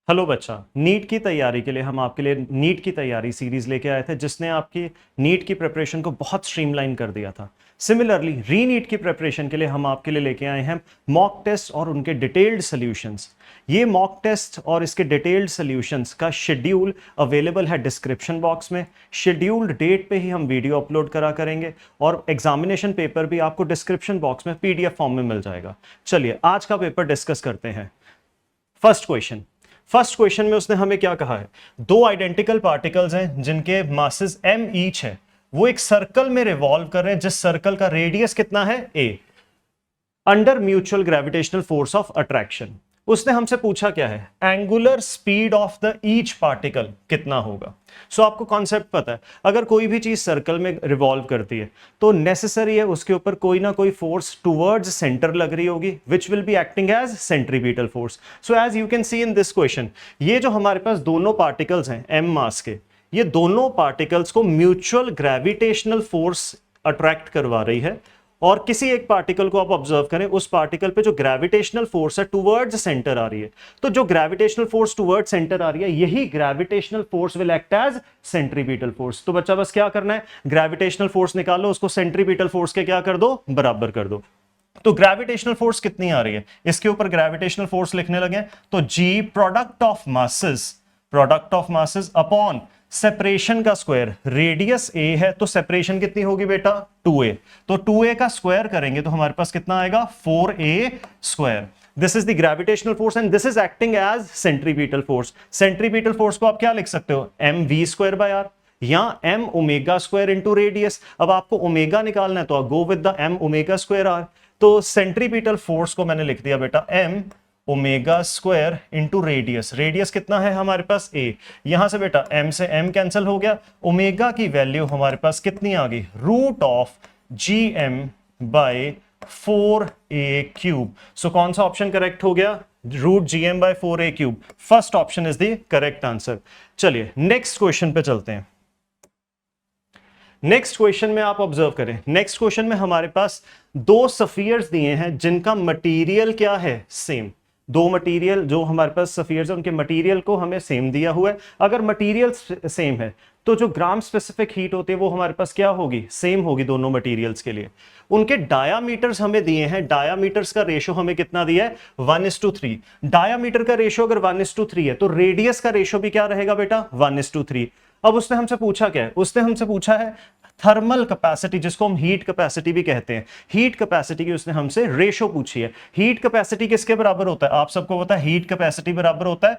Hello बच्चा, NEET की तैयारी के लिए हम आपके लिए नीट की तैयारी सीरीज लेके आए थे जिसने आपकी नीट की प्रिपरेशन को बहुत स्ट्रीमलाइन कर दिया था। सिमिलरली री नीट की प्रिपरेशन के लिए हम आपके लिए लेके आए हैं मॉक टेस्ट और उनके डिटेल्ड सॉल्यूशंस। ये मॉक टेस्ट और इसके डिटेल्ड सॉल्यूशंस का शेड्यूल अवेलेबल है डिस्क्रिप्शन बॉक्स में। शेड्यूल्ड डेट पे ही हम वीडियो अपलोड करा करेंगे और एग्जामिनेशन पेपर भी आपको डिस्क्रिप्शन बॉक्स में पीडीएफ फॉर्म में मिल जाएगा। चलिए आज का पेपर डिस्कस करते हैं। फर्स्ट क्वेश्चन में उसने हमें क्या कहा है, दो आइडेंटिकल पार्टिकल्स हैं जिनके मासेस m ईच है, वो एक सर्कल में रिवॉल्व कर रहे हैं जिस सर्कल का रेडियस कितना है a, under mutual gravitational force of attraction. उसने हमसे पूछा क्या है, angular speed of the each particle कितना होगा। सो आपको कॉन्सेप्ट पता है, अगर कोई भी चीज सर्कल में रिवॉल्व करती है तो नेसेसरी है उसके ऊपर कोई ना कोई फोर्स टुवर्ड्स सेंटर लग रही होगी which will be acting as centripetal force. So as you can see in this question, ये जो हमारे पास दोनों पार्टिकल्स हैं m मास के, ये दोनों पार्टिकल्स को म्यूचुअल ग्रेविटेशनल फोर्स अट्रैक्ट करवा रही है और किसी एक पार्टिकल को आप ऑब्जर्व करें, उस पार्टिकल पे जो ग्रेविटेशनल फोर्स है टुवर्ड्स सेंटर आ रही है। तो जो ग्रेविटेशनल फोर्स टुवर्ड्स सेंटर आ रही है, यही gravitational force will act as centripetal force. तो बच्चा बस क्या करना है, ग्रेविटेशनल फोर्स निकालो, उसको सेंट्रीपिटल फोर्स के क्या कर दो, बराबर कर दो। तो ग्रेविटेशनल फोर्स कितनी आ रही है, इसके ऊपर ग्रेविटेशनल फोर्स लिखने लगे तो G product of masses upon separation का स्क्वायर, रेडियस a है तो सेपरेशन कितनी होगी बेटा 2a, तो 2a का स्क्वायर करेंगे तो हमारे पास कितना आएगा 4a square. This is the gravitational force and this is acting as centripetal force. Centripetal force को आप क्या लिख सकते हो, mv स्क्वायर बाय r या m omega square into radius. अब आपको ओमेगा निकालना है तो आप go with the m omega square r। तो सेंट्रीपिटल फोर्स को मैंने लिख दिया बेटा m omega square into radius. Radius कितना है हमारे पास a, यहां से बेटा m से m कैंसिल हो गया, ओमेगा की वैल्यू हमारे पास कितनी आ गई, root of gm by 4a cube. So कौन सा ऑप्शन करेक्ट हो गया, root gm by 4a cube. First option is the correct answer. चलिए नेक्स्ट क्वेश्चन पे चलते हैं। नेक्स्ट क्वेश्चन में आप ऑब्जर्व करें, नेक्स्ट क्वेश्चन में हमारे पास दो सफियर्स दिए हैं जिनका मटेरियल क्या है, सेम। दो मटेरियल जो हमारे पास सफियर्स है उनके मटेरियल को हमें सेम दिया हुआ है। अगर मटेरियल सेम है तो जो ग्राम स्पेसिफिक हीट होती है वो हमारे पास क्या होगी, सेम होगी दोनों मटेरियल्स के लिए। उनके डायामीटर्स हमें दिए हैं, डायामीटर्स का रेशो हमें कितना दिया है 1:3। डायामीटर का रेशो अगर 1:3 है तो रेडियस का रेशो भी क्या रहेगा बेटा 1:3। अब उसने हमसे पूछा क्या है, उसने हमसे पूछा है थर्मल कैपेसिटी, जिसको हम हीट कैपेसिटी भी कहते हैं। हीट कैपेसिटी की उसने हमसे रेशो पूछी है। हीट कैपेसिटी किसके बराबर होता है, आप सबको पता है हीट कैपेसिटी बराबर होता है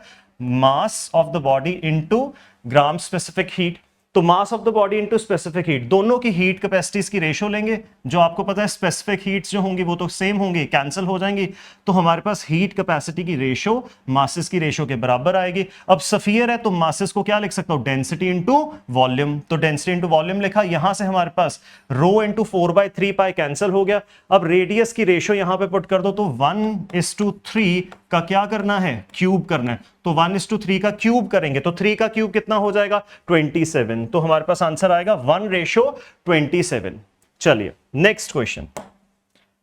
mass of the body into gram specific heat. तो mass of the body into specific heat, दोनों की हीट कैपेसिटीज की रेशो लेंगे। जो आपको पता है स्पेसिफिक हीट्स जो होंगी वो तो सेम होंगी, कैंसिल हो जाएंगी, तो हमारे पास हीट कैपेसिटी की रेशो मासेस की रेशो के बराबर आएगी। अब सफियर है तो मासेस को क्या लिख सकता हूं, डेंसिटी इंटू वॉल्यूम। तो डेंसिटी इंटू वॉल्यूम लिखा, यहां से हमारे पास रो इंटू 4/3 पाई कैंसिल हो गया। अब रेडियस की रेशो यहां पे पुट कर दो तो 1:3 का क्या करना है, क्यूब करना है। तो 1:3 का क्यूब करेंगे तो 3 का क्यूब कितना हो जाएगा 27। तो हमारे पास आंसर आएगा 1:27। चलिए नेक्स्ट क्वेश्चन।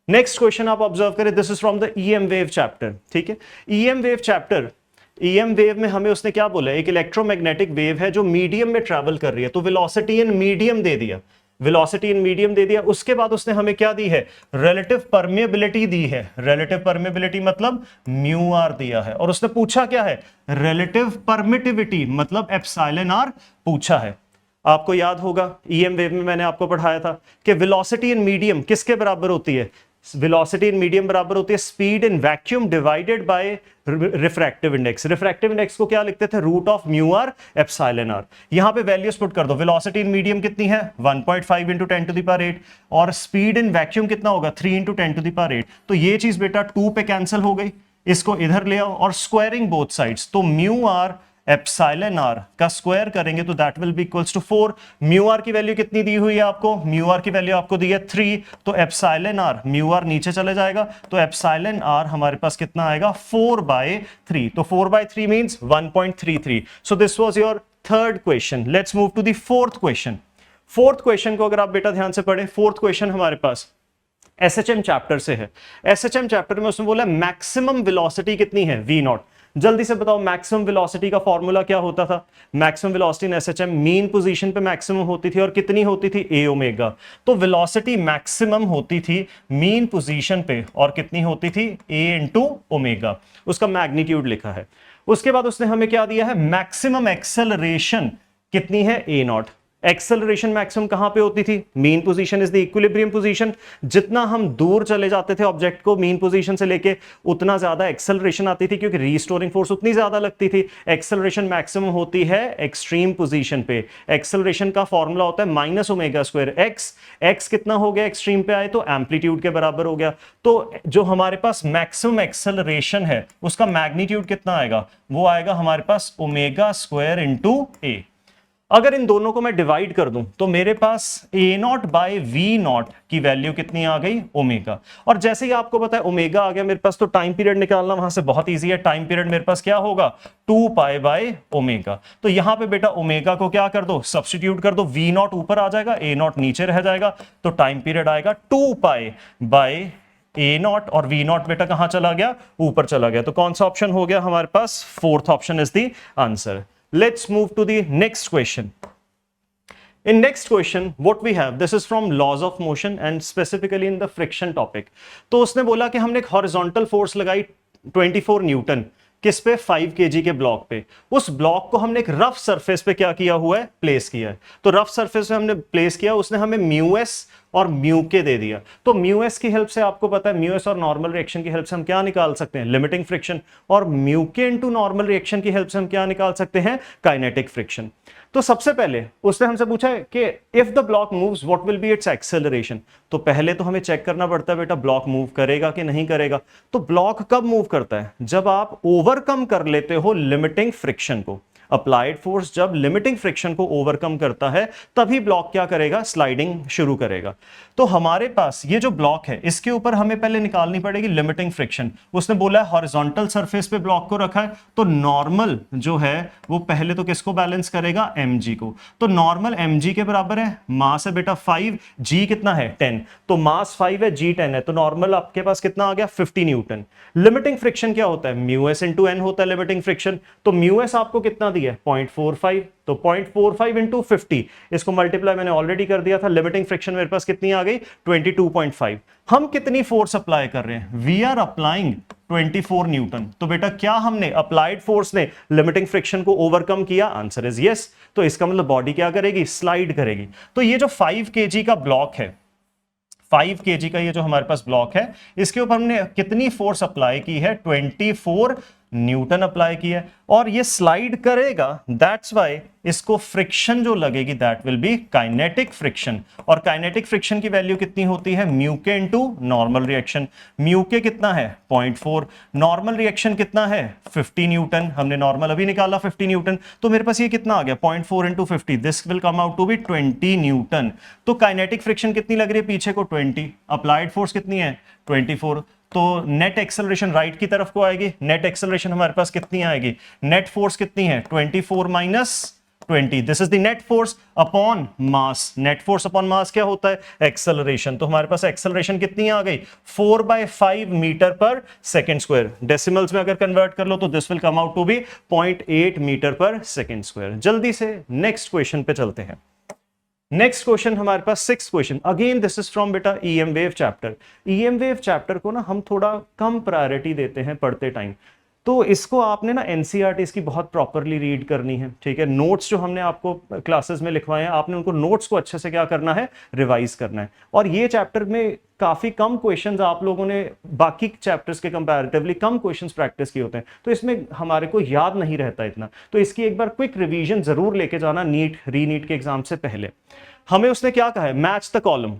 नेक्स्ट क्वेश्चन आप ऑब्जर्व करें, this is from the EM wave chapter. ठीक है, EM wave chapter, EM wave में हमें उसने क्या बोला, एक इलेक्ट्रोमैग्नेटिक वेव है जो मीडियम में ट्रैवल कर रही है, तो वेलोसिटी इन मीडियम दे दिया, वेलोसिटी इन मीडियम दे दिया। उसके बाद उसने हमें क्या दी है, रिलेटिव परमेबिलिटी दी है। रिलेटिव परमेबिलिटी मतलब म्यू आर दिया है। और उसने पूछा क्या है, रिलेटिव परमिटिविटी मतलब एप्सिलॉन आर पूछा है। आपको याद होगा ईएम वेव में मैंने आपको पढ़ाया था कि वेलोसिटी इन मीडियम किसके बराबर होती है, वेलोसिटी इन मीडियम बराबर होती है speed in vacuum divided by refractive index. Refractive index को क्या लिखते थे, root of mu R epsilon R. यहां पे वैल्यूज पुट कर दो, वेलोसिटी इन मीडियम कितनी है 1.5 इंटू 10⁸ और स्पीड इन वैक्यूम कितना होगा 3 इंटू 10⁸। तो ये चीज बेटा 2 पे कैंसिल हो गई, इसको इधर ले आओ और स्क्वायरिंग बोथ साइड्स, तो म्यू आर एप्सिलॉन आर का स्क्वायर करेंगे तो that will be equals to 4। Mu R की वैल्यू कितनी दी हुई है आपको, म्यू आर की वैल्यू आपको दी है 3, तो एप्सिलॉन आर, म्यू आर नीचे चले जाएगा तो एप्सिलॉन आर हमारे पास कितना आएगा 4/3। तो 4/3 means 1.33। So this was your third question. Let's move to the fourth question. Fourth question को अगर आप बेटा ध्यान से पढ़े, फोर्थ क्वेश्चन हमारे पास एसएचएम चैप्टर से है। एसएचएम चैप्टर में उसने बोला मैक्सिमम वेलोसिटी कितनी है v0। जल्दी से बताओ मैक्सिमम वेलोसिटी का फॉर्मूला क्या होता था? मैक्सिमम वेलोसिटी इन एसएचएम मीन पोजीशन पे मैक्सिमम होती थी और कितनी होती थी? ए ओमेगा। तो वेलोसिटी मैक्सिमम होती थी मीन पोजीशन पे और कितनी होती थी? ए इंटू ओमेगा। उसका मैग्नीट्यूड लिखा है। उसके बाद उसने हमें क्या दिया है? मैक्सिमम एक्सेलरेशन कितनी है? ए नॉट। एक्सेलरेशन मैक्सिमम कहां पे होती थी? Mean position is the equilibrium position. जितना हम दूर चले जाते थे ऑब्जेक्ट को मीन पोजीशन से लेके, उतना ज्यादा एक्सेलरेशन आती थी, क्योंकि रीस्टोरिंग फोर्स उतनी ज्यादा लगती थी। एक्सेलरेशन मैक्सिमम होती है एक्सट्रीम पोजीशन पे। एक्सेलरेशन का फॉर्मूला होता है minus omega square x. X कितना हो गया एक्सट्रीम पे आए तो? एम्पलीट्यूड के बराबर हो गया। तो जो हमारे पास मैक्सिमम एक्सेलरेशन है उसका मैग्नीट्यूड कितना आएगा? वो आएगा हमारे पास ओमेगा स्क्वायर इंटू ए। अगर इन दोनों को मैं डिवाइड कर दूं तो मेरे पास ए नॉट बाय वी नॉट की वैल्यू कितनी आ गई? ओमेगा। और जैसे ही आपको पता है ओमेगा आ गया मेरे पास, तो टाइम पीरियड निकालना वहां से बहुत इजी है। टाइम पीरियड मेरे पास क्या होगा? 2 पाई बाय ओमेगा। तो यहां पे बेटा ओमेगा को क्या कर दो? सब्स्टिट्यूट कर दो। वी नॉट ऊपर आ जाएगा, ए नॉट नीचे रह जाएगा, तो टाइम पीरियड आएगा 2 पाई बाय ए नॉट, और वी नॉट बेटा कहां चला गया? ऊपर चला गया। तो कौन सा ऑप्शन हो गया हमारे पास? Fourth option is the answer. Let's move to the next question. In next question, what we have, this is from laws of motion and specifically in the friction topic. तो उसने बोला कि हमने एक horizontal force लगाई 24 Newton, किस पे? 5 kg के ब्लॉक पे। उस ब्लॉक को हमने एक रफ सरफेस पे क्या किया हुआ है? प्लेस किया है। तो रफ सरफेस पे हमने प्लेस किया, उसने हमें म्यू एस और म्यू के दे दिया। तो म्यू एस की हेल्प से आपको पता है, म्यू एस और नॉर्मल रिएक्शन की हेल्प से हम क्या निकाल सकते हैं? Limiting friction. और म्यू के इनटू नॉर्मल रिएक्शन की हेल्प से हम क्या निकाल सकते हैं? Kinetic friction. तो सबसे पहले उसने हमसे पूछा है कि if the block moves what will be it's acceleration. तो पहले तो हमें चेक करना पड़ता है बेटा ब्लॉक मूव करेगा कि नहीं करेगा। तो ब्लॉक कब मूव करता है? जब आप ओवरकम कर लेते हो लिमिटिंग फ्रिक्शन को। अप्लाइड फोर्स जब लिमिटिंग फ्रिक्शन को ओवरकम करता है तभी ब्लॉक क्या करेगा? स्लाइडिंग शुरू करेगा। तो हमारे पास ये जो ब्लॉक है इसके ऊपर हमें पहले निकालनी पड़ेगी लिमिटिंग फ्रिक्शन। उसने बोला है हॉरिजॉन्टल सरफेस पे ब्लॉक को रखा है, तो नॉर्मल जो है वो पहले तो किसको बैलेंस करेगा? mg को। तो नॉर्मल mg के बराबर है, मास है बेटा 5, g कितना है? 10। तो मास 5 है, g 10 है, तो नॉर्मल आपके पास कितना आ गया? 50 न्यूटन। लिमिटिंग फ्रिक्शन क्या होता है? म्यू एस इंटू एन होता है लिमिटिंग फ्रिक्शन। तो म्यू एस आपको कितना दिया? 0.45। तो 0.45 इंटू 50, इसको मल्टीप्लाई मैंने ऑलरेडी कर दिया था। लिमिटिंग फ्रिक्शन मेरे पास कितनी आ गई? 22.5। हम कितनी फोर्स अप्लाई कर रहे हैं? We are applying 24 newton. तो बेटा क्या हमने अप्लाइड फोर्स ने लिमिटिंग फ्रिक्शन को ओवरकम किया? Answer is yes. तो इसका मतलब बॉडी क्या करेगी? स्लाइड करेगी। तो ये जो 5 kg का ब्लॉक है, 5 kg का ये जो हमारे पास ब्लॉक है, इसके ऊपर हमने कितनी फोर्स अप्लाई की है? 24 न्यूटन अप्लाई किया है, और ये स्लाइड करेगा। दैट्स वाई इसको फ्रिक्शन जो लगेगी that will B kinetic friction. और काइनेटिक फ्रिक्शन की वैल्यू कितनी होती है? म्यू के इंटू नॉर्मल रिएक्शन। म्यू के कितना है? 0.4। नॉर्मल रिएक्शन कितना है? 50 न्यूटन। हमने नॉर्मल अभी निकाला 50 न्यूटन, तो मेरे पास ये कितना आ गया? 0.4 into 50, this will come out to be 20 newton. तो काइनेटिक फ्रिक्शन कितनी लग रही है पीछे को? 20। अप्लाइड फोर्स कितनी है? 24। तो नेट एक्सेलरेशन राइट की तरफ को आएगी। नेट एक्सेलरेशन हमारे पास कितनी आएगी? नेट फोर्स कितनी है? 24 minus 20, this is the net force upon mass. Net force upon mass क्या होता है? एक्सेलरेशन। तो हमारे पास एक्सेलरेशन कितनी आ गई? 4/5 मीटर पर सेकेंड स्क्वायर। डेसिमल्स में अगर कन्वर्ट कर लो तो this will come out to be 0.8 metre पर सेकेंड स्क्वायर। जल्दी से नेक्स्ट क्वेश्चन पे चलते हैं। नेक्स्ट क्वेश्चन हमारे पास 6th question, again this is from बेटा EM wave chapter. EM wave chapter को ना हम थोड़ा कम प्रायोरिटी देते हैं पढ़ते टाइम, तो इसको आपने ना एनसीईआरटी की बहुत प्रॉपरली रीड करनी है, ठीक है। नोट्स जो हमने आपको क्लासेस में लिखवाए हैं, आपने उनको नोट्स को अच्छे से क्या करना है? रिवाइज करना है। और ये चैप्टर में काफी कम क्वेश्चंस आप लोगों ने बाकी चैप्टर्स के कंपैरेटिवली कम क्वेश्चंस प्रैक्टिस किए होते हैं, तो इसमें हमारे को याद नहीं रहता इतना, तो इसकी एक बार क्विक रिवीजन जरूर लेके जाना नीट रीनीट के एग्जाम से पहले। हमें उसने क्या कहा है? Match the column.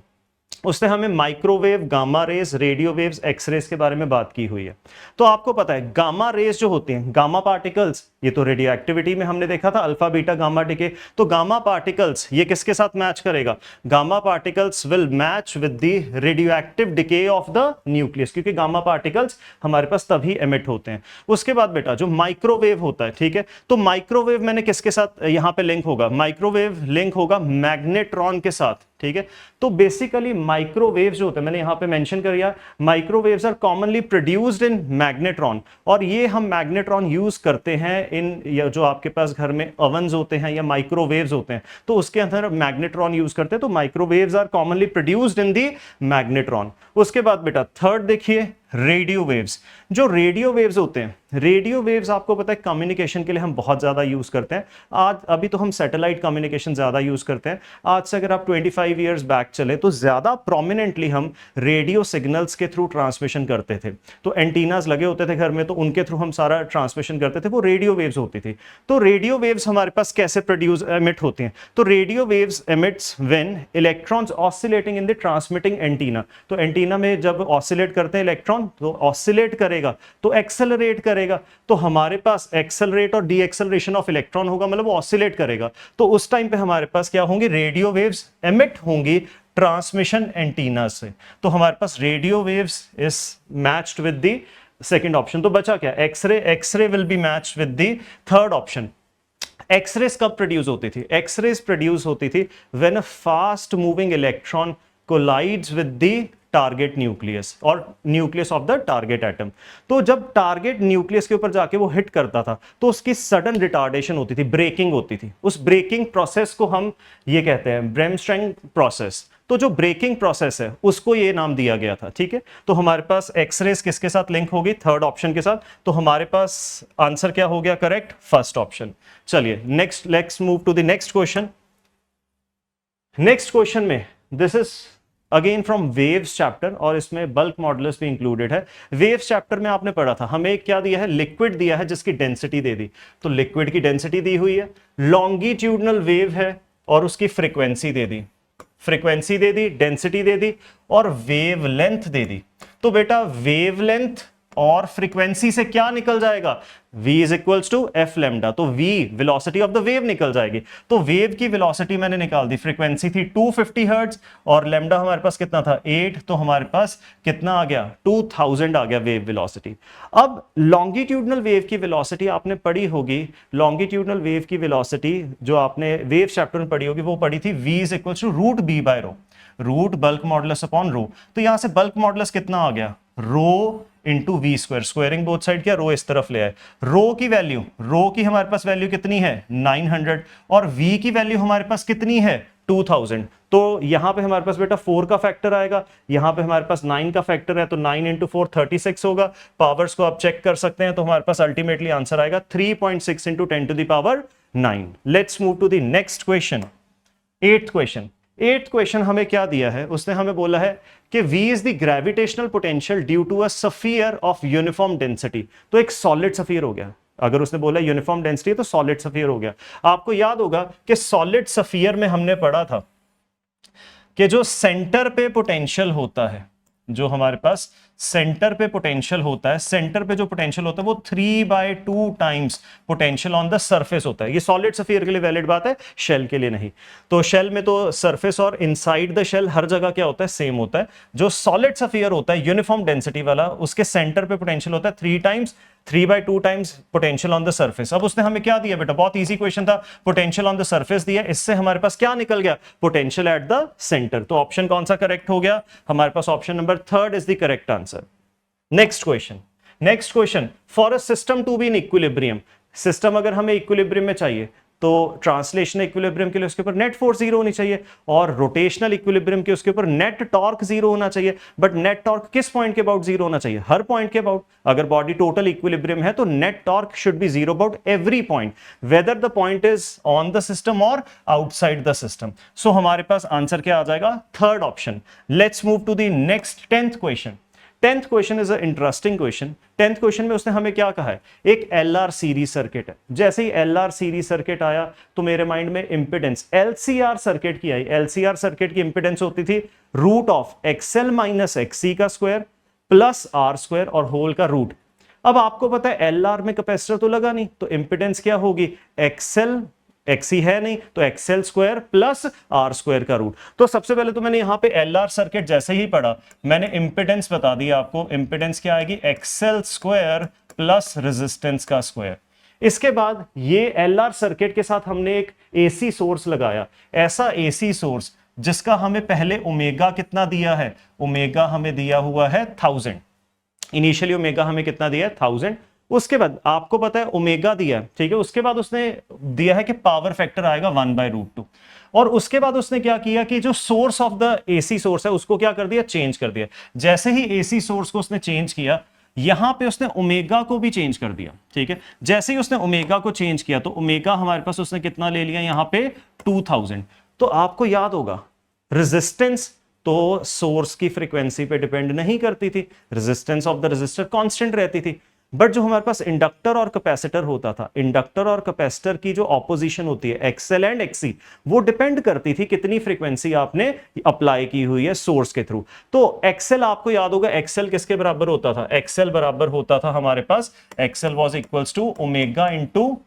उसने हमें microwave, gamma rays, radio waves, X rays के बारे में बात की हुई है। तो आपको पता है गामा रेज जो होती हैं, गामा पार्टिकल्स, ये तो रेडियो एक्टिविटी में हमने देखा था अल्फा बीटा गामा डिके। तो गामा पार्टिकल्स ये किसके साथ मैच करेगा? Gamma particles will match with the radio active decay of the nucleus, क्योंकि गामा पार्टिकल्स हमारे पास तभी एमिट होते हैं। उसके बाद बेटा जो माइक्रोवेव होता है, ठीक है, तो माइक्रोवेव मैंने किसके साथ यहां पे लिंक होगा? माइक्रोवेव लिंक होगा मैग्नेट्रॉन के साथ, ठीक है। तो बेसिकली माइक्रोवेव्स जो होते हैं, मैंने यहां पे मेंशन कर दिया, microwaves are commonly produced in magnetron, और ये हम मैग्नेट्रॉन यूज करते हैं इन, या जो आपके पास घर में ओवन्स होते हैं या माइक्रोवेव्स होते हैं तो उसके अंदर मैग्नेट्रॉन यूज करते हैं। तो microwaves are commonly produced in the magnetron. उसके बाद बेटा थर्ड देखिए, रेडियो वेव्स। जो रेडियो वेव्स होते हैं, रेडियो वेव्स आपको पता है कम्युनिकेशन के लिए हम बहुत ज्यादा यूज करते हैं। आज अभी तो हम सैटेलाइट कम्युनिकेशन ज्यादा यूज करते हैं। आज से अगर आप 25 इयर्स बैक चले तो ज्यादा प्रोमिनेंटली हम रेडियो सिग्नल्स के थ्रू ट्रांसमिशन करते थे। तो एंटीनास लगे होते थे घर में, तो उनके थ्रू हम सारा ट्रांसमिशन करते थे, वो रेडियो वेव्स होती थी। तो रेडियो वेव्स हमारे पास कैसे प्रोड्यूस एमिट होती हैं? तो radio waves emits when electrons oscillating in the transmitting antenna. तो एंटीना में जब ऑसिलेट करते हैं इलेक्ट्रॉन, तो ऑसिलेट करेगा तो एक्सेलरेट करेगा, तो हमारे पास एक्सेलरेट और डी एक्सेलरेशन ऑफ इलेक्ट्रॉन होगा, मतलब वो ऑसिलेट करेगा। तो उस टाइम पे हमारे पास क्या होंगी? रेडियो वेव्स एमिट होंगी ट्रांसमिशन एंटीना से। तो हमारे पास radio waves is matched with the second option. तो बचा क्या? X ray. X ray will be matched with the third option. X rays कब प्रोड्यूस होती थी? एक्सरेज प्रोड्यूस होती थी when a fast moving electron collides with the target nucleus और nucleus of the target atom. तो जब टारगेट न्यूक्लियस के ऊपर जाके वो हिट करता था तो उसकी सडन रिटार्डेशन होती थी, ब्रेकिंग होती थी। उस ब्रेकिंग प्रोसेस को हम ये कहते हैं ब्रेमस्ट्रैंग प्रोसेस। तो जो ब्रेकिंग प्रोसेस है उसको ये नाम दिया गया था, ठीक है। तो हमारे पास एक्सरेज किसके साथ लिंक होगी? थर्ड ऑप्शन के साथ। तो हमारे पास आंसर क्या हो गया करेक्ट? First option. चलिए next, let's move to the next question. Next question में this is again from waves chapter, और इसमें बल्क मॉडुलस भी इंक्लूडेड है। वेव्स चैप्टर में आपने पढ़ा था, हमें क्या दिया है? लिक्विड दिया है जिसकी डेंसिटी दे दी। तो लिक्विड की डेंसिटी दी हुई है, लॉन्गिट्यूडनल वेव है और उसकी फ्रीक्वेंसी दे दी, फ्रीक्वेंसी दे दी, डेंसिटी दे दी और वेवलेंथ दे दी। तो बेटा वेवलेंथ और फ्रीक्वेंसी से क्या निकल जाएगा? v is equals to F lambda. तो v velocity of the wave निकल जाएगी। तो वेव की वेलोसिटी मैंने निकाल दी, फ्रीक्वेंसी थी 250 हर्ट्ज और लेमडा हमारे पास कितना था? 8। तो हमारे पास कितना आ गया? 2000 आ गया वेव वेलोसिटी। अब लॉन्गिट्यूडनल वेव की वेलोसिटी आपने पढ़ी होगी, लॉन्गिट्यूडनल वेव की वेलोसिटी जो आपने वेव चैप्टर में पढ़ी होगी वो पढ़ी थी v is equals to root B by rho, root bulk modulus upon rho. तो यहां से बल्क मॉडुलस कितना आ गया? Rho into V square, squaring both side किया, रो इस तरफ ले आए। रो की वैल्यू, रो की हमारे पास वैल्यू कितनी है? 900, और वी की वैल्यू हमारे पास कितनी है? 2000। तो यहां पे हमारे पास बेटा 4 का फैक्टर आएगा, यहां पे हमारे पास 9 का फैक्टर है, तो 9 इंटू 4 36 होगा। पावर्स को आप चेक कर सकते हैं, तो हमारे पास अल्टीमेटली आंसर आएगा 3.6 into 10 to the power 9। Let's move to the next question, 8th question. 8th question हमें क्या दिया है? उसने हमें बोला है कि V is the gravitational potential due to a sphere of uniform density. तो एक सॉलिड सफियर हो गया। अगर उसने बोला यूनिफॉर्म डेंसिटी तो सॉलिड सफियर हो गया। आपको याद होगा कि सॉलिड सफियर में हमने पढ़ा था कि जो सेंटर पे पोटेंशियल होता है, जो हमारे पास सेंटर पे पोटेंशियल होता है, सेंटर पे जो पोटेंशियल होता है वो 3/2 times potential on the surface होता है। ये सॉलिड सफियर के लिए वैलिड बात है, शेल के लिए नहीं। तो शेल में तो सरफेस और इनसाइड द शेल हर जगह क्या होता है? सेम होता है। जो सॉलिड सफियर होता है यूनिफॉर्म डेंसिटी वाला, उसके सेंटर पे पोटेंशियल होता है 3/2 times potential on the surface. अब उसने हमें क्या दिया बेटा? बहुत इजी क्वेश्चन था, पोटेंशियल ऑन द सरफेस दिया, इससे हमारे पास क्या निकल गया? Potential at the centre. तो ऑप्शन कौन सा करेक्ट हो गया? हमारे पास option number 3 is the correct answer. Next question, next question, for a system to be in equilibrium. System अगर हमें इक्विलिब्रियम में चाहिए तो ट्रांसलेशनल इक्विलिब्रियम के लिए उसके ऊपर नेट फोर्स 0 होनी चाहिए, और रोटेशनल इक्विलिब्रियम के उसके ऊपर नेट टॉर्क 0 होना चाहिए। बट नेट टॉर्क किस पॉइंट के अबाउट 0 होना चाहिए? हर पॉइंट के अबाउट। अगर बॉडी टोटल इक्विलिब्रियम है तो net torque should be 0 about every point, whether the point is on the system और आउटसाइड द सिस्टम। सो हमारे पास आंसर क्या आ जाएगा? Third option. Let's move to the next 10th question. 10th question is a interesting question. 10th question में उसने हमें क्या कहा है? एक LR सीरीज सर्किट है। जैसे ही LR सीरीज सर्किट आया तो मेरे माइंड में इंपेडेंस LCR सर्किट की आई। LCR सर्किट की इंपेडेंस होती थी root of XL minus XC का स्क्वायर प्लस R स्क्वायर और होल का रूट। अब आपको पता है LR में कैपेसिटर तो लगा नहीं, तो इंपेडेंस क्या होगी? XL, XC है नहीं, तो XL square plus R square का रूट। तो सबसे पहले तो मैंने यहां पे LR सर्किट जैसे ही पढ़ा, मैंने इंपेडेंस बता दिया आपको। इंपेडेंस क्या आएगी? XL स्क्वायर प्लस रेजिस्टेंस का स्क्वायर। इसके बाद ये LR सर्किट के साथ हमने एक AC सोर्स लगाया। ऐसा AC सोर्स जिसका हमें पहले ओमेगा कितना दिया है, ओमेगा हमें दिया हुआ है 1000, इनिशियली ओमेगा हमें कितना दिया है 1000, उसके बाद आपको पता है ओमेगा दिया है, ठीक है, उसके बाद उसने दिया है कि पावर फैक्टर आएगा 1/√2, और उसके बाद उसने क्या किया कि जो source of the AC source है उसको क्या कर दिया, चेंज कर दिया। जैसे ही एसी सोर्स को उसने चेंज किया, यहां पे उसने ओमेगा को भी चेंज कर दिया, ठीक है, जैसे ही उसने ओमेगा को चेंज किया तो ओमेगा हमारे पास उसने कितना ले लिया यहां पे 2000। तो आपको याद होगा रेजिस्टेंस तो सोर्स की फ्रीक्वेंसी पे डिपेंड नहीं करती थी, resistance of the resistor constant रहती थी, बट जो हमारे पास इंडक्टर और कैपेसिटर होता था, इंडक्टर और कैपेसिटर की जो ऑपोजिशन होती है एक्सएल एंड एक्सी, वो डिपेंड करती थी कितनी फ्रीक्वेंसी आपने अप्लाई की हुई है सोर्स के थ्रू। तो एक्सएल आपको याद होगा, एक्सएल किसके बराबर होता था, एक्सएल बराबर होता था हमारे पास, XL was equals to omega into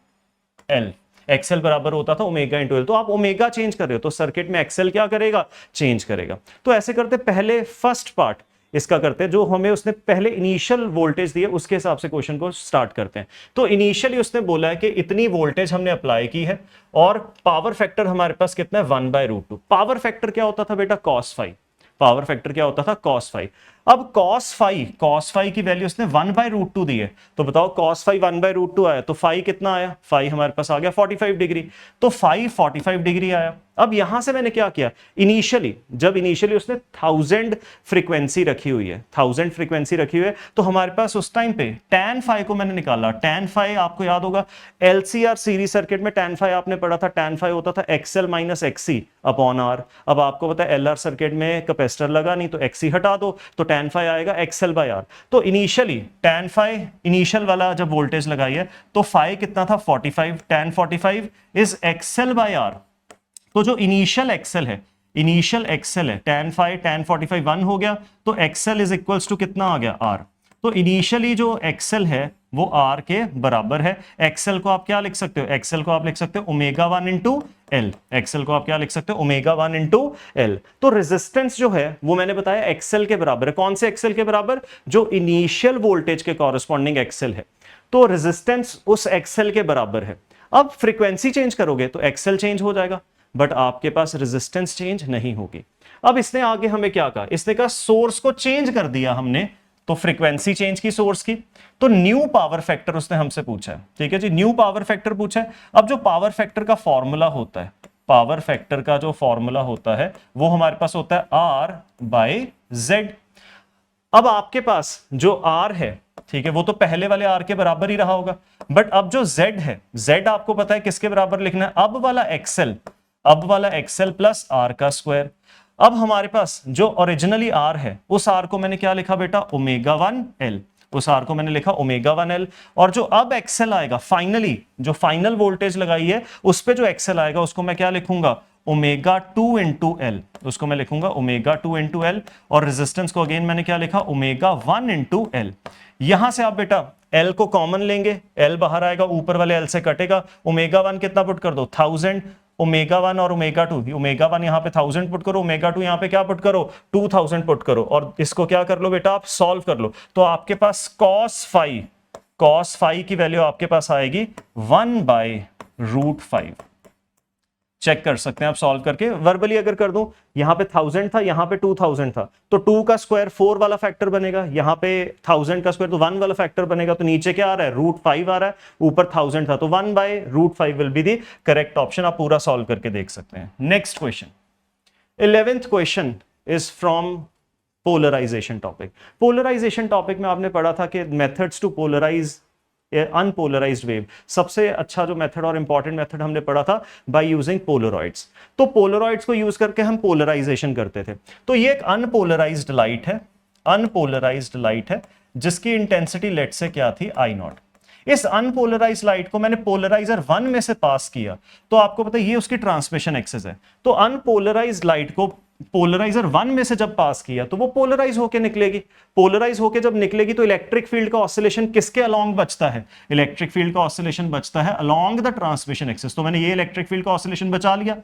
L, XL बराबर होता था ओमेगा इनटू एल। तो आप ओमेगा चेंज कर रहे हो तो सर्किट में एक्सएल क्या करेगा, चेंज करेगा। तो ऐसे करते पहले फर्स्ट पार्ट इसका करते हैं, जो हमें उसने पहले इनिशियल वोल्टेज दिया उसके हिसाब से क्वेश्चन को स्टार्ट करते हैं। तो इनिशियली उसने बोला है कि इतनी वोल्टेज हमने अप्लाई की है और पावर फैक्टर हमारे पास कितना है 1/√2। पावर फैक्टर क्या होता था बेटा, cos फाई, पावर फैक्टर क्या होता था, cos फाई। अब cos फाई की वैल्यू उसने 1/√2 दी है, तो बताओ cos फाई 1/√2 आया तो फाई कितना आया, फाई हमारे पास आ गया 45 डिग्री, तो फाई 45 डिग्री आया। अब यहां से मैंने क्या किया, इनिशियली उसने 1000 फ्रीक्वेंसी रखी हुई है, 1000 फ्रीक्वेंसी रखी हुई है, तो हमारे पास उस टाइम पे tan फाई को मैंने निकाला। tan फाई आपको याद होगा एलसीआर सीरीज सर्किट में tan फाई आपने पढ़ा था, tan फाई होता था XL minus XC upon R। अब आपको पता है LR सर्किट में कैपेसिटर लगा नहीं तो XC हटा दो तो tan फाई आएगा XL/R। तो इनिशियली tan फाई इनिशियल वाला जब वोल्टेज लगाई है तो फाई कितना था 45, tan 45 इज XL/R। तो जो इनिशियल एक्सेल है tan फाई tan 45 1 हो गया, तो एक्सेल इज इक्वल्स टू कितना आ गया R। तो इनिशियली जो एक्सेल है वो R के बराबर है। एक्सेल को आप क्या लिख सकते हो, एक्सेल को आप लिख सकते हो ओमेगा 1 इंटू एल, एक्सेल को आप क्या लिख सकते हो ओमेगा 1 इंटू एल। तो रेजिस्टेंस जो है वो मैंने बताया एक्सेल के बराबर है। कौन से एक्सेल के बराबर, जो इनिशियल वोल्टेज के कॉरेस्पॉन्डिंग एक्सेल है, तो रेजिस्टेंस उस एक्सेल के बराबर है। अब फ्रीक्वेंसी चेंज करोगे तो एक्सेल चेंज हो जाएगा, बट आपके पास रेजिस्टेंस चेंज नहीं होगी। अब इसने आगे हमें क्या कहा, इसने कहा सोर्स को चेंज कर दिया हमने, तो फ्रीक्वेंसी चेंज की सोर्स की, तो न्यू पावर फैक्टर उसने हमसे पूछा है, ठीक है जी, न्यू पावर फैक्टर पूछा है। अब जो पावर फैक्टर का फॉर्मूला होता है, पावर फैक्टर का जो फॉर्मूला होता है वो हमारे पास होता है R/Z। अब आपके पास जो R है, ठीक है, वो तो पहले वाले R के बराबर ही रहा होगा, बट अब जो Z है, Z आपको पता है किसके बराबर लिखना है, अब वाला एक्सेल प्लस R का स्क्वायर। अब हमारे पास जो ओरिजिनली R है उस R को मैंने क्या लिखा बेटा, ओमेगा 1L, उस R को मैंने लिखा ओमेगा 1L। और जो अब एक्सेल आएगा फाइनली, जो फाइनल वोल्टेज लगाई है उस पे जो एक्सेल आएगा उसको मैं क्या लिखूंगा, ओमेगा 2 इंटू एल, उसको मैं लिखूंगा ओमेगा 2 इंटू एल। और रेजिस्टेंस को अगेन मैंने क्या लिखा, ओमेगा 1 इंटू एल। यहां से आप बेटा एल को कॉमन लेंगे, एल बाहर आएगा, ऊपर वाले एल से कटेगा, ओमेगा 1 कितना पुट कर दो 1000, ओमेगा 1 और ओमेगा 2, ओमेगा 1 यहां पे 1000 पुट करो, ओमेगा 2 यहां पे क्या पुट करो 2000 पुट करो, और इसको क्या कर लो बेटा आप सॉल्व कर लो। तो आपके पास cos फाई की वैल्यू आपके पास आएगी 1/√5। चेक कर सकते हैं आप सॉल्व करके, वर्बली अगर कर दूं, यहां पे 1000 था, यहां पे 2000 था, तो 2 का स्क्वायर 4 वाला फैक्टर बनेगा, यहां पे 1000 का स्क्वायर तो 1 वाला फैक्टर बनेगा, तो नीचे क्या आ रहा है √5 आ रहा है, ऊपर 1000 था, तो 1/√5 will be the correct option. आप पूरा सॉल्व करके देख सकते हैं। Next question, 11th question is from polarisation topic. Polarisation topic में आपने पढ़ा था कि methods to polarise unpolarised wave, सबसे अच्छा जो मेथड और इंपॉर्टेंट मेथड हमने पढ़ा था बाय यूजिंग पोलरॉइड्स। तो पोलरॉइड्स को यूज करके हम पोलराइजेशन करते थे। तो ये एक अनपोलराइज्ड लाइट है जिसकी इंटेंसिटी लेट से क्या थी I0। इस अनपोलराइज्ड लाइट को मैंने पोलराइजर 1 में से पास किया, तो आपको पता है ये उसकी ट्रांसमिशन एक्सिस है। तो अनपोलराइज्ड लाइट को पोलराइजर 1 में से जब पास किया तो वो पोलराइज होके निकलेगी। पोलराइज होके जब निकलेगी तो इलेक्ट्रिक फील्ड का ऑसिलेशन किसके अलोंग बचता है, इलेक्ट्रिक फील्ड का ऑसिलेशन बचता है अलोंग द ट्रांसमिशन एक्सिस। तो मैंने ये इलेक्ट्रिक फील्ड का ऑसिलेशन बचा लिया।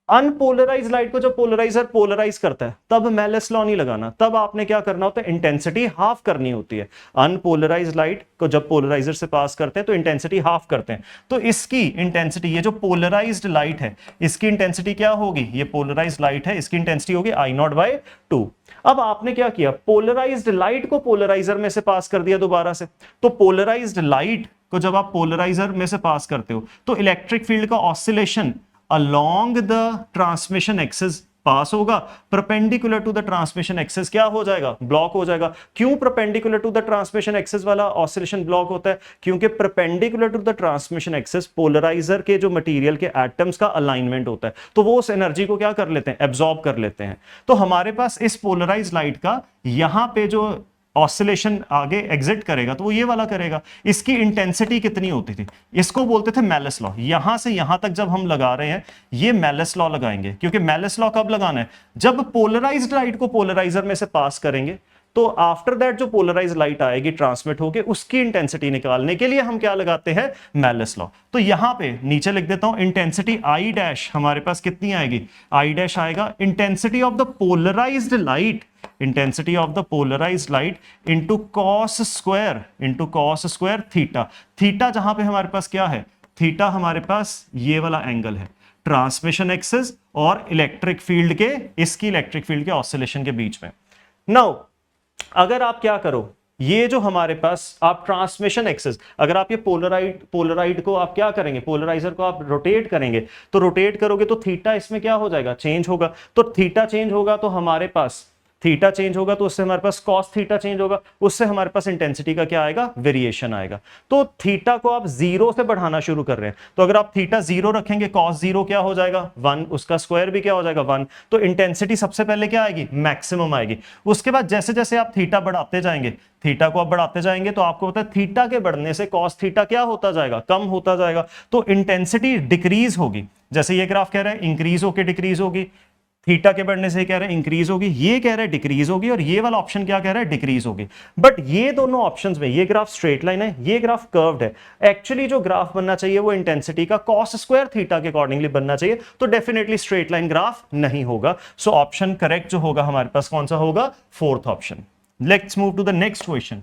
अनपोलराइज लाइट को जब पोलराइजर पोलराइज करता है तब मेलिस लॉ नहीं लगाना, तब आपने क्या करना होता है, इंटेंसिटी हाफ करनी होती है। अनपोलराइज लाइट को जब पोलराइजर से पास करते हैं तो इंटेंसिटी हाफ करते हैं। तो इसकी इंटेंसिटी, ये जो पोलराइज्ड लाइट है इसकी इंटेंसिटी क्या होगी, ये पोलराइज्ड लाइट है इसकी इंटेंसिटी होगी I0/2। अब आपने क्या किया, पोलराइज्ड लाइट को पोलराइजर में से पास कर दिया दोबारा से। तो पोलराइज्ड लाइट को जब आप पोलराइजर में से पास करते हो तो इलेक्ट्रिक फील्ड का oscillation along the transmission axis पास होगा, perpendicular to the transmission axis क्या हो जाएगा, ब्लॉक हो जाएगा। क्यों perpendicular to the transmission axis वाला ऑसिलेशन ब्लॉक होता है, क्योंकि perpendicular to the transmission axis polariser के जो मटेरियल के एटम्स का अलाइनमेंट होता है, तो वो उस एनर्जी को क्या कर लेते हैं, एब्जॉर्ब कर लेते हैं। तो हमारे पास इस पोलराइज लाइट का यहां पे जो ऑसिलेशन आगे एग्जिट करेगा तो वो ये वाला करेगा। इसकी इंटेंसिटी कितनी होती थी, इसको बोलते थे मेलिस लॉ। यहां से यहां तक जब हम लगा रहे हैं ये मेलिस लॉ लगाएंगे, क्योंकि मेलिस लॉ कब लगाना है, जब पोलराइज्ड लाइट को पोलराइजर में से पास करेंगे तो आफ्टर दैट जो पोलराइज लाइट आएगी ट्रांसमिट होके उसकी इंटेंसिटी निकालने के लिए हम क्या लगाते हैं, मेलिस लॉ। तो यहां पे नीचे लिख देता हूं, इंटेंसिटी आई डैश हमारे पास कितनी आएगी, आई डैश आएगा intensity of the polarised light, intensity of the polarised light into cos square theta. Theta जहां पे हमारे पास क्या है, थीटा हमारे पास ये वाला एंगल है ट्रांसमिशन एक्सिस और इलेक्ट्रिक फील्ड के, इसकी इलेक्ट्रिक फील्ड के ऑसिलेशन के बीच में। नाउ अगर आप क्या करो, ये जो हमारे पास आप ट्रांसमिशन एक्सिस, अगर आप ये पोलराइड को आप क्या करेंगे, पोलराइजर को आप रोटेट करेंगे, तो रोटेट करोगे तो थीटा इसमें क्या हो जाएगा, चेंज होगा। तो थीटा चेंज होगा तो हमारे पास थीटा चेंज होगा तो उससे हमारे पास कॉस थीटा चेंज होगा, उससे हमारे पास इंटेंसिटी का क्या आएगा, वेरिएशन आएगा। तो थीटा को आप 0 से बढ़ाना शुरू कर रहे हैं, तो अगर आप थीटा 0 रखेंगे कॉस 0 क्या हो जाएगा 1, उसका स्क्वायर भी क्या हो जाएगा 1। तो इंटेंसिटी सबसे पहले क्या आएगी, मैक्सिमम आएगी। उसके बाद जैसे जैसे आप थीटा बढ़ाते जाएंगे, थीटा को आप बढ़ाते जाएंगे तो आपको पता है थीटा के बढ़ने से कॉस थीटा क्या होता जाएगा, कम होता जाएगा। तो इंटेंसिटी डिक्रीज होगी, जैसे ये ग्राफ कह रहा है इंक्रीज होकर डिक्रीज होगी, थीटा के बढ़ने से कह रहे हैं इंक्रीज होगी, ये कह रहे हैं डिक्रीज होगी, और ये वाला ऑप्शन क्या कह रहा है, डिक्रीज होगी। बट ये दोनों ऑप्शंस में, ये ग्राफ स्ट्रेट लाइन है, ये ग्राफ कर्व्ड है। एक्चुअली जो ग्राफ बनना चाहिए वो इंटेंसिटी का कॉस स्क्वायर थीटा के अकॉर्डिंगली बनना चाहिए, तो डेफिनेटली स्ट्रेट लाइन ग्राफ नहीं होगा। सो ऑप्शन करेक्ट जो होगा हमारे पास कौन सा होगा, fourth option. Let's move to the next question.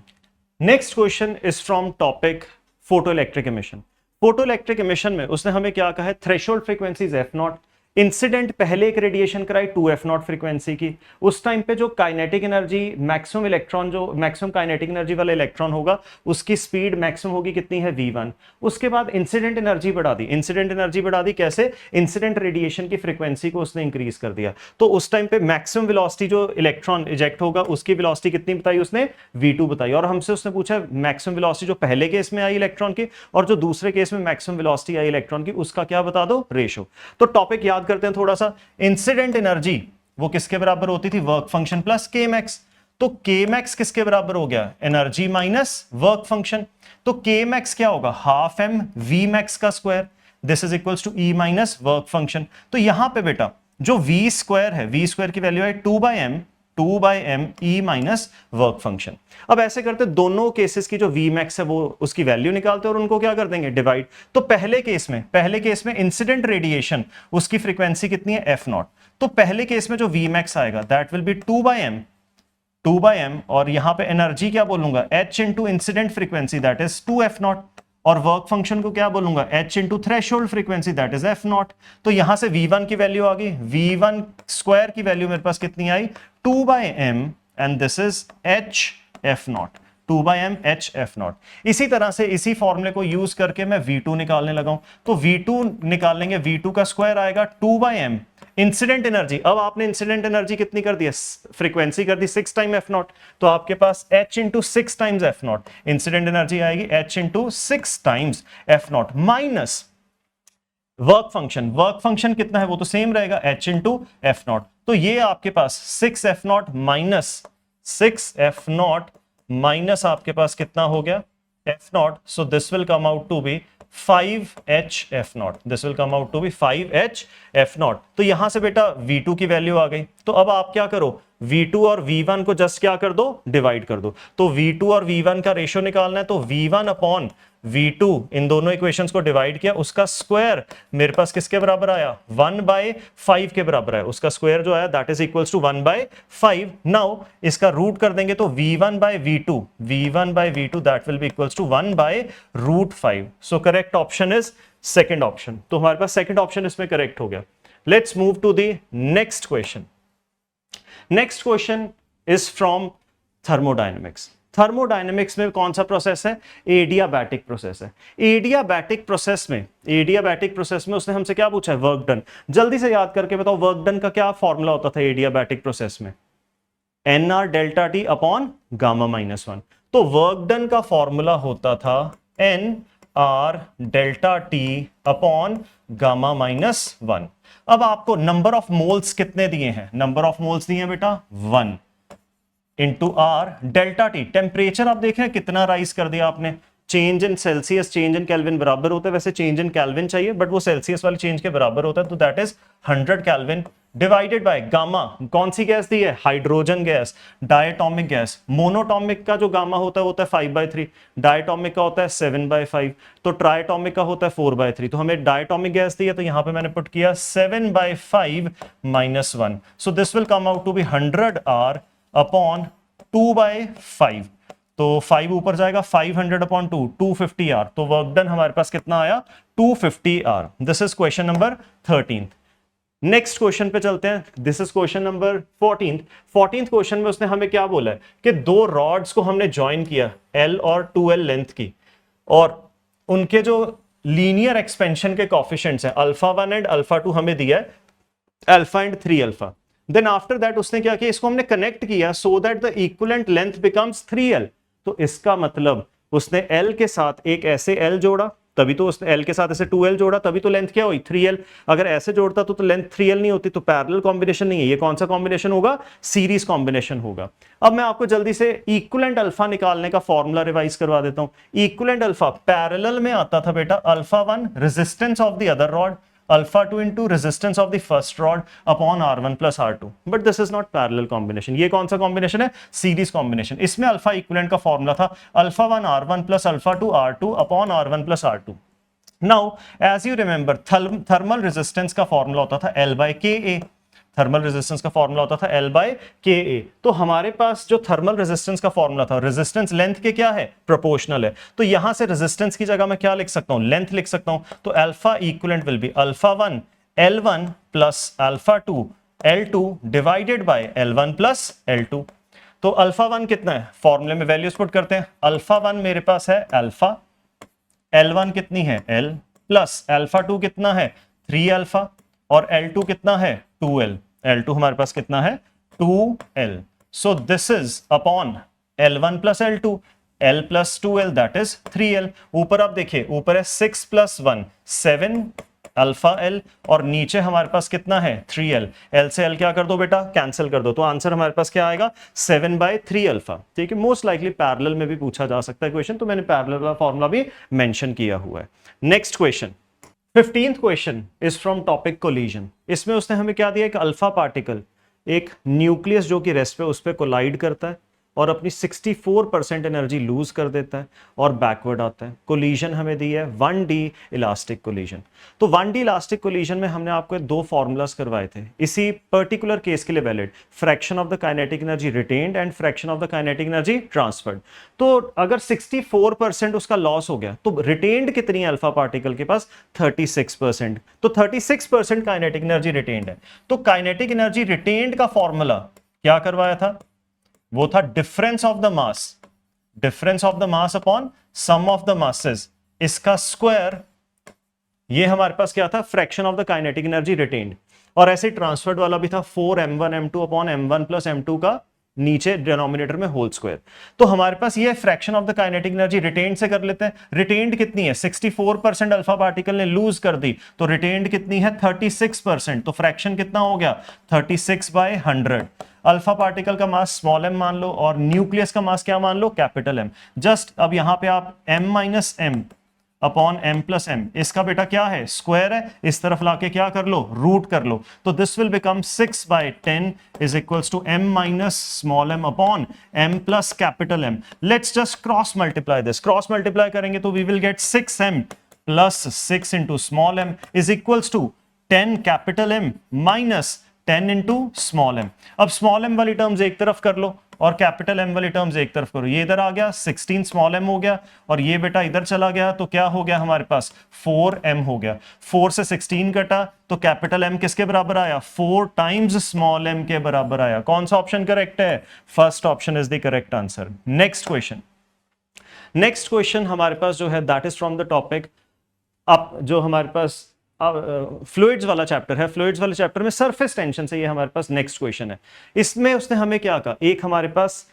Next question is from topic photo electric emission. Photo electric emission में उसने हमें क्या कहा है, थ्रेशोल्ड फ्रीक्वेंसी f0, इंसिडेंट पहले एक रेडिएशन कराई 2f0 फ्रीक्वेंसी की, उस टाइम पे जो काइनेटिक एनर्जी मैक्सिमम इलेक्ट्रॉन, जो मैक्सिमम काइनेटिक एनर्जी वाला इलेक्ट्रॉन होगा उसकी स्पीड मैक्सिमम होगी कितनी है, v1। उसके बाद इंसिडेंट एनर्जी बढ़ा दी, इंसिडेंट एनर्जी बढ़ा दी कैसे, इंसिडेंट रेडिएशन की फ्रीक्वेंसी को उसने इंक्रीज कर दिया। तो उस टाइम पे मैक्सिमम वेलोसिटी जो इलेक्ट्रॉन इजेक्ट होगा उसकी वेलोसिटी कितनी बताई उसने, v2 बताई। और हमसे उसने पूछा मैक्सिमम वेलोसिटी जो पहले केस में आई इलेक्ट्रॉन की और जो दूसरे केस में मैक्सिमम वेलोसिटी आई इलेक्ट्रॉन की, उसका क्या बता दो, रेशो। तो टॉपिक याद करते हैं थोड़ा सा। इंसिडेंट एनर्जी वो किसके बराबर होती थी, वर्क फंक्शन प्लस के मैक्स। तो के मैक्स किसके बराबर हो गया, एनर्जी माइनस वर्क फंक्शन। तो के मैक्स क्या होगा, हाफ एम वी मैक्स का square, this is equals to E minus work function. तो यहां पे बेटा जो वी स्क्वायर है, वी स्क्वायर की वैल्यू है 2/m ई माइनस वर्क फंक्शन। अब ऐसे करते दोनों केसेस की जो v मैक्स है वो उसकी वैल्यू निकालते हैं और उनको क्या कर देंगे, डिवाइड। तो पहले केस में इंसिडेंट रेडिएशन उसकी फ्रीक्वेंसी कितनी है, f0। तो पहले केस में जो v मैक्स आएगा दैट विल बी 2/m, और यहां पे एनर्जी क्या बोलूंगा, h into incident frequency that is 2f0, और वर्क फंक्शन को क्या बोलूंगा, h into threshold frequency that is f0। तो यहां से v1 की वैल्यू आ गई, v1 स्क्वायर की वैल्यू मेरे पास कितनी आई, 2/m, and this is h f0, 2/m h f0। इसी तरह से इसी फॉर्मूले को यूज करके मैं v2 निकालने लगा हूं। तो v2 निकालेंगे, v2 का स्क्वायर आएगा 2/m इंसिडेंट एनर्जी। अब आपने इंसिडेंट एनर्जी कितनी कर दी, फ्रीक्वेंसी कर दी 6 टाइम f0, तो आपके पास h into 6 times f0, incident energy आएगी h into 6 times f0 minus work function कितना है वो तो सेम रहेगा, h इंटू f0। तो ये आपके पास 6f0 माइनस आपके पास कितना हो गया, f0। So this will come out to be 5h f0, this will come out to be 5h f0। तो यहां से बेटा v2 की वैल्यू आ गई। तो अब आप क्या करो, v2 और v1 को जस्ट क्या कर दो, डिवाइड कर दो। तो v2 और v1 का रेशियो निकालना है, तो v1 अपॉन v2 इन दोनों इक्वेशंस को डिवाइड किया, उसका स्क्वायर मेरे पास किसके बराबर आया 1/5 के बराबर है, उसका स्क्वायर जो आया that is equals to 1/5। Now इसका रूट कर देंगे तो v1/v2 that will be equals to 1/√5। So correct option is second option. तो हमारे पास सेकंड ऑप्शन इसमें करेक्ट हो गया। Let's move to the next question. Next question is from thermodynamics. Thermodynamics में कौन सा प्रोसेस है? एडियाबैटिक प्रोसेस है। एडियाबैटिक प्रोसेस में उसने हमसे क्या पूछा है? Work done. जल्दी से याद करके बताओ वर्क डन का क्या फॉर्मूला होता था एडियाबैटिक प्रोसेस में? nr delta T upon gamma -1। तो वर्क डन का फॉर्मूला होता था nr delta T upon gamma -1। अब आपको नंबर ऑफ मोल्स कितने दिए हैं? नंबर ऑफ मोल्स दिए हैं बेटा 1 into R delta T. Temperature आप देख रहे हैं कितना राइज कर दिया आपने। Change in Celsius change in kelvin बराबर होता है, वैसे चेंज इन केल्विन चाहिए बट वो सेल्सियस वाले चेंज के बराबर होता है, तो that is 100 kelvin divided by gamma. कौन सी गैस दी है? Hydrogen gas, diatomic gas. Monoatomic का जो गामा होता है 5/3, डायटोमिक का होता है 7/5, तो ट्राइटोमिक का होता है 4/3। तो हमें डायटोमिक गैस दी है तो यहां पे मैंने पुट किया 7/5 -1। So this will come out to be 100 R upon 2/5। तो 5 ऊपर जाएगा, 500 अपॉन 2 250 आर। तो वर्क डन हमारे पास कितना आया? 250 R. This is question number 13। Next question पे चलते हैं। This is question number 14th question में उसने हमें क्या बोला है कि दो रॉड्स को हमने ज्वाइन किया L और 2L लेंथ की, और उनके जो लीनियर एक्सपेंशन के कोफिशिएंट्स हैं α1 एंड α2 हमें दिया है alpha and 3α। Then after that उसने क्या किया? इसको हमने कनेक्ट किया so that the equivalent length becomes 3L। तो इसका मतलब उसने L के साथ एक ऐसे L जोड़ा, तभी तो उसने L के साथ ऐसे 2L जोड़ा, तभी तो लेंथ क्या हुई 3L। अगर ऐसे जोड़ता तो लेंथ 3L नहीं होती, तो पैरेलल कॉम्बिनेशन नहीं है। ये कौन सा कॉम्बिनेशन होगा? सीरीज कॉम्बिनेशन होगा। अब मैं आपको जल्दी से इक्विवेलेंट अल्फा निकालने का फॉर्मूला रिवाइज करवा देता हूं। इक्विवेलेंट अल्फा पैरेलल में आता था बेटा α1 resistance of the other rod, α2 into resistance of the first rod upon R1 plus R2, but this is not parallel combination। ये कौन सा कॉम्बिनेशन है? Series combination. इसमें अल्फा इक्विवेलेंट का फॉर्मूला था α1 R1 plus α2 R2 upon R1 plus R2। Now as you remember thermal resistance का formula होता था L/Ka। थर्मल रेजिस्टेंस का फॉर्मूला होता था L/Ka। तो हमारे पास जो थर्मल रेजिस्टेंस का फॉर्मूला था, रेजिस्टेंस लेंथ के क्या है? प्रोपोर्शनल है। तो यहां से रेजिस्टेंस की जगह मैं क्या लिख सकता हूं? लेंथ लिख सकता हूं। तो alpha equivalent will be α1 L1 plus α2 L2 divided by L1 plus L2। तो α1 कितना है? फॉर्मूले में वैल्यूज पुट करते हैं। α1 मेरे पास है अल्फा, L1 कितनी है? L प्लस α2 कितना है? 3α, और L2 कितना है? 2L। L2 हमारे पास कितना है? 2L। So this is upon L1 plus L2, L plus 2L that is 3L। ऊपर आप देखिए, ऊपर है 6 प्लस 1 7 अल्फा L, और नीचे हमारे पास कितना है? 3L। L से L क्या कर दो बेटा? कैंसिल कर दो। तो आंसर हमारे पास क्या आएगा? 7/3 अल्फा। ठीक है, मोस्ट लाइकली पैरेलल में भी पूछा जा सकता है क्वेश्चन, तो मैंने पैरेलल का फॉर्मूला भी मेंशन किया हुआ है। Next question 15th question is from topic collision. इसमें उसने हमें क्या दिया? एक अल्फा पार्टिकल एक न्यूक्लियस जो कि रेस्ट पे उस पर कोलाइड करता है और अपनी 64% एनर्जी लूज कर देता है और बैकवर्ड आता है। कोलिजन हमें दी है 1D इलास्टिक कोलिजन। तो 1D इलास्टिक कोलिजन में हमने आपको दो फॉर्मूलाज करवाए थे इसी पर्टिकुलर केस के लिए valid, fraction of the kinetic energy retained and fraction of the kinetic energy transferred. तो अगर 64% उसका लॉस हो गया तो रिटेन्ड कितनी है अल्फा पार्टिकल के पास? 36%। तो 36% काइनेटिक एनर्जी रिटेन्ड है। तो काइनेटिक एनर्जी रिटेन्ड का फॉर्मूला क्या करवाया था? वो था difference of the mass upon sum of the masses, इसका स्क्वायर। ये हमारे पास क्या था? Fraction of the kinetic energy retained. और ऐसे ट्रांसफर्ड वाला भी था 4m1m2 upon m1 plus m2 का नीचे डिनोमिनेटर में होल स्क्वायर। तो हमारे पास ये fraction of the kinetic energy retained से कर लेते हैं। रिटेन्ड कितनी है? 64% अल्फा पार्टिकल ने लूज कर दी, तो रिटेन्ड कितनी है? 36%। तो फ्रैक्शन कितना हो गया? 36/100। अल्फा पार्टिकल का मास स्मॉल m मान लो और न्यूक्लियस का मास क्या मान लो? Capital M। जस्ट अब यहां पे आप m - m upon m plus m, इसका बेटा क्या है, स्क्वायर है, इस तरफ लाके क्या कर लो, रूट कर लो, तो this will become 6/10 is equals to m minus small m upon m plus capital M. Let's just cross multiply this, cross multiply करेंगे तो we will get 6m plus 6 into small m is equals to 10 capital M minus 10 into small m. अब small m वाली terms एक तरफ कर लो और capital M वाली terms एक तरफ करो, ये इधर आ गया 16 स्मॉल m हो गया और ये बेटा इधर चला गया, तो क्या हो गया हमारे पास 4m हो गया, 4 से 16 कटा तो कैपिटल M किसके बराबर आया, 4 टाइम्स स्मॉल m के बराबर आया. कौन सा ऑप्शन करेक्ट है, first option is the correct answer. Next question, next question हमारे पास जो है that is from the topic अब जो हमारे पास फ्लूइड्स वाला चैप्टर है. फ्लूइड्स वाले चैप्टर में सरफेस टेंशन से ये हमारे पास नेक्स्ट क्वेश्चन है. इसमें उसने हमें क्या कहा, एक हमारे पास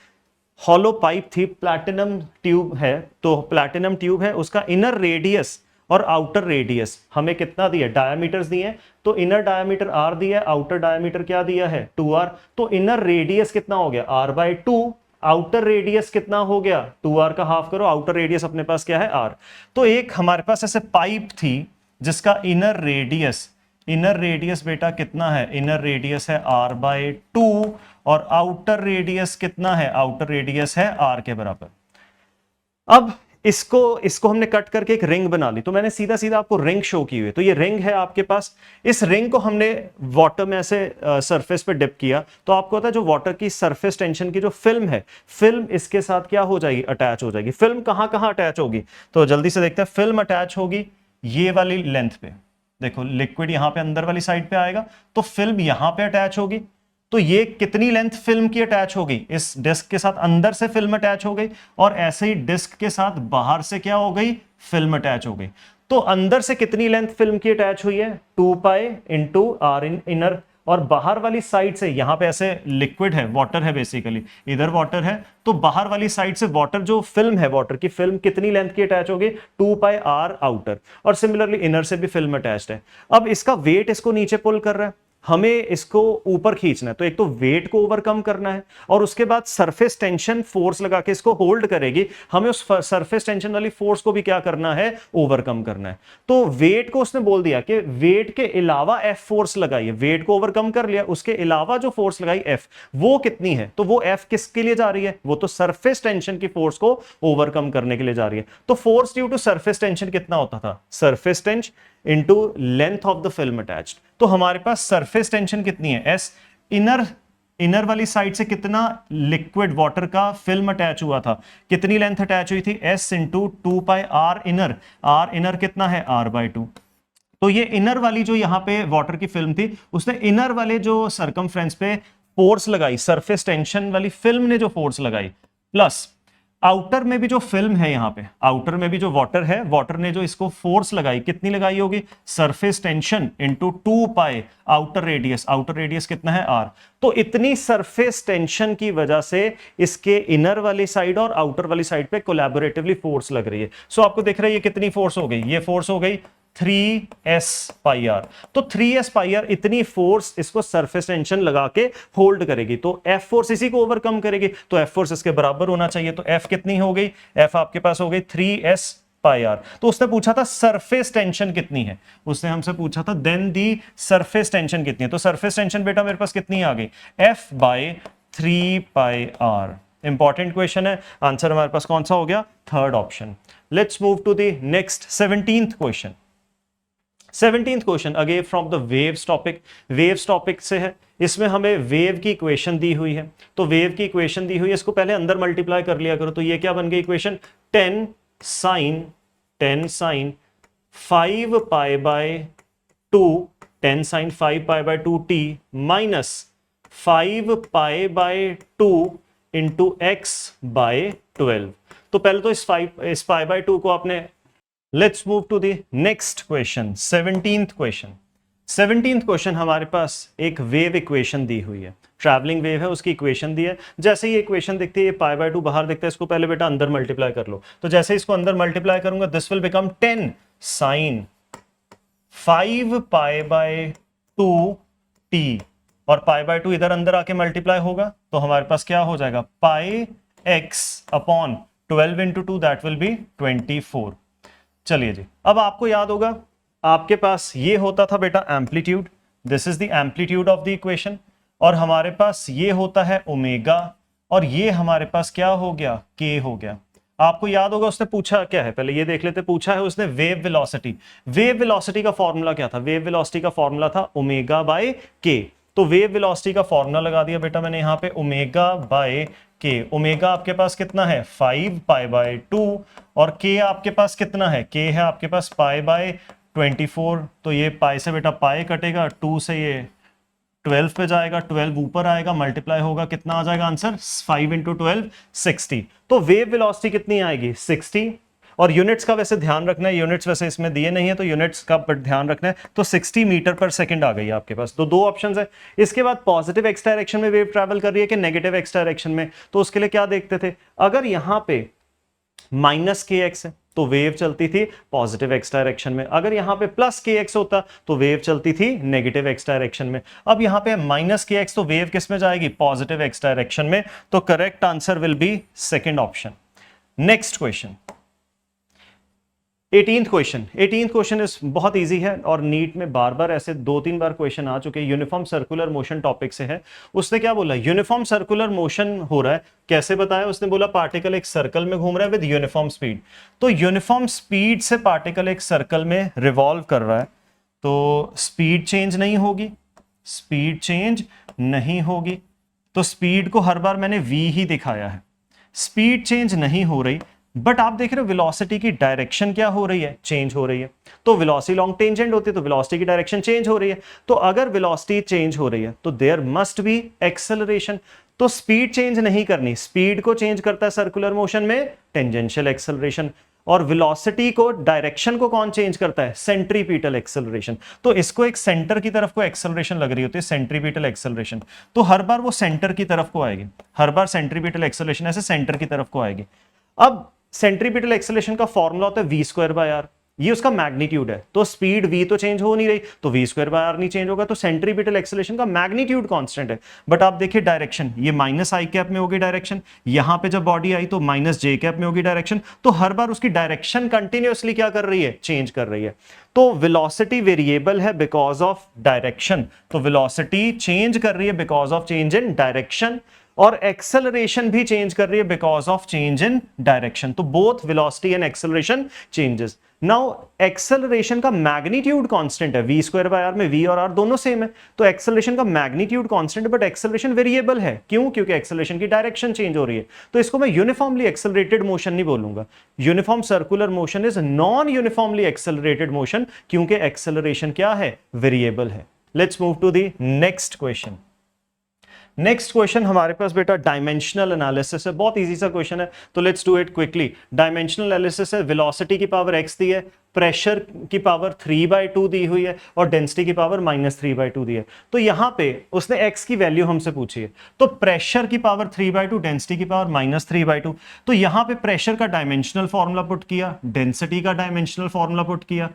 हॉलो पाइप थी, प्लैटिनम ट्यूब है, तो प्लैटिनम ट्यूब है, उसका इनर रेडियस और आउटर रेडियस हमें कितना दिया, डायमीटर्स दिए, तो इनर डायमीटर r दिया है, आउटर डायमीटर क्या दिया है 2r, तो इनर रेडियस कितना हो गया r/2, आउटर रेडियस कितना हो गया 2r का हाफ करो, आउटर रेडियस अपने पास क्या है r. तो एक हमारे पास ऐसे पाइप थी जिसका इनर रेडियस बेटा कितना है, इनर रेडियस है r/2 और आउटर रेडियस कितना है, आउटर रेडियस है r के बराबर. अब इसको हमने कट करके एक रिंग बना ली, तो मैंने सीधा सीधा आपको रिंग शो की हुई है, तो ये रिंग है आपके पास. इस रिंग को हमने वाटर में ऐसे सरफेस पे डिप किया, तो आपको पता है जो वाटर की सरफेस टेंशन की जो फिल्म है, फिल्म इसके साथ क्या हो जाएगी, अटैच हो जाएगी. फिल्म कहां कहां अटैच होगी, तो जल्दी से देखते हैं. फिल्म अटैच होगी ये वाली लेंथ पे, देखो लिक्विड यहां पे अंदर वाली साइड पे आएगा, तो फिल्म यहां पे अटैच होगी. तो ये कितनी लेंथ फिल्म की अटैच होगी, इस डिस्क के साथ अंदर से फिल्म अटैच हो गई और ऐसे ही डिस्क के साथ बाहर से क्या हो गई, फिल्म अटैच हो गई. तो अंदर से कितनी लेंथ फिल्म की अटैच हुई है, 2π इंटू आर इनर, और बाहर वाली साइड से यहां पे ऐसे लिक्विड है, वाटर है बेसिकली, इधर वाटर है, तो बाहर वाली साइड से वाटर जो फिल्म है, वाटर की फिल्म कितनी लेंथ की अटैच होगी, 2π r आउटर, और सिमिलरली इनर से भी फिल्म अटैच्ड है. अब इसका वेट इसको नीचे पुल कर रहा है, हमें इसको ऊपर खींचना है, तो एक तो वेट को ओवरकम करना है और उसके बाद सरफेस टेंशन फोर्स लगा के इसको होल्ड kरेगी, हमें उस सरफेस टेंशन वाली फोर्स को भी क्या करना है, ओवरकम करना है. तो वेट को उसने बोल दिया कि वेट के अलावा एफ फोर्स लगाई है, वेट को ओवरकम कर लिया, उसके अलावा जो फोर्स लगाई एफ, वो कितनी है, तो वो एफ किसके लिए जा रही है, वो तो सरफेस टेंशन की फोर्स को ओवरकम करने के लिए जा रही है. तो force due to surface tension कितना होता था, surface tension into length of the film attached. तो हमारे पास सरफेस टेंशन कितनी है, एस, इनर वाली साइड से कितना लिक्विड वाटर का फिल्म अटैच हुआ था, कितनी लेंथ अटैच हुई थी, एस इंटू 2π r इनर कितना है r/2. तो ये इनर वाली जो यहां पे वाटर की फिल्म थी, उसने इनर वाले जो सरकमफ्रेंस पे फोर्स लगाई, सरफेस टेंशन वाली फिल्म ने जो फोर्स लगाई, प्लस आउटर में भी जो फिल्म है, यहां पे आउटर में भी जो वाटर है, वाटर ने जो इसको फोर्स लगाई, कितनी लगाई होगी, surface tension into 2π outer radius कितना है r. तो इतनी सरफेस टेंशन की वजह से इसके इनर वाली साइड और आउटर वाली साइड पे कोलैबोरेटिवली फोर्स लग रही है. सो आपको दिख रहा है ये कितनी फोर्स हो गई, ये फोर्स हो गई 3s/r. तो 3s/r इतनी फोर्स इसको सरफेस टेंशन लगा के होल्ड करेगी, तो F फोर्स इसी को ओवरकम करेगी, तो F फोर्स इसके बराबर होना चाहिए. तो F कितनी हो गई, F आपके पास हो गई 3s/r. तो उसने पूछा था सरफेस टेंशन कितनी है, उसने हमसे पूछा था देन दी सरफेस टेंशन कितनी है. तो सरफेस टेंशन बेटा मेरे पास कितनी आ गई, F/3πr. इंपॉर्टेंट क्वेश्चन है, आंसर हमारे पास कौन सा हो गया, third option. Let's move to the next 17th question. 17th question again from the waves topic. Waves topic से है, इसमें हमें वेव की इक्वेशन दी हुई है, तो वेव की इक्वेशन दी हुई है, इसको पहले अंदर मल्टीप्लाई कर लिया करो. तो ये क्या बन गई इक्वेशन, 10 sin 5π/2 10 sin 5π/2t minus 5π/2 into x/12. तो पहले तो इस π/2 को आपने, let's move to the next question. 17th question. 17th क्वेश्चन हमारे पास एक वेव इक्वेशन दी हुई है, ट्रैवलिंग वेव है, उसकी इक्वेशन दी है. जैसे ही इक्वेशन दिखती है, ये π/2 बाहर दिखता है, इसको पहले बेटा अंदर मल्टीप्लाई कर लो. तो जैसे इसको अंदर मल्टीप्लाई करूंगा, this will become 10 sin 5π/2t, और π/2 इधर अंदर आके मल्टीप्लाई होगा, तो हमारे पास क्या हो जाएगा, πx/12 into 2 that will B 24. चलिए जी, अब आपको याद होगा आपके पास ये होता था बेटा amplitude, this is the amplitude of the equation, और हमारे पास ये होता है ओमेगा, और ये हमारे पास क्या हो गया, के हो गया। आपको याद होगा उसने पूछा क्या है, पहले ये देख लेते, पूछा है उसने वेव वेलोसिटी। वेव वेलोसिटी का फॉर्मूला क्या था, वेव वेलोसिटी का फॉर्मूला था ओमेगा बाय के। तो वेव वेलोसिटी का फॉर्मूला लगा दिया बेटा मैंने यहाँ पे, ओमेगा बाय के। ओमेगा आपके पास कितना है 5 पाई बाय 2, और के आपके पास कितना है, के है आपके पास पाई बाय 24। तो ये पाई से बेटा पाई कटेगा, 2 से ये 12 पे जाएगा, 12 ऊपर आएगा, मल्टीप्लाई होगा, कितना आ जाएगा आंसर 5 इंटू 12 60। तो वेव वेलोसिटी कितनी आएगी 60, और यूनिट्स का वैसे ध्यान रखना है, यूनिट्स वैसे इसमें दिए नहीं है तो यूनिट्स का ध्यान रखना है। तो 60 मीटर पर सेकंड आ गई आपके पास। तो दो ऑप्शंस है। इसके बाद पॉजिटिव एक्स डायरेक्शन में वेव ट्रैवल कर रही है कि नेगेटिव एक्स डायरेक्शन में, तो उसके लिए क्या देखते थे, अगर यहां पे माइनस के एक्स है तो वेव चलती थी पॉजिटिव एक्स डायरेक्शन में, अगर यहां पे प्लस के एक्स होता तो वेव चलती थी नेगेटिव एक्स डायरेक्शन में। अब यहां पे माइनस के एक्स, तो वेव किस में जाएगी, पॉजिटिव एक्स डायरेक्शन में। तो correct answer will B second option. Next question 18th question. 18th question इस बहुत इजी है, और नीट में बार बार ऐसे 2-3 बार क्वेश्चन आ चुके हैं, यूनिफॉर्म सर्कुलर मोशन टॉपिक से है। उसने क्या बोला, यूनिफॉर्म सर्कुलर मोशन हो रहा है, कैसे बताया उसने, बोला पार्टिकल एक सर्कल में घूम रहा है विद यूनिफॉर्म स्पीड। तो यूनिफॉर्म स्पीड से पार्टिकल एक सर्कल में रिवॉल्व कर रहा है, तो स्पीड चेंज नहीं होगी, स्पीड चेंज नहीं होगी। तो स्पीड को हर बार मैंने v ही दिखाया है, स्पीड चेंज नहीं हो रही, बट आप देख रहे हो वेलोसिटी की डायरेक्शन क्या हो रही है, चेंज हो रही है। तो वेलोसिटी लॉन्ग टेंजेंट होती है, तो वेलोसिटी की डायरेक्शन चेंज हो रही है। तो अगर वेलोसिटी चेंज हो रही है तो देयर मस्ट बी एक्सेलरेशन। तो स्पीड चेंज नहीं करनी, स्पीड को चेंज करता है सर्कुलर मोशन में टेंजेंशियल एक्सेलरेशन, और वेलोसिटी को, डायरेक्शन को कौन चेंज करता है, सेंट्रीपिटल एक्सेलरेशन। तो इसको एक सेंटर की तरफ को एक्सेलरेशन लग रही होती है, सेंट्रीपिटल एक्सेलरेशन। तो हर बार वो सेंटर की तरफ को आएगी, हर बार सेंट्रीपिटल एक्सेलरेशन ऐसे सेंटर की तरफ को आएगी। अब सेंट्रीपिटल एक्सेलरेशन का फॉर्मूला होता है v स्क्वायर बाय आर, ये उसका मैग्नीट्यूड है। तो स्पीड v तो चेंज हो नहीं रही, तो v स्क्वायर बाय आर नहीं चेंज होगा, तो सेंट्रीपिटल एक्सेलरेशन का मैग्नीट्यूड कांस्टेंट है। बट आप देखिए डायरेक्शन, ये माइनस आई कैप में होगी डायरेक्शन, यहां पे जब बॉडी आई तो माइनस जे कैप में होगी डायरेक्शन। तो हर बार उसकी डायरेक्शन कंटिन्यूअसली क्या कर रही है, चेंज कर रही है। तो वेलोसिटी वेरिएबल है बिकॉज ऑफ डायरेक्शन, तो वेलोसिटी चेंज कर रही है because of change in direction, और एक्सेलरेशन भी चेंज कर रही है because of change in direction. तो both velocity and acceleration changes. Now acceleration का मैग्नीट्यूड कांस्टेंट है, v स्क्वायर बाय आर में v और r दोनों सेम है, तो एक्सेलरेशन का मैग्नीट्यूड कांस्टेंट है, बट एक्सेलरेशन वेरिएबल है। क्यों, क्योंकि एक्सेलरेशन की डायरेक्शन चेंज हो रही है। तो इसको मैं यूनिफॉर्मली एक्सेलरेटेड मोशन नहीं बोलूंगा, uniform circular motion is non uniformly accelerated motion, क्योंकि एक्सेलरेशन क्या है, वेरिएबल है। Let's move to the next question. Next question हमारे पास बेटा डायमेंशनल एनालिसिस है, बहुत इजी सा क्वेश्चन है, तो let's do it quickly. Dimensional analysis है, वेलोसिटी की पावर x दी है, प्रेशर की पावर 3/2 दी हुई है, और डेंसिटी की पावर -3/2 दी है। तो यहां पे उसने x की वैल्यू हमसे पूछी है, तो प्रेशर की पावर 3/2, डेंसिटी की पावर -3/2। तो यहां पे प्रेशर का डायमेंशनल फॉर्मूला पुट किया, डेंसिटी का डायमेंशनल फॉर्मूला पुट किया।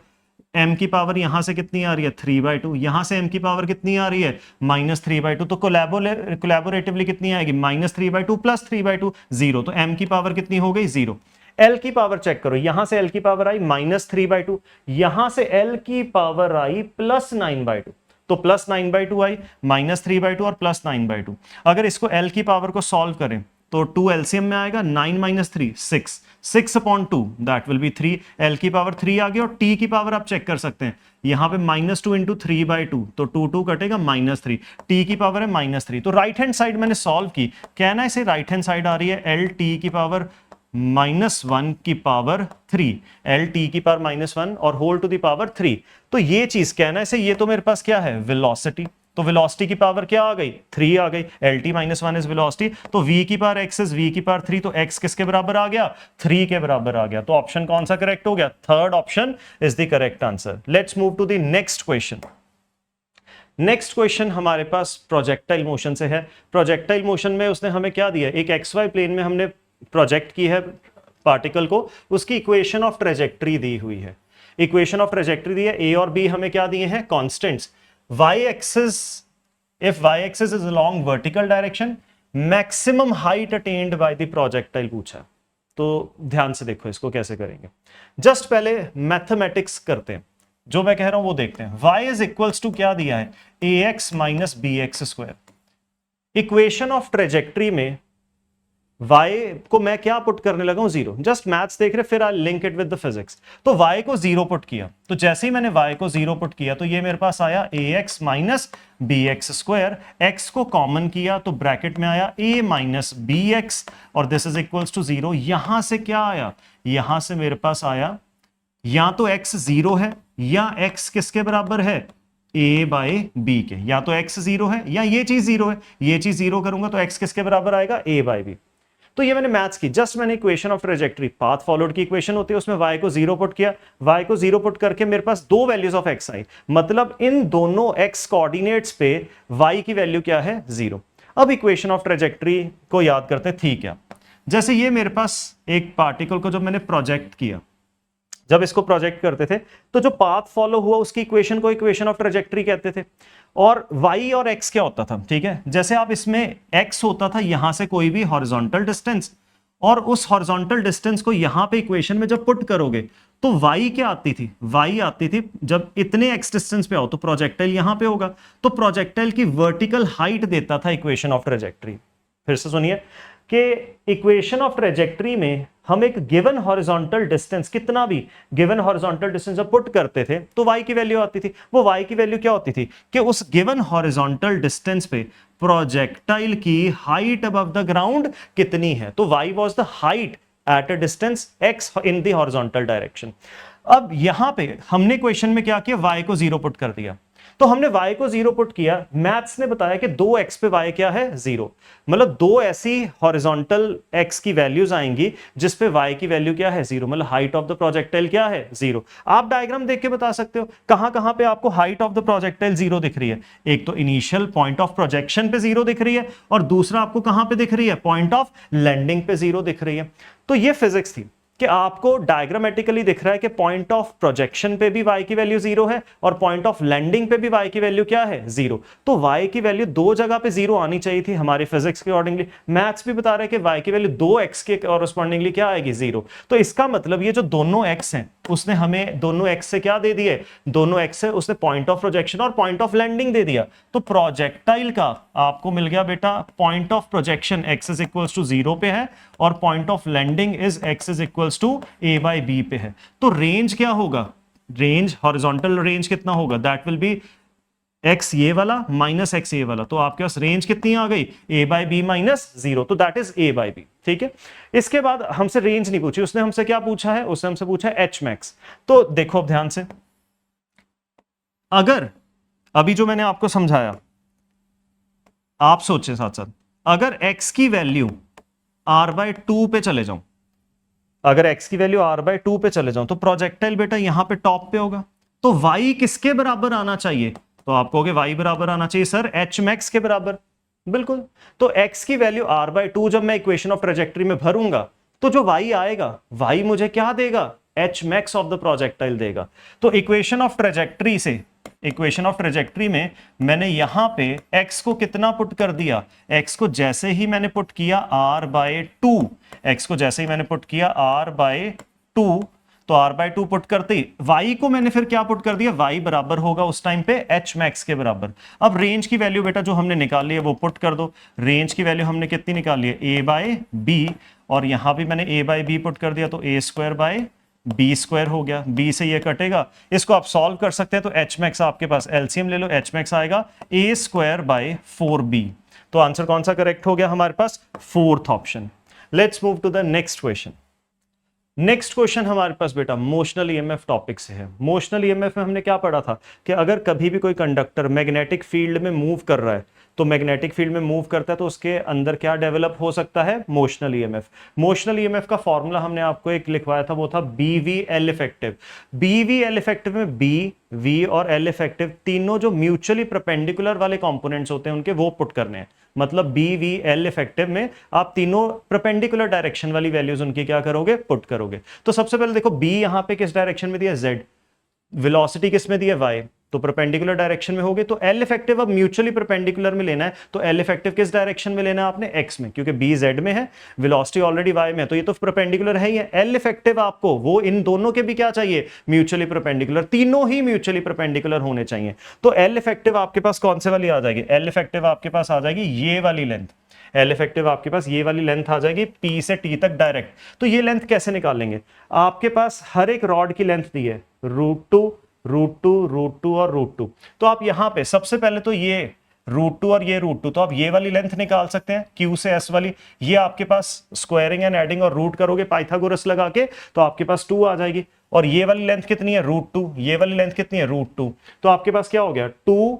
m की पावर यहां से कितनी आ रही है 3/2, यहां से m की पावर कितनी आ रही है -3/2। तो कोलैबोरेटिवली कितनी आएगी, -3/2 + 3/2 0। तो m की पावर कितनी हो गई 0। l की पावर चेक करो, यहां से l की पावर आई -3/2, यहां से l की पावर आई +9/2। तो +9/2 आई, -3/2 और +9/2। अगर इसको l की पावर को सॉल्व करें तो 2 एलसीएम में आएगा, 9 - 3 6, 6/2 दैट विल बी 3। l की पावर 3 आ गई, और t की पावर आप चेक कर सकते हैं, यहां पे -2 × 3/2, तो 2 कटेगा -3, t की पावर है -3। तो राइट हैंड साइड मैंने सॉल्व की, कहना इसे राइट हैंड साइड आ रही है l t की पावर -1 की पावर 3, l t की पावर -1 और होल टू द पावर 3। तो ये चीज कहना है, ये तो मेरे पास क्या है, वेलोसिटी। तो वेलोसिटी की पावर क्या आ गई, 3 आ गई, lt -1 इज वेलोसिटी। तो v की पावर x इज v की पावर 3, तो x किसके बराबर आ गया, 3 के बराबर आ गया। तो ऑप्शन कौन सा करेक्ट हो गया, third option is the correct answer. Let's move to the next question. Next question हमारे पास प्रोजेक्टाइल मोशन से है। प्रोजेक्टाइल मोशन में उसने हमें क्या दिया, एक XY प्लेन में हमने प्रोजेक्ट की है पार्टिकल को, उसकी इक्वेशन ऑफ ट्रेजेक्ट्री दी हुई है। इक्वेशन ऑफ ट्रेजेक्ट्री दी है, a और b हमें क्या दिए हैं, constants. y-axis, if y-axis is along vertical direction, maximum height attained by the projectile पूछा। तो ध्यान से देखो इसको कैसे करेंगे। जस्ट पहले मैथमेटिक्स करते हैं, जो मैं कह रहा हूं वो देखते हैं। y इज इक्वल्स टू क्या दिया है, ax minus B X square. Equation of trajectory में y को मैं क्या पुट करने लगा हूं, 0। जस्ट मैथ्स देख रहे, फिर I link it with the physics. तो y को 0 पुट किया, तो जैसे ही मैंने y को 0 पुट किया तो ये मेरे पास आया ax minus B X square. x को कॉमन किया तो ब्रैकेट में आया a माइनस बी एक्स और दिस इज इक्वल्स टू 0। यहां से क्या आया, यहां से मेरे पास आया या तो x 0 है या x किसके बराबर है, a बाय b के। या तो x 0 है या ये चीज 0 है, ये चीज 0 करूंगा तो x किसके बराबर आएगा, a बाय b। तो ये मैंने मैथ्स की, जस्ट मैंने equation of trajectory, path followed की इक्वेशन होती है, उसमें y को 0 पुट किया, y को 0 पुट करके मेरे पास दो वैल्यूज ऑफ x आई, मतलब इन दोनों x कोऑर्डिनेट्स पे y की वैल्यू क्या है, 0। अब इक्वेशन ऑफ ट्रेजेक्ट्री को याद करते हैं, ठीक है। जैसे ये मेरे पास एक पार्टिकल को जब मैंने प्रोजेक्ट किया, जब इसको प्रोजेक्ट करते थे तो जो पाथ फॉलो हुआ उसकी इक्वेशन को इक्वेशन ऑफ ट्रेजेक्ट्री कहते थे। और y और x क्या होता था, ठीक है, जैसे आप इसमें x होता था यहां से कोई भी हॉरिजॉन्टल डिस्टेंस, और उस हॉरिजॉन्टल डिस्टेंस को यहां पे इक्वेशन में जब पुट करोगे तो y क्या आती थी, y आती थी जब इतने x डिस्टेंस पे आओ तो प्रोजेक्टाइल यहां पे होगा, तो प्रोजेक्टाइल की वर्टिकल हाइट देता था इक्वेशन ऑफ ट्रेजेक्ट्री। फिर से सुनिए कि इक्वेशन ऑफ ट्रेजेक्ट्री में हम एक गिवन हॉरिजॉन्टल डिस्टेंस, कितना भी गिवन हॉरिजॉन्टल डिस्टेंस जब पुट करते थे तो y की वैल्यू आती थी। वो y की वैल्यू क्या होती थी कि उस गिवन हॉरिजॉन्टल डिस्टेंस पे प्रोजेक्टाइल की हाइट अबव द ग्राउंड कितनी है, तो y was the height at a distance x in the horizontal direction. अब यहां पे हमने क्वेश्चन में क्या किया, y को 0 पुट कर दिया, तो हमने y को 0 पुट किया, मैथ्स ने बताया कि 2x पे y क्या है, 0। मतलब दो ऐसी हॉरिजॉन्टल x की वैल्यूज आएंगी जिस पे y की वैल्यू क्या है, 0, मतलब हाइट ऑफ द प्रोजेक्टाइल क्या है, 0। आप डायग्राम देख के बता सकते हो कहां कहां पे आपको हाइट ऑफ द प्रोजेक्टाइल 0 दिख रही है। एक तो इनिशियल पॉइंट ऑफ प्रोजेक्शन पे 0 दिख रही है, और दूसरा आपको कहां पे दिख रही है, पॉइंट ऑफ लैंडिंग पे 0 दिख रही है। तो ये फिजिक्स थी कि आपको डायग्रामेटिकली दिख रहा है कि पॉइंट ऑफ प्रोजेक्शन पे भी y की वैल्यू 0 है और पॉइंट ऑफ लैंडिंग पे भी y की वैल्यू क्या है, 0। तो y की वैल्यू दो जगह पे 0 आनी चाहिए थी हमारी फिजिक्स के अकॉर्डिंगली। मैथ्स भी बता रहा है कि y की वैल्यू 2x के कॉरस्पॉन्डिंगली क्या आएगी, 0। तो इसका मतलब ये जो दोनों x हैं उसने हमें दोनों x से क्या दे दिए, दोनों x से उसने पॉइंट ऑफ प्रोजेक्शन और पॉइंट ऑफ लैंडिंग दे दिया। तो प्रोजेक्टाइल का आपको मिल गया बेटा, point of projection x is equals to 0 पे है और point of landing is x is equals to a by b पे है। तो रेंज क्या होगा, रेंज हॉरिजॉन्टल रेंज कितना होगा, दैट विल बी x ये वाला माइनस x ये वाला। तो आपके पास रेंज कितनी आ गई, a बाई बी माइनस 0, तो that is a by B. ठीक है, इसके बाद हमसे रेंज नहीं पूछी, उसने हमसे क्या पूछा है, उसने हमसे पूछा है h मैक्स। तो देखो अब ध्यान से, अगर अभी जो मैंने आपको समझाया आप सोचे साथ साथ, अगर x की वैल्यू r बाई 2 पे चले जाऊं, अगर x की वैल्यू r बाई 2 पे चले जाऊं तो प्रोजेक्टाइल बेटा यहां पे टॉप पे होगा, तो y किसके बराबर आना चाहिए, तो आप कहोगे y बराबर आना चाहिए सर h मैक्स के बराबर। बिल्कुल, तो x की वैल्यू r बाई 2 जब मैं इक्वेशन ऑफ ट्रेजेक्ट्री में भरूंगा तो जो y आएगा, y मुझे क्या देगा, h max of the projectile देगा। तो इक्वेशन ऑफ ट्रेजेक्ट्री से, इक्वेशन ऑफ ट्रेजेक्ट्री में मैंने यहां पे x को कितना पुट कर दिया, x को जैसे ही मैंने पुट किया r बाय 2, x को जैसे ही मैंने पुट किया r बाय 2, तो r बाय 2 पुट करते ही y को मैंने फिर क्या पुट कर दिया, y बराबर होगा उस टाइम पे h मैक्स के बराबर। अब रेंज की वैल्यू बेटा जो हमने निकाली है वो पुट कर दो, रेंज की वैल्यू हमने कितनी निकाली है, a बाय b, और यहां भी मैंने a बाय b पुट कर दिया तो a square by B square हो गया, b से ये कटेगा, इसको आप सॉल्व कर सकते हैं तो h मैक्स आपके पास एलसीएम ले लो, h मैक्स आएगा a स्क्वायर बाय 4b। तो आंसर कौन सा करेक्ट हो गया हमारे पास, fourth option. Let's move to the next question. Next question हमारे पास बेटा मोशनल ईएमएफ टॉपिक से है। मोशनल ईएमएफ में हमने क्या पढ़ा था कि अगर कभी भी कोई कंडक्टर मैग्नेटिक फील्ड में मूव कर रहा है, तो मैग्नेटिक फील्ड में मूव करता है तो उसके अंदर क्या डेवलप हो सकता है, मोशनल ईएमएफ। मोशनल ईएमएफ का फॉर्मूला हमने आपको एक लिखवाया था, वो था BV_L इफेक्टिव। BV_L इफेक्टिव में B, V और L इफेक्टिव तीनों जो म्यूचुअली परपेंडिकुलर वाले कंपोनेंट्स होते हैं उनके वो पुट करने हैं। मतलब BV_L इफेक्टिव में आप तीनों परपेंडिकुलर डायरेक्शन वाली वैल्यूज उनकी क्या करोगे, पुट करोगे। तो सबसे पहले देखो B यहां पे किस डायरेक्शन में दिया, Z, वेलोसिटी किस में दी है, y, तो परपेंडिकुलर डायरेक्शन में होगे, तो एल इफेक्टिव अब म्यूचुअली परपेंडिकुलर में लेना है, तो एल इफेक्टिव किस डायरेक्शन में लेना है आपने, एक्स में, क्योंकि बी जेड में है, वेलोसिटी ऑलरेडी वाई में है, तो ये तो परपेंडिकुलर है ही है। एल इफेक्टिव आपको वो इन दोनों के भी क्या चाहिए, म्यूचुअली परपेंडिकुलर, तीनों ही म्यूचुअली परपेंडिकुलर होने चाहिए। तो एल इफेक्टिव आपके पास कौन से वाली आ जाएगी, एल इफेक्टिव आपके पास आ जाएगी ये वाली लेंथ, एल इफेक्टिव आपके पास ये वाली लेंथ आ जाएगी P से T तक डायरेक्ट। तो ये लेंथ कैसे निकालेंगे, आपके पास हर एक रॉड की लेंथ दी है √2, √2, √2 और √2। तो आप यहां पे सबसे पहले तो ये √2 और ये √2, तो आप ये वाली लेंथ निकाल सकते हैं Q से S वाली, ये आपके पास स्क्वायरिंग एंड एडिंग और रूट करोगे पाइथागोरस लगा के, तो आपके पास 2 आ जाएगी। और ये वाली लेंथ कितनी है, √2, ये वाली लेंथ कितनी है, √2, तो आपके पास क्या हो गया 2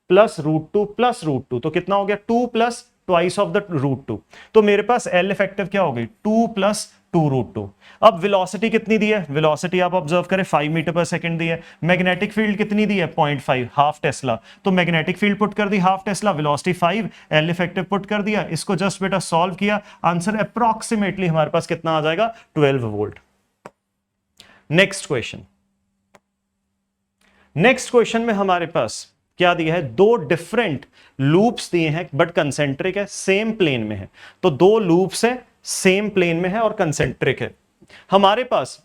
प्लस √2 प्लस √2, तो कितना हो गया 2 प्लस ट्वाइस ऑफ द √2। तो मेरे पास एल इफेक्टिव क्या हो गई 2 प्लस 2 √2। अब वेलोसिटी कितनी दी है, वेलोसिटी आप ऑब्जर्व करें 5 मीटर पर सेकंड दी है। मैग्नेटिक फील्ड कितनी दी है 0.5, हाफ टेस्ला, तो मैग्नेटिक फील्ड पुट कर दी half Tesla, velocity 5, L effective put कर दिया, इसको जस्ट बेटा सॉल्व किया, आंसर अप्रोक्सीमेटली हमारे पास कितना आ जाएगा 12 volt. Next question, next question में हमारे पास क्या दिया है, दो डिफरेंट लूप्स दिए हैं बट कंसेंट्रिक है, सेम प्लेन में है। तो दो लूप्स है, सेम प्लेन में है और कंसेंट्रिक है। हमारे पास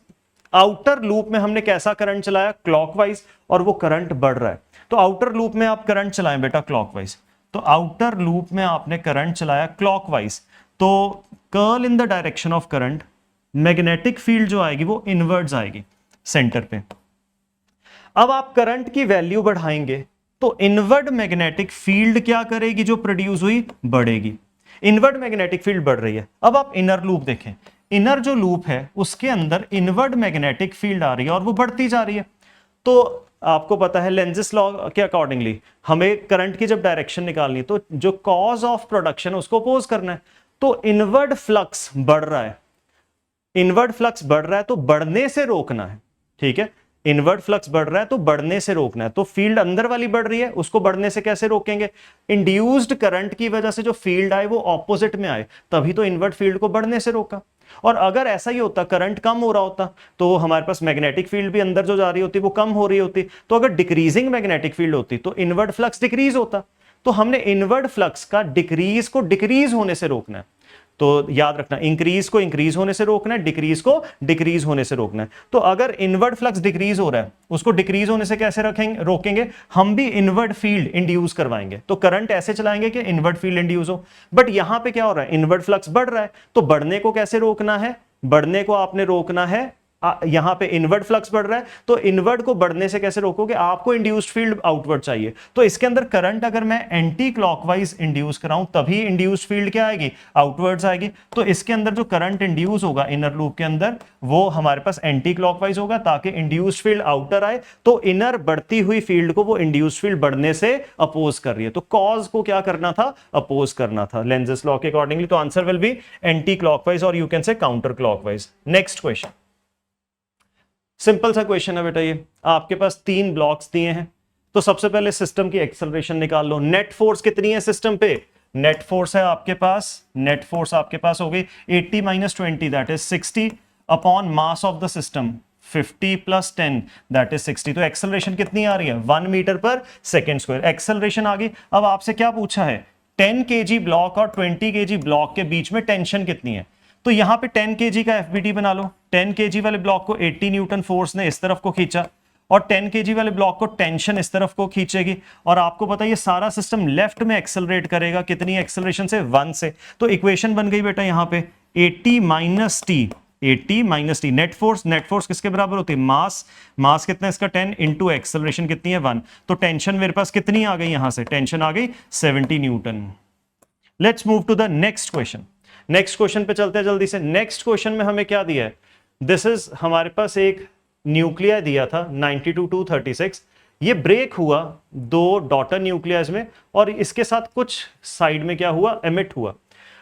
आउटर लूप में हमने कैसा करंट चलाया, क्लॉकवाइज, और वो करंट बढ़ रहा है। तो आउटर लूप में आप करंट चलाएं बेटा क्लॉकवाइज, तो आउटर लूप में आपने करंट चलाया क्लॉकवाइज, तो curl in the direction of current, magnetic field जो आएगी वो इनवर्ड्स आएगी सेंटर पे। अब आप करंट की वैल्यू बढ़ाएंगे तो इनवर्ड मैग्नेटिक फील्ड क्या करेगी, जो प्रोड्यूस हुई बढ़ेगी, इनवर्ड मैग्नेटिक फील्ड बढ़ रही है। अब आप इनर लूप देखें, इनर जो लूप है उसके अंदर इनवर्ड मैग्नेटिक फील्ड आ रही है और वो बढ़ती जा रही है। तो आपको पता है लेंजिस लॉ के अकॉर्डिंगली हमें करंट की जब डायरेक्शन निकालनी है तो जो कॉज ऑफ प्रोडक्शन है उसको अपोज करना है। तो इनवर्ड फ्लक्स बढ़ रहा है, इनवर्ड फ्लक्स बढ़ रहा है तो बढ़ने से रोकना है, ठीक है, इनवर्ड फ्लक्स बढ़ रहा है तो बढ़ने से रोकना है। तो फील्ड अंदर वाली बढ़ रही है, उसको बढ़ने से कैसे रोकेंगे, इंड्यूस्ड करंट की वजह से जो फील्ड आए वो ऑपोजिट में आए, तभी तो इनवर्ड फील्ड को बढ़ने से रोका। और अगर ऐसा ही होता, करंट कम हो रहा होता, तो हमारे पास मैग्नेटिक फील्ड भी अंदर जो जा रही होती वो कम हो रही होती। तो अगर डिक्रीजिंग मैग्नेटिक फील्ड होती तो इनवर्ड फ्लक्स डिक्रीज होता। तो हमने इनवर्ड फ्लक्स का डिक्रीज को डिक्रीज होने से रोकना है। तो याद रखना, इंक्रीज को इंक्रीज होने से रोकना है, डिक्रीज को डिक्रीज होने से रोकना है। तो अगर इनवर्ड फ्लक्स डिक्रीज हो रहा है, उसको डिक्रीज होने से कैसे रखेंगे, रोकेंगे, हम भी इनवर्ड फील्ड इंड्यूस करवाएंगे। तो करंट ऐसे चलाएंगे कि इनवर्ड फील्ड इंड्यूस हो। बट यहां पे क्या हो रहा है, इनवर्ड फ्लक्स बढ़ रहा है, तो बढ़ने को कैसे रोकना है, बढ़ने को आपने रोकना है, यहां पे इनवर्ड फ्लक्स बढ़ रहा है, तो इनवर्ड को बढ़ने से कैसे रोकोगे, आपको इंड्यूस्ड फील्ड आउटवर्ड चाहिए। तो इसके अंदर करंट अगर मैं एंटी क्लॉकवाइज इंड्यूस कराऊं तभी इंड्यूस्ड फील्ड क्या आएगी, आउटवर्ड्स आएगी। तो इसके अंदर जो करंट इंड्यूस होगा इनर लूप के अंदर वो हमारे पास एंटी क्लॉकवाइज होगा ताकि इंड्यूस्ड फील्ड आउटर आए। तो इनर बढ़ती हुई फील्ड को वो इंड्यूस्ड फील्ड बढ़ने से अपोज कर रही है। तो कॉज को क्या करना था, अपोज करना था लेंजिस लॉ के अकॉर्डिंगली। तो answer will be anti clockwise और you can say counter clockwise. Next question, simple सा क्वेश्चन है बेटा, ये आपके पास 3 ब्लॉक्स दिए हैं। तो सबसे पहले सिस्टम की एक्सेलरेशन निकाल लो। नेट फोर्स कितनी है सिस्टम पे, नेट फोर्स है आपके पास, नेट फोर्स आपके पास हो गई 80 - 20 that is 60 upon mass of the system 50 + 10 that is 60। तो एक्सेलरेशन कितनी आ रही है 1 मीटर पर सेकेंड स्क्वायर, एक्सेलरेशन आ गई। अब आपसे क्या पूछा है, 10 kg ब्लॉक और 20 kg ब्लॉक के बीच में टेंशन कितनी है। तो यहां पे 10 kg का एफबीटी बना लो। 10 kg वाले ब्लॉक को 80 न्यूटन फोर्स ने इस तरफ को खींचा और 10 kg वाले ब्लॉक को टेंशन इस तरफ को खींचेगी। और आपको पता है ये सारा सिस्टम लेफ्ट में एक्सेलरेट करेगा, कितनी एक्सेलरेशन से, 1 से। तो इक्वेशन बन गई बेटा यहां पे 80 - t, 80 - t। नेट फोर्स किसके बराबर होती है, मास कितना है इसका 10 इंटू एक्सेलरेशन कितनी है 1। तो टेंशन मेरे पास कितनी आ गई, यहां से टेंशन आ गई 70 newton. Let's move to the next question. Next question पे चलते हैं जल्दी से। नेक्स्ट क्वेश्चन में हमें क्या दिया है, दिस इज हमारे पास एक न्यूक्लिया दिया था 92-236, ये ब्रेक हुआ 2 डॉटर न्यूक्लियस में और इसके साथ कुछ साइड में क्या हुआ, एमिट हुआ।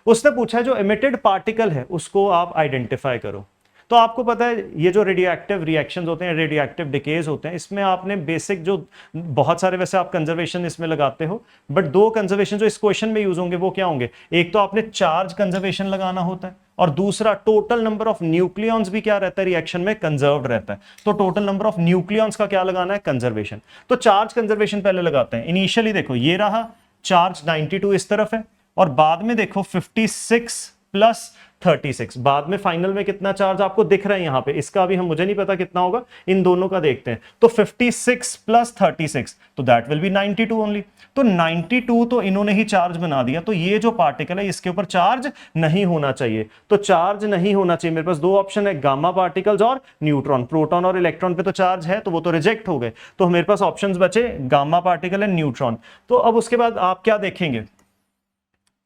उसने पूछा है जो एमिटेड पार्टिकल है उसको आप आइडेंटिफाई करो। तो आपको पता है ये जो रेडियो एक्टिव रिएक्शंस होते हैं, रेडियो एक्टिव डिकेज होते हैं, इसमें आपने बेसिक जो बहुत सारे वैसे आप कंजर्वेशन इसमें लगाते हो, बट दो कंजर्वेशन जो इस क्वेश्चन में यूज होंगे वो क्या होंगे, एक तो आपने चार्ज कंजर्वेशन लगाना होता है और दूसरा टोटल नंबर ऑफ न्यूक्लियॉन्स भी क्या रहता है रिएक्शन में, कंजर्व्ड रहता है। तो टोटल नंबर ऑफ न्यूक्लियॉन्स का क्या लगाना है, कंजर्वेशन। तो चार्ज कंजर्वेशन पहले लगाते हैं। इनिशियली देखो ये रहा चार्ज 92 इस तरफ है और बाद में देखो 56 प्लस 36, बाद में फाइनल में कितना चार्ज आपको दिख रहा है यहां पे, इसका अभी हम मुझे नहीं पता कितना होगा, इन दोनों का देखते हैं। तो 56 प्लस 36 तो दैट विल बी 92 ओनली। तो 92 तो इन्होंने ही चार्ज बना दिया, तो ये जो पार्टिकल है इसके ऊपर चार्ज नहीं होना चाहिए। तो चार्ज नहीं होना चाहिए, मेरे पास दो ऑप्शन है, गामा पार्टिकल्स और न्यूट्रॉन। प्रोटॉन और इलेक्ट्रॉन पे तो चार्ज है तो वो तो रिजेक्ट हो गए, तो मेरे पास ऑप्शंस बचे गामा पार्टिकल एंड न्यूट्रॉन। तो अब उसके बाद आप क्या देखेंगे,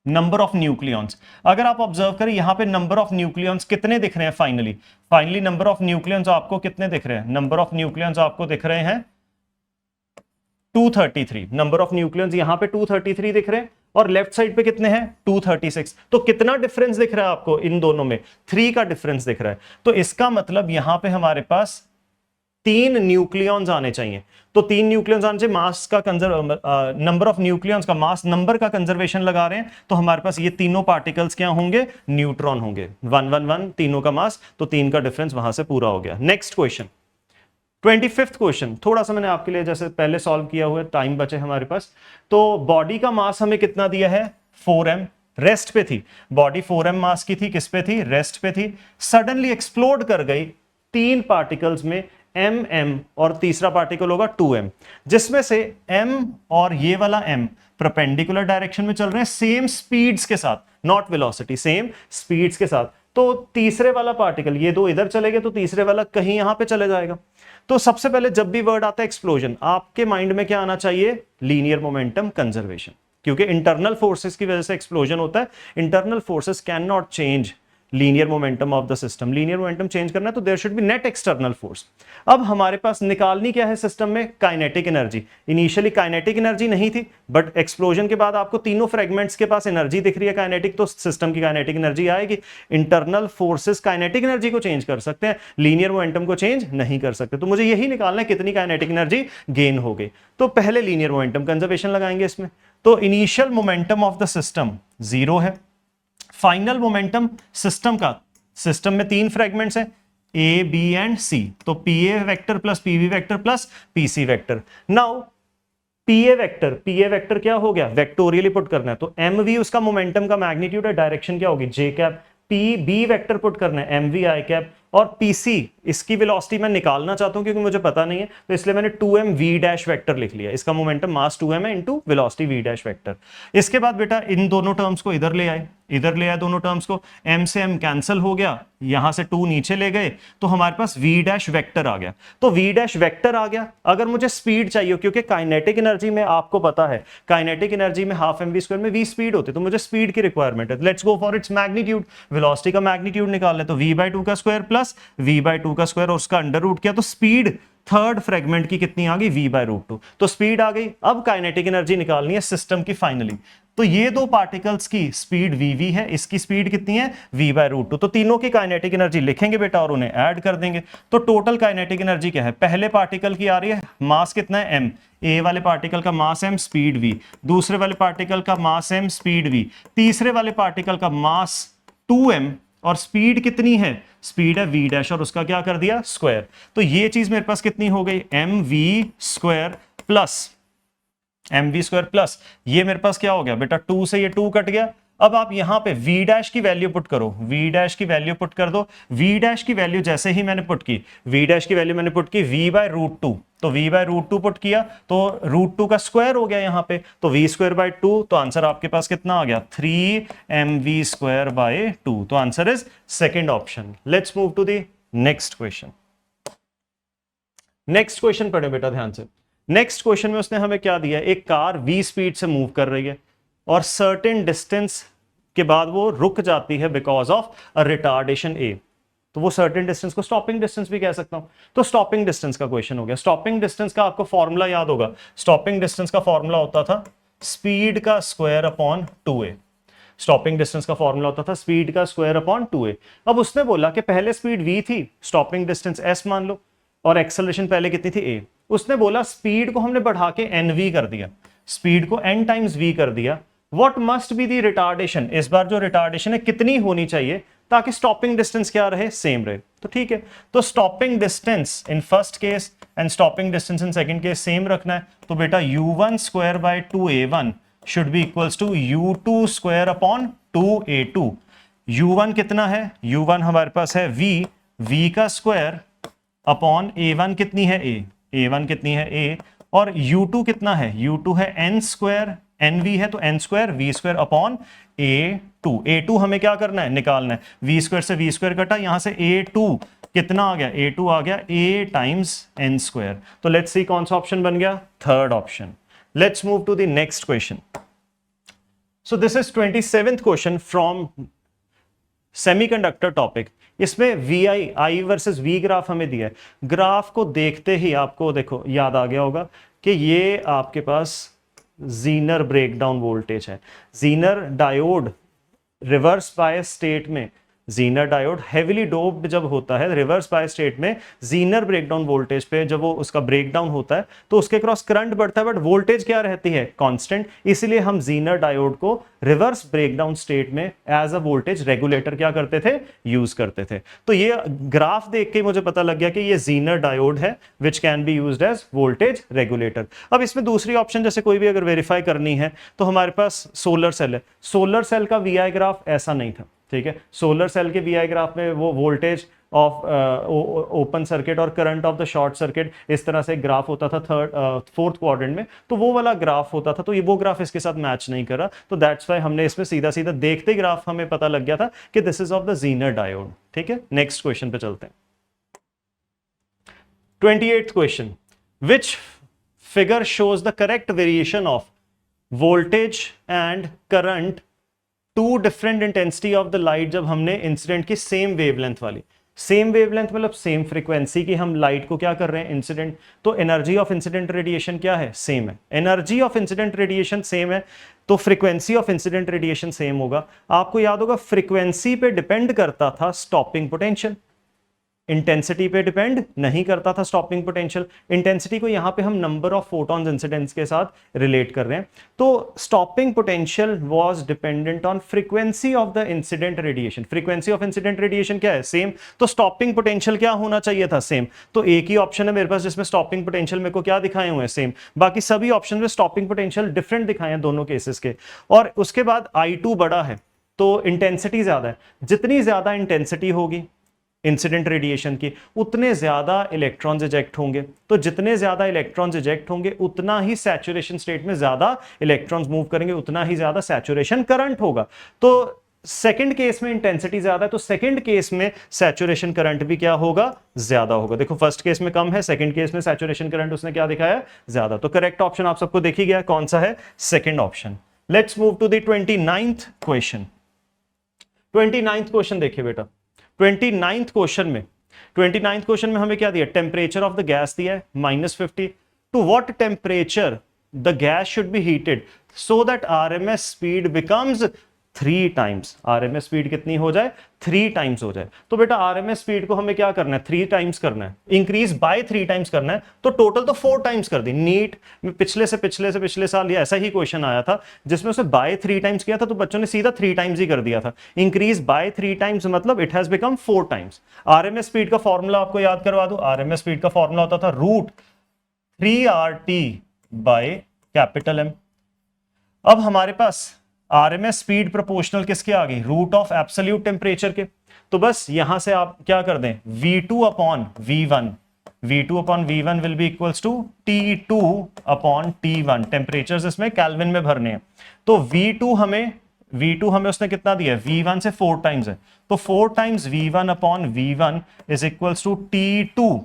नंबर ऑफ न्यूक्लियॉन्स। अगर आप ऑब्जर्व करें यहां पे नंबर ऑफ न्यूक्लियॉन्स कितने दिख रहे हैं, फाइनली नंबर ऑफ न्यूक्लियॉन्स आपको कितने दिख रहे हैं, नंबर ऑफ न्यूक्लियॉन्स आपको दिख रहे हैं 233। नंबर ऑफ न्यूक्लियॉन्स यहां पे 233 दिख रहे हैं और लेफ्ट साइड पे कितने हैं 236। तो कितना डिफरेंस दिख रहा है आपको इन दोनों में, 3 का डिफरेंस दिख रहा है। तो इसका मतलब यहां पे हमारे पास 3 न्यूक्लियॉन्स आने चाहिए। तो 3 न्यूक्लियॉन्स आने चाहिए, मास का नंबर ऑफ न्यूक्लियॉन्स का मास नंबर का कंजर्वेशन लगा रहे हैं, तो हमारे पास ये तीनों पार्टिकल्स क्या होंगे, न्यूट्रॉन होंगे। 1 1 1 तीनों का मास, तो 3 का डिफरेंस वहां से पूरा हो गया। नेक्स्ट क्वेश्चन 25th क्वेश्चन, थोड़ा सा मैंने आपके लिए जैसे पहले सॉल्व किया हुआ, टाइम बचे हमारे पास। तो बॉडी का मास हमें कितना दिया है 4m, रेस्ट पे थी बॉडी, 4m मास की थी, किस पे थी, रेस्ट पे थी। सडनली एक्सप्लोड कर गई 3 पार्टिकल्स में, mm और तीसरा पार्टिकल होगा 2m, जिसमें से m और ये वाला m परपेंडिकुलर डायरेक्शन में चल रहे हैं सेम स्पीड्स के साथ, नॉट वेलोसिटी, सेम स्पीड्स के साथ। तो तीसरे वाला पार्टिकल, ये दो इधर चले गए तो तीसरे वाला कहीं यहां पे चले जाएगा। तो सबसे पहले जब भी वर्ड आता है एक्सप्लोजन, आपके माइंड में क्या आना चाहिए, लीनियर मोमेंटम कंजर्वेशन, क्योंकि इंटरनल फोर्सेस की वजह से एक्सप्लोजन होता है। Internal forces can not change linear momentum of the system. Linear momentum change करना है तो there should be net external force. अब हमारे पास निकालनी क्या है सिस्टम में, kinetic energy. Initially kinetic energy नहीं थी, बट एक्सप्लोजन के बाद आपको तीनों फ्रेगमेंट्स के पास एनर्जी दिख रही है काइनेटिक, तो सिस्टम की काइनेटिक एनर्जी आएगी। इंटरनल फोर्सेस काइनेटिक एनर्जी को चेंज कर सकते हैं, लीनियर मोमेंटम को चेंज नहीं कर सकते। तो मुझे यही निकालना है कितनी काइनेटिक एनर्जी गेन हो गई। तो पहले लीनियर मोमेंटम कंजर्वेशन लगाएंगे इसमें। तो initial momentum of the system 0 है, फाइनल मोमेंटम सिस्टम का, सिस्टम में 3 फ्रेगमेंट्स हैं ए बी एंड सी, तो P A vector plus PB vector plus PC vector. Now P A vector क्या हो गया, वेक्टोरियली पुट करना है, तो एम वी उसका मोमेंटम का मैग्नीट्यूड है, डायरेक्शन क्या होगी J cap. P B vector put करना है एम वी आई कैप, और पीसी इसकी वेलोसिटी मैं निकालना चाहता हूं क्योंकि मुझे पता नहीं है, तो इसलिए मैंने 2m v डैश वेक्टर लिख लिया। इसका मोमेंटम मास 2m है into velocity v dash vector. इसके बाद बेटा इन दोनों टर्म्स को इधर ले आए, दोनों टर्म्स को, m से m कैंसिल हो गया, यहां से 2 नीचे ले गए, तो हमारे पास v डैश वेक्टर आ गया। तो v डैश वेक्टर आ गया। अगर मुझे स्पीड चाहिए, क्योंकि काइनेटिक एनर्जी में आपको पता है, काइनेटिक एनर्जी में हाफ mv² में v स्पीड होती है, तो मुझे स्पीड की रिक्वायरमेंट है। Let's go for its magnitude, velocity का मैग्नीट्यूड निकाल ले, तो v/2 का स्क्वायर प्लस v/2 का स्क्वायर और उसका अंडर रूट किया, तो स्पीड थर्ड फ्रेगमेंट की कितनी आ गई, v/√2, तो स्पीड आ गई। अब काइनेटिक एनर्जी निकालनी है सिस्टम की फाइनली। तो ये दो पार्टिकल्स की स्पीड vv है, इसकी स्पीड कितनी है v/√2, तो तीनों की काइनेटिक एनर्जी लिखेंगे बेटा और उन्हें ऐड कर देंगे। तो टोटल काइनेटिक एनर्जी क्या है, पहले पार्टिकल की आ रही है, मास कितना है m, ए वाले पार्टिकल का मास m, स्पीड v, दूसरे वाले पार्टिकल का मास m, स्पीड v, तीसरे वाले पार्टिकल का मास 2m और स्पीड कितनी है, स्पीड है v डैश और उसका क्या कर दिया स्क्वायर। तो ये चीज मेरे पास कितनी हो गई mv² प्लस ये मेरे पास क्या हो गया बेटा 2 से ये 2 कट गया। अब आप यहां पे v डैश की वैल्यू पुट करो, v डैश की वैल्यू पुट कर दो। v डैश की वैल्यू जैसे ही मैंने पुट की, v डैश की वैल्यू मैंने पुट की v/√2, तो v/√2 पुट किया तो √2 का स्क्वायर हो गया यहां पे, तो v²/2, तो आंसर आपके पास कितना आ गया 3mv²/2। तो answer is second option. Let's move to the next question. Next question पढ़े बेटा ध्यान से। नेक्स्ट क्वेश्चन में उसने हमें क्या दिया, एक कार v स्पीड से मूव कर रही है और सर्टेन डिस्टेंस के बाद वो रुक जाती है बिकॉज ऑफ अ रिटार्डेशन ए। तो वो सर्टेन डिस्टेंस को स्टॉपिंग डिस्टेंस भी कह सकता हूं। तो स्टॉपिंग डिस्टेंस का क्वेश्चन हो गया। स्टॉपिंग डिस्टेंस का आपको फॉर्मूला याद होगा, स्टॉपिंग डिस्टेंस का फॉर्मूला होता था स्पीड का square upon 2a। Stopping distance का फॉर्मूला होता था स्पीड का स्क्वायर अपॉन 2a। अब उसने बोला कि पहले स्पीड v थी, स्टॉपिंग डिस्टेंस s मान लो, और एक्सेलरेशन पहले कितनी थी a। उसने बोला स्पीड को हमने बढ़ा के nv कर दिया, स्पीड को n टाइम्स v कर दिया। What must be the retardation, इस बार जो रिटार्डेशन है कितनी होनी चाहिए ताकि स्टॉपिंग डिस्टेंस क्या रहे, सेम रहे। तो ठीक है, तो stopping distance in first case and stopping distance in second case same रखना है। तो बेटा u1 square by 2a1 should be equals to u2 square upon 2a2। u1 कितना है, u1 हमारे पास है v का स्क्वायर अपॉन a1 कितनी है a1 कितनी है a, और u2 कितना है, u2 है n स्क्वायर, nv है तो n square v square upon a2 हमें क्या करना है, निकालना है। v स्क्वायर से v स्क्वायर कटा, यहां से a2 कितना आ गया, a2 आ गया a टाइम्स n स्क्वायर। तो लेट्स सी कौन सा ऑप्शन बन गया, third option. Let's move to the next question. So this is 27th question from semiconductor topic. इसमें आई वर्सेस वी ग्राफ हमें दिया है। ग्राफ को देखते ही आपको देखो याद आ गया होगा कि ये आपके पास जीनर ब्रेकडाउन वोल्टेज है। Zener diode reverse bias state में, जीनर डायोड हेवीली डोप्ड जब होता है रिवर्स बायस स्टेट में, जीनर ब्रेकडाउन वोल्टेज पे जब वो उसका ब्रेकडाउन होता है तो उसके क्रॉस करंट बढ़ता है, बट वोल्टेज क्या रहती है, कांस्टेंट। इसीलिए हम जीनर डायोड को रिवर्स ब्रेकडाउन स्टेट में एज अ वोल्टेज रेगुलेटर क्या करते थे, यूज करते थे। तो ये ग्राफ देख के मुझे पता लग गया कि ये जीनर डायोड है which can be used as voltage regulator. अब इसमें दूसरी ऑप्शन जैसे कोई भी अगर वेरीफाई करनी है तो हमारे पास सोलर सेल है। सोलर सेल का वी ग्राफ ऐसा नहीं था, ठीक है। सोलर सेल के वी ग्राफ में वो वोल्टेज ऑफ ओपन सर्किट और current of the short circuit इस तरह से ग्राफ होता था फोर्थ क्वाड्रेंट में, तो वो वाला ग्राफ होता था। तो ये वो ग्राफ इसके साथ मैच नहीं करा, तो दैट्स वाई हमने इसमें सीधा सीधा देखते ग्राफ हमें पता लग गया था कि this is of the zener diode. ठीक है, नेक्स्ट क्वेश्चन पे चलते हैं। 28th question, which figure shows the correct variation of voltage and current to different intensity of the light जब हमने इंसिडेंट की सेम वेवलेंथ वाली, सेम वेवलेंथ मतलब सेम फ्रीक्वेंसी की हम लाइट को क्या कर रहे हैं, इंसिडेंट। तो एनर्जी ऑफ इंसिडेंट रेडिएशन क्या है, सेम है। Energy of incident radiation same है तो frequency of incident radiation same होगा। आपको याद होगा फ्रीक्वेंसी पे डिपेंड करता था स्टॉपिंग पोटेंशियल, इंटेंसिटी पे डिपेंड नहीं करता था स्टॉपिंग पोटेंशियल। इंटेंसिटी को यहां पे हम नंबर ऑफ फोटॉन्स इंसिडेंट्स के साथ रिलेट कर रहे हैं। तो stopping potential was dependent on frequency of the incident radiation. Frequency of incident radiation क्या है, सेम। तो स्टॉपिंग पोटेंशियल क्या होना चाहिए था, सेम। तो एक ही ऑप्शन है मेरे पास जिसमें स्टॉपिंग पोटेंशियल मेरे को क्या दिखाए हुए हैं, सेम। बाकी सभी ऑप्शन में स्टॉपिंग पोटेंशियल डिफरेंट दिखाए हैं दोनों केसेस के। और उसके बाद I2 बड़ा है तो इंटेंसिटी ज्यादा है। जितनी ज्यादा इंटेंसिटी होगी इंसिडेंट रेडिएशन की उतने ज्यादा इलेक्ट्रॉन्स इजेक्ट होंगे। तो जितने ज्यादा इलेक्ट्रॉन्स इजेक्ट होंगे उतना ही सैचुरेशन स्टेट में ज्यादा इलेक्ट्रॉन्स मूव करेंगे, उतना ही ज्यादा सैचुरेशन करंट होगा। तो सेकंड केस में इंटेंसिटी ज्यादा है तो सेकंड केस में सैचुरेशन करंट भी क्या होगा, ज्यादा होगा। देखो फर्स्ट केस में कम है, सेकंड केस में सैचुरेशन करंट उसने क्या दिखाया, ज्यादा। तो करेक्ट ऑप्शन आप सबको देखी गया कौन सा है, second option. Let's move to the 29th question. 29th question देखिए बेटा, 29th क्वेश्चन में हमें क्या दिया, टेम्परेचर ऑफ द गैस दिया है -50। To what temperature the gas should be heated so that RMS speed becomes 3 times. RMS speed कितनी हो जाए, 3 टाइम्स हो जाए। तो बेटा आरएमएस स्पीड को हमें क्या करना है, 3 टाइम्स करना है, इंक्रीज बाय 3 टाइम्स करना है। तो टोटल तो 4 टाइम्स कर दी। नीट में पिछले साल ये ऐसा ही क्वेश्चन आया था जिसमें उसे बाय 3 टाइम्स किया था, तो बच्चों ने सीधा 3 टाइम्स ही कर दिया था। इंक्रीज बाय 3 टाइम्स मतलब it has become 4 times. RMS speed का फॉर्मूला आपको याद करवा दो। आरएमएस स्पीड का फॉर्मूला होता था √3RT बाय कैपिटल M। अब हमारे पास आरएमएस स्पीड प्रोपोर्शनल किसके आ गई, रूट ऑफ एब्सोल्यूट टेम्परेचर के। तो बस यहां से आप क्या कर दें, V2 upon V1 will be equals to T2 upon T1। Temperatures इसमें केल्विन में भरने हैं। तो V2 हमें उसने कितना दिया है, V1 से 4 टाइम्स है। तो 4 times V1 upon V1 is equals to T2।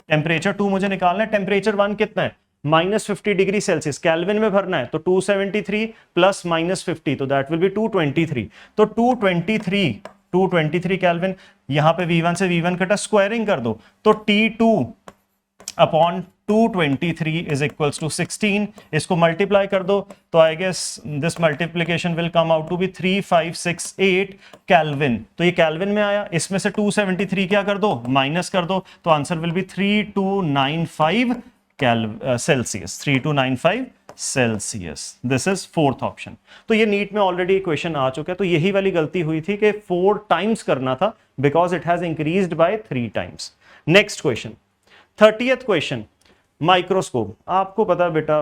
Temperature 2 मुझे निकालना है, टेम्परेचर 1 कितना है, -50 डिग्री सेल्सियस। केल्विन में भरना है तो 273 प्लस -50 तो दैट विल बी 223। तो 223 केल्विन, यहां पे V1 से V1 कटा, स्क्वायरिंग कर दो तो T2 upon 223 is equals to 16। इसको मल्टीप्लाई कर दो तो I guess this multiplication will come out to be 3568 kelvin. तो ये केल्विन में आया, इसमें से 273 क्या कर दो, माइनस कर दो, तो answer will B 3295 Celsius, 3295 Celsius. This is fourth option. तो ये नीट में ऑलरेडी क्वेश्चन आ चुका है, तो यही वाली गलती हुई थी कि 4 टाइम्स करना था, because it has increased by 3 times. Next question, 30th question, microscope. आपको पता बेटा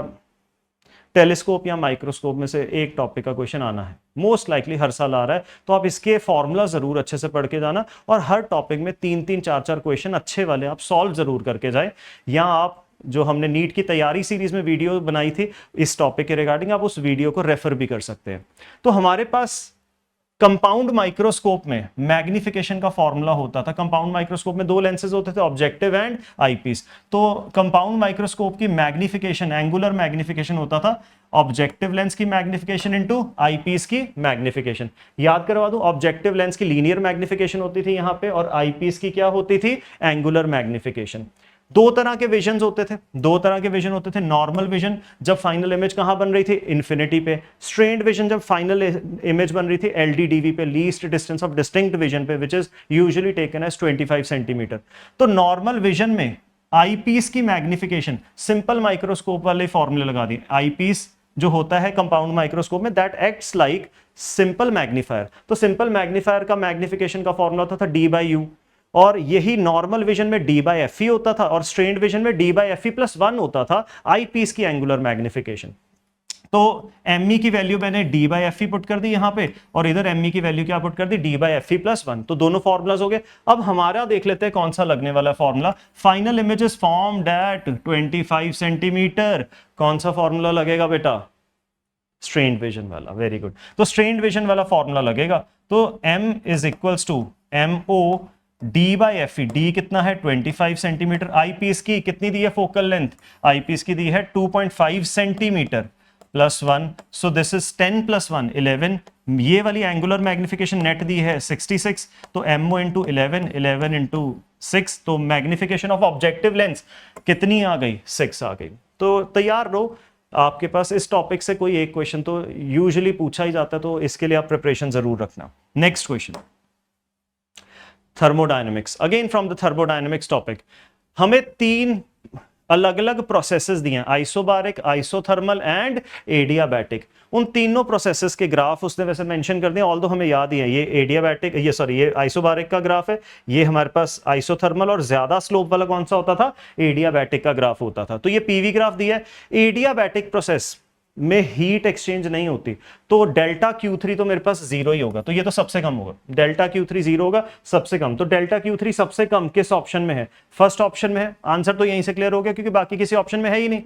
टेलीस्कोप या माइक्रोस्कोप में से एक टॉपिक का क्वेश्चन आना है, मोस्ट लाइकली हर साल आ रहा है, तो आप इसके फॉर्मूला जरूर अच्छे से पढ़ के जाना, और हर टॉपिक में 3-3 4-4 क्वेश्चन अच्छे वाले आप सॉल्व जरूर करके जाए। या आप जो हमने नीट की तैयारी सीरीज में वीडियो बनाई थी इस टॉपिक के रिगार्डिंग, आप उस वीडियो को रेफर भी कर सकते हैं। तो हमारे पास कंपाउंड माइक्रोस्कोप में मैग्निफिकेशन का फॉर्मूला होता था। कंपाउंड माइक्रोस्कोप में 2 लेंसेज होते थे, ऑब्जेक्टिव एंड आईपीस। तो कंपाउंड माइक्रोस्कोप की मैग्निफिकेशन, एंगुलर मैग्निफिकेशन होता था ऑब्जेक्टिव लेंस की मैग्निफिकेशन इनटू आईपीस की मैग्निफिकेशन। याद करवा दूं, ऑब्जेक्टिव लेंस की लीनियर मैग्निफिकेशन होती थी यहां पे, और आईपीस की क्या होती थी, एंगुलर मैग्निफिकेशन। 2 तरह के विजन होते थे, 2 तरह के विजन होते थे। नॉर्मल विजन जब फाइनल इमेज कहां बन रही थी, इन्फिनिटी पे। स्ट्रेन्ड विजन जब फाइनल इमेज बन रही थी एलडीडीवी पे, least distance of distinct vision पे, which is usually taken as 25 centimetre. तो नॉर्मल विजन में आईपीस की मैग्निफिकेशन सिंपल माइक्रोस्कोप वाले फॉर्मूले लगा दिए। आईपीस जो होता है कंपाउंड माइक्रोस्कोप में, that acts like simple magnifier. तो सिंपल मैग्नीफायर का मैग्निफिकेशन का फॉर्मूला होता था डी बाई यू, और यही नॉर्मल विजन में डी बाई एफ ई होता था, और स्ट्रेन्ड विजन में D by F E plus 1 होता था आई पीस की एंगुलर मैग्निफिकेशन। तो एम ई की वैल्यू मैंने D by F E put कर दी यहां पे, और इधर एम ई की वैल्यू क्या पुट कर दी, D by F E plus 1। तो दोनों फॉर्मुलाज हो गए। अब हमारा देख लेते हैं कौन सा लगने वाला formula. Final images formed at 25 centimetre. कौन सा फॉर्मूला लगेगा बेटा, स्ट्रेन्ड विजन वाला। Very good. तो स्ट्रेन्ड विजन वाला फॉर्मूला लगेगा। तो m is equals to M O D by F E. D कितना है, 25 सेंटीमीटर। आई पीस की कितनी दी है फोकल लेंथ, आई पीस की दी है 2.5 centimetre plus 1, so this is 10 plus 1 11। ये वाली एंगुलर मैग्निफिकेशन नेट दी है 66, तो एम ओ इंटू 11 इंटू 6, तो मैग्निफिकेशन ऑफ ऑब्जेक्टिव लेंस कितनी आ गई, 6 आ गई। तो तैयार रहो, आपके पास इस टॉपिक से कोई एक क्वेश्चन तो यूजुअली पूछा ही जाता है, तो इसके लिए आप प्रिपरेशन जरूर रखना। Next question, thermodynamics. Again from the thermodynamics topic, हमें 3 अलग अलग प्रोसेसेस दिए हैं, आइसोबारिक, आइसोथर्मल एंड एडियाबैटिक। उन तीनों प्रोसेसेस के ग्राफ उसने वैसे मेंशन कर दिए, ऑल्दो हमें याद ही है, ये एडियाबैटिक, ये आइसोबारिक का ग्राफ है, ये हमारे पास आइसोथर्मल, और ज्यादा स्लोप वाला कौन सा होता था, एडियाबैटिक का ग्राफ होता था। तो ये पीवी ग्राफ दिया है। एडियाबैटिक प्रोसेस में हीट एक्सचेंज नहीं होती, तो डेल्टा Q3 तो मेरे पास 0 ही होगा, तो ये तो सबसे कम होगा, डेल्टा Q3 0 होगा, सबसे कम। तो डेल्टा Q3 सबसे कम किस ऑप्शन में है, फर्स्ट ऑप्शन में है। आंसर तो यहीं से क्लियर हो गया, क्योंकि बाकी किसी ऑप्शन में है ही नहीं।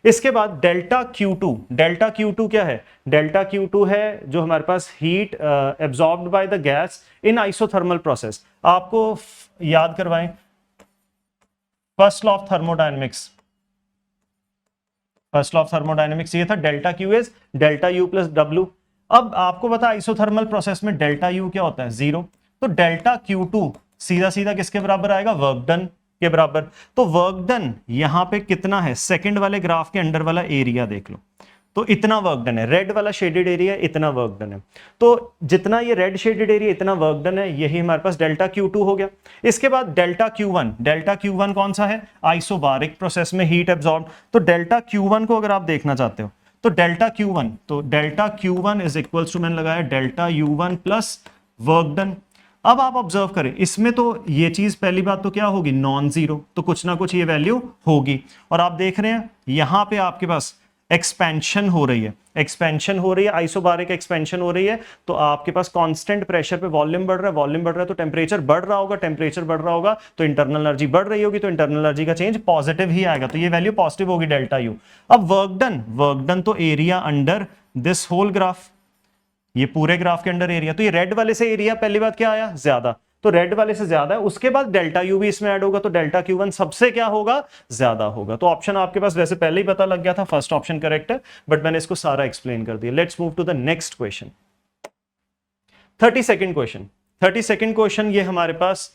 इसके बाद डेल्टा Q2, डेल्टा Q2 क्या है, डेल्टा Q2 है जो हमारे पास heat absorbed by the gas in isothermal process. आपको याद करवाएं first law of thermodynamics, first law of thermodynamics ये था, delta Q is delta U plus W. अब आपको पता है आइसोथर्मल प्रोसेस में डेल्टा यू क्या होता है, 0। तो डेल्टा Q2 सीधा सीधा किसके बराबर आएगा, वर्क डन के बराबर। तो वर्क डन यहां पे कितना है, सेकंड वाले ग्राफ के अंडर वाला एरिया देख लो, तो इतना वर्क डन है। रेड वाला शेडेड एरिया इतना वर्क डन है, तो जितना ये रेड शेडेड एरिया इतना वर्क डन है, यही हमारे पास डेल्टा Q2 हो गया। इसके बाद डेल्टा Q1, डेल्टा Q1 कौन सा है, आइसोबारिक प्रोसेस में हीट एब्जॉर्ब। तो डेल्टा Q1 को अगर आप देखना चाहते हो तो डेल्टा Q1, तो delta Q1 is equals to, मैंने लगाया delta U1 plus work done. अब आप ऑब्जर्व करें, इसमें तो ये चीज पहली बात तो क्या होगी, नॉन जीरो, तो कुछ ना कुछ ये वैल्यू होगी। और आप देख रहे हैं यहां पे आपके पास एक्सपेंशन हो रही है, एक्सपेंशन हो रही है, आइसोबारिक एक्सपेंशन हो रही है, तो आपके पास कांस्टेंट प्रेशर पे वॉल्यूम बढ़ रहा है, वॉल्यूम बढ़ रहा है तो टेम्परेचर बढ़ रहा होगा, टेम्परेचर बढ़ रहा होगा तो इंटरनल एनर्जी बढ़ रही होगी, तो इंटरनल एनर्जी का चेंज पॉजिटिव ही आएगा, तो ये वैल्यू पॉजिटिव होगी डेल्टा यू। अब वर्क डन, वर्क डन तो area under this whole graph, ये पूरे ग्राफ के अंडर एरिया, तो ये रेड वाले से एरिया पहली बात क्या आया, ज्यादा, तो रेड वाले से ज्यादा है। उसके बाद डेल्टा यू भी इसमें ऐड होगा, तो डेल्टा Q1 सबसे क्या होगा, ज्यादा होगा। तो ऑप्शन आपके पास वैसे पहले ही पता लग गया था, फर्स्ट ऑप्शन करेक्ट है, बट मैंने इसको सारा एक्सप्लेन कर दिया। Let's move to the next question, 32nd question. 32nd question ये हमारे पास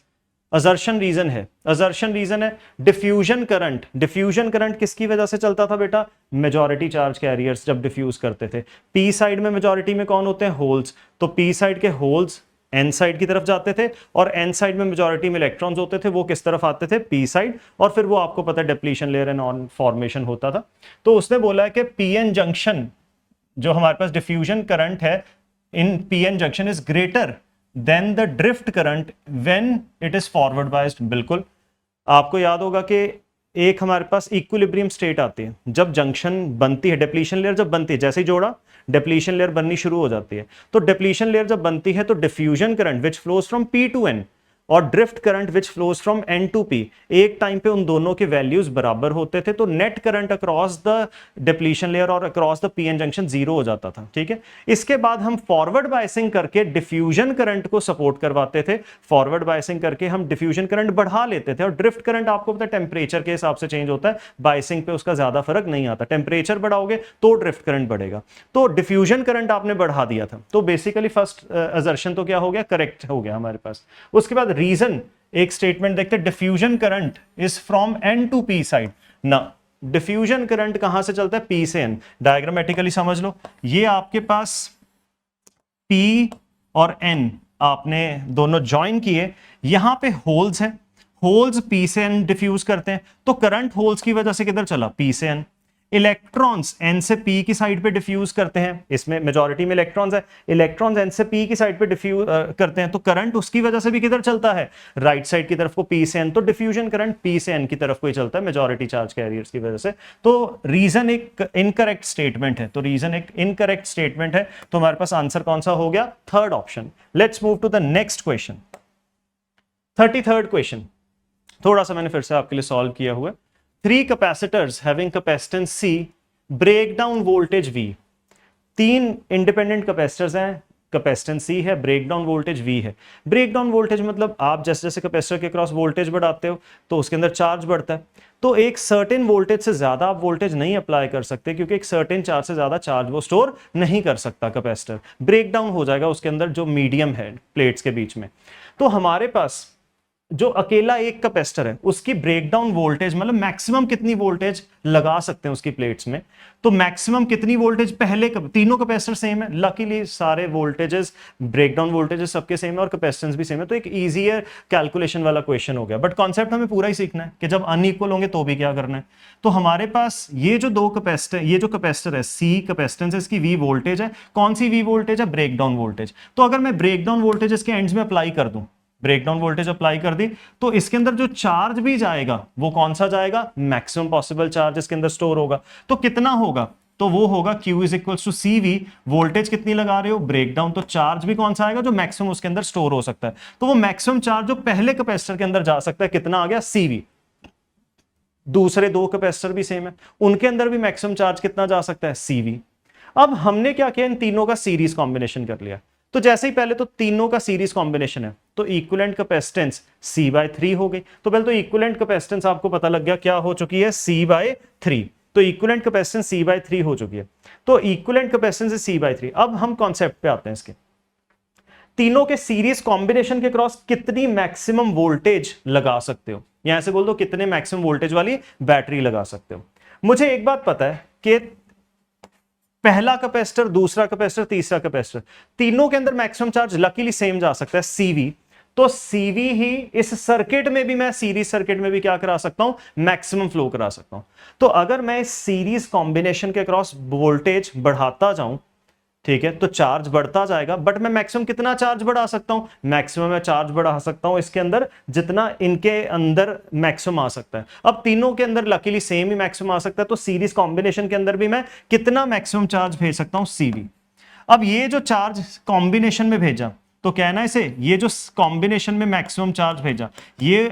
असर्शन रीजन है, असर्शन रीजन है डिफ्यूजन करंट। डिफ्यूजन करंट किसकी वजह से चलता था बेटा? मेजॉरिटी चार्ज कैरियर्स जब डिफ्यूज करते थे। पी साइड में मेजॉरिटी में कौन होते हैं? होल्स। तो पी साइड के होल्स एन साइड की तरफ जाते थे और एन साइड में मेजॉरिटी में इलेक्ट्रॉन्स होते थे, वो किस तरफ आते थे? P side. और फिर वो आपको पता है depletion layer and on formation होता था। तो उसने बोला है कि पीएन जंक्शन जो हमारे पास डिफ्यूजन करंट है in PN junction is greater than the drift current when it is forward biased. बिल्कुल, आपको याद होगा कि एक हमारे पास इक्विलिब्रियम स्टेट आती है जब जंक्शन बनती है, डिप्लीशन लेयर जब बनती है, जैसे ही जोड़ा डिप्लीशन लेयर बननी शुरू हो जाती है। तो डिप्लीशन लेयर जब बनती है तो diffusion current which flows from P to N और drift current which flows from N to P, एक टाइम पे उन दोनों के वैल्यूज बराबर होते थे, तो net current across the depletion layer और across the PN junction zero हो जाता था। ठीक है, इसके बाद हम फॉरवर्ड बायसिंग करके डिफ्यूजन करंट को सपोर्ट करवाते थे। फॉरवर्ड बायसिंग करके हम डिफ्यूजन करंट बढ़ा लेते थे। और ड्रिफ्ट करंट आपको पता है टेम्परेचर के हिसाब से चेंज होता है, बायसिंग पे उसका ज्यादा फर्क नहीं आता। टेम्परेचर बढ़ाओगे तो ड्रिफ्ट करंट बढ़ेगा। तो डिफ्यूजन करंट आपने बढ़ा दिया था, तो बेसिकली फर्स्ट असर्शन तो क्या हो गया? करेक्ट हो गया हमारे पास। उसके बाद रीजन, एक स्टेटमेंट देखते हैं, diffusion current is from N to P side ना। डिफ्यूजन करंट कहां से चलता है? पी से एन। डायग्रामेटिकली समझ लो, ये आपके पास पी और एन आपने दोनों ज्वाइन किए, यहां पे होल्स हैं, होल्स पी से एन डिफ्यूज करते हैं, तो करंट होल्स की वजह से किधर चला? पी से एन। इलेक्ट्रॉन्स एन से पी की साइड पे डिफ्यूज करते हैं, इसमें मेजॉरिटी में इलेक्ट्रॉन्स है, इलेक्ट्रॉन्स एन से पी की साइड पे डिफ्यूज करते हैं, तो करंट उसकी वजह से भी किधर चलता है? राइट साइड की तरफ को, पी से एन। तो डिफ्यूजन करंट पी से एन की तरफ को ही चलता है मेजॉरिटी चार्ज कैरियर्स की वजह से। तो रीजन एक इनकरेक्ट स्टेटमेंट है, तो रीजन एक इनकरेक्ट स्टेटमेंट है, तो हमारे पास आंसर कौन सा हो गया? Third option. Let's move to the next question, 33rd question. थोड़ा सा मैंने फिर से आपके लिए सॉल्व किया हुआ है। 3 capacitors having capacitance C break down voltage V। 3 independent capacitors हैं, कैपेसिटेंस C है, ब्रेक डाउन वोल्टेज V है। ब्रेक डाउन वोल्टेज मतलब आप जैसे जैसे कैपेसिटर के क्रॉस वोल्टेज बढ़ाते हो तो उसके अंदर चार्ज बढ़ता है। तो एक सर्टेन वोल्टेज से ज्यादा आप वोल्टेज नहीं अप्लाई कर सकते, क्योंकि एक सर्टेन चार्ज से ज्यादा चार्ज वो स्टोर नहीं कर सकता कैपेसिटर, ब्रेक डाउन हो जाएगा उसके अंदर जो मीडियम है प्लेट्स के बीच में। तो हमारे पास जो अकेला एक कैपेसिटर है उसकी ब्रेकडाउन वोल्टेज मतलब मैक्सिमम कितनी वोल्टेज लगा सकते हैं उसकी प्लेट्स में, तो मैक्सिमम कितनी वोल्टेज पहले तीनों कैपेसिटर सेम है, लकीली सारे वोल्टेजेस ब्रेकडाउन वोल्टेजेस सबके सेम है और कैपेसिटेंस भी सेम है, तो एक इजीयर कैलकुलेशन वाला क्वेश्चन हो गया। बट कॉन्सेप्ट हमें पूरा ही सीखना है कि जब अनइक्वल होंगे तो भी क्या करना है। तो हमारे पास ये जो दो कैपेसिटर, ये जो कैपेसिटर है सी कैपेसिटेंस है, इसकी वी वोल्टेज है। कौन सी वी वोल्टेज है? Breakdown voltage. तो अगर मैं ब्रेकडाउन वोल्टेज इसके एंड्स में अप्लाई कर दूं, ब्रेकडाउन वोल्टेज अप्लाई कर दी, तो इसके अंदर जो चार्ज भी जाएगा वो कौन सा जाएगा? मैक्सिमम पॉसिबल चार्ज इसके अंदर स्टोर होगा। तो कितना होगा? तो वो होगा Q is equal to CV। Voltage कितनी लगा रहे हो? ब्रेकडाउन, तो चार्ज भी कौन सा आएगा? जो मैक्सिमम उसके अंदर स्टोर हो सकता है। तो वो मैक्सिमम चार्ज जो पहले कैपेसिटर के अंदर जा सकता है कितना आ गया? CV। दूसरे दो कैपेसिटर भी सेम है, उनके अंदर भी मैक्सिमम चार्ज कितना जा सकता है? CV। अब हमने क्या किया? इन तीनों का सीरीज कॉम्बिनेशन कर लिया। तो जैसे ही पहले तो तीनों का सीरीज कॉम्बिनेशन है, तो इक्विवेलेंट कैपेसिटेंस C/3 हो गई। तो पहले तो इक्विवेलेंट कैपेसिटेंस आपको पता लग गया क्या हो चुकी है? C/3। तो इक्विवेलेंट कैपेसिटेंस C/3 हो चुकी है। तो इक्विवेलेंट कैपेसिटेंस C/3। अब हम कॉन्सेप्ट पे आते हैं इसके, तीनों के सीरीज कॉम्बिनेशन के क्रॉस कितनी मैक्सिमम वोल्टेज लगा सकते हो, यहां से बोल दो कितने मैक्सिमम वोल्टेज वाली बैटरी लगा सकते हो। मुझे एक बात पता है कि पहला कैपेसिटर, दूसरा कैपेसिटर, तीसरा कैपेसिटर, तीनों के अंदर मैक्सिमम चार्ज लकीली सेम जा सकता है CV। तो CV ही इस सर्किट में भी, मैं सीरीज सर्किट में भी क्या करा सकता हूं? मैक्सिमम फ्लो करा सकता हूं। तो अगर मैं इस सीरीज कॉम्बिनेशन के क्रॉस वोल्टेज बढ़ाता जाऊं, ठीक है, तो चार्ज बढ़ता जाएगा, बट मैं मैक्सिमम कितना चार्ज बढ़ा सकता हूं? मैक्सिमम मैं चार्ज बढ़ा सकता हूं इसके अंदर जितना इनके अंदर मैक्सिमम आ सकता है। अब तीनों के अंदर लकीली सेम ही मैक्सिमम आ सकता है, तो सीरीज कॉम्बिनेशन के अंदर भी मैं कितना मैक्सिमम चार्ज भेज सकता हूं? CV। अब ये जो चार्ज कॉम्बिनेशन में भेजा, तो कहना है इसे, ये जो कॉम्बिनेशन में मैक्सिमम चार्ज भेजा, ये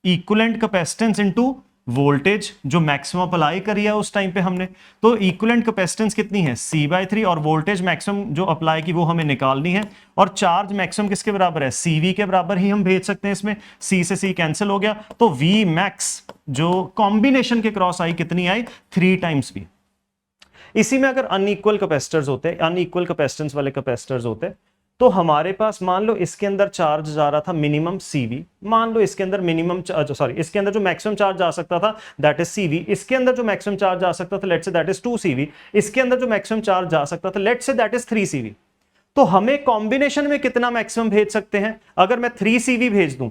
इक्विवेलेंट कैपेसिटेंस इनटू वोल्टेज जो मैक्सिमम अप्लाई करी है उस टाइम पे हमने, तो इक्विवेलेंट कैपेसिटेंस कितनी है? C/3। और वोल्टेज मैक्सिमम जो अप्लाई की वो हमें निकालनी है, और चार्ज मैक्सिमम किसके बराबर है? CV के बराबर ही हम भेज सकते हैं इसमें। C से C कैंसिल हो गया, तो V मैक्स जो कॉम्बिनेशन के क्रॉस आई कितनी आई? 3 टाइम्स V। इसी में अगर अनइक्वल कैपेसिटर्स होते, अनइक्वल कैपेसिटेंस वाले कैपेसिटर्स होते, तो हमारे पास मान लो इसके अंदर चार्ज जा रहा था मिनिमम CV, मान लो इसके अंदर मिनिमम इसके अंदर जो मैक्सिमम चार्ज जा सकता था दैट इज CV, इसके अंदर जो मैक्सिमम चार्ज जा सकता था let's say that is 2CV, इसके अंदर जो मैक्सिमम चार्ज जा सकता था let's say that is 3CV। तो हमें कॉम्बिनेशन में कितना मैक्सिमम भेज सकते हैं? अगर मैं 3CV भेज दूं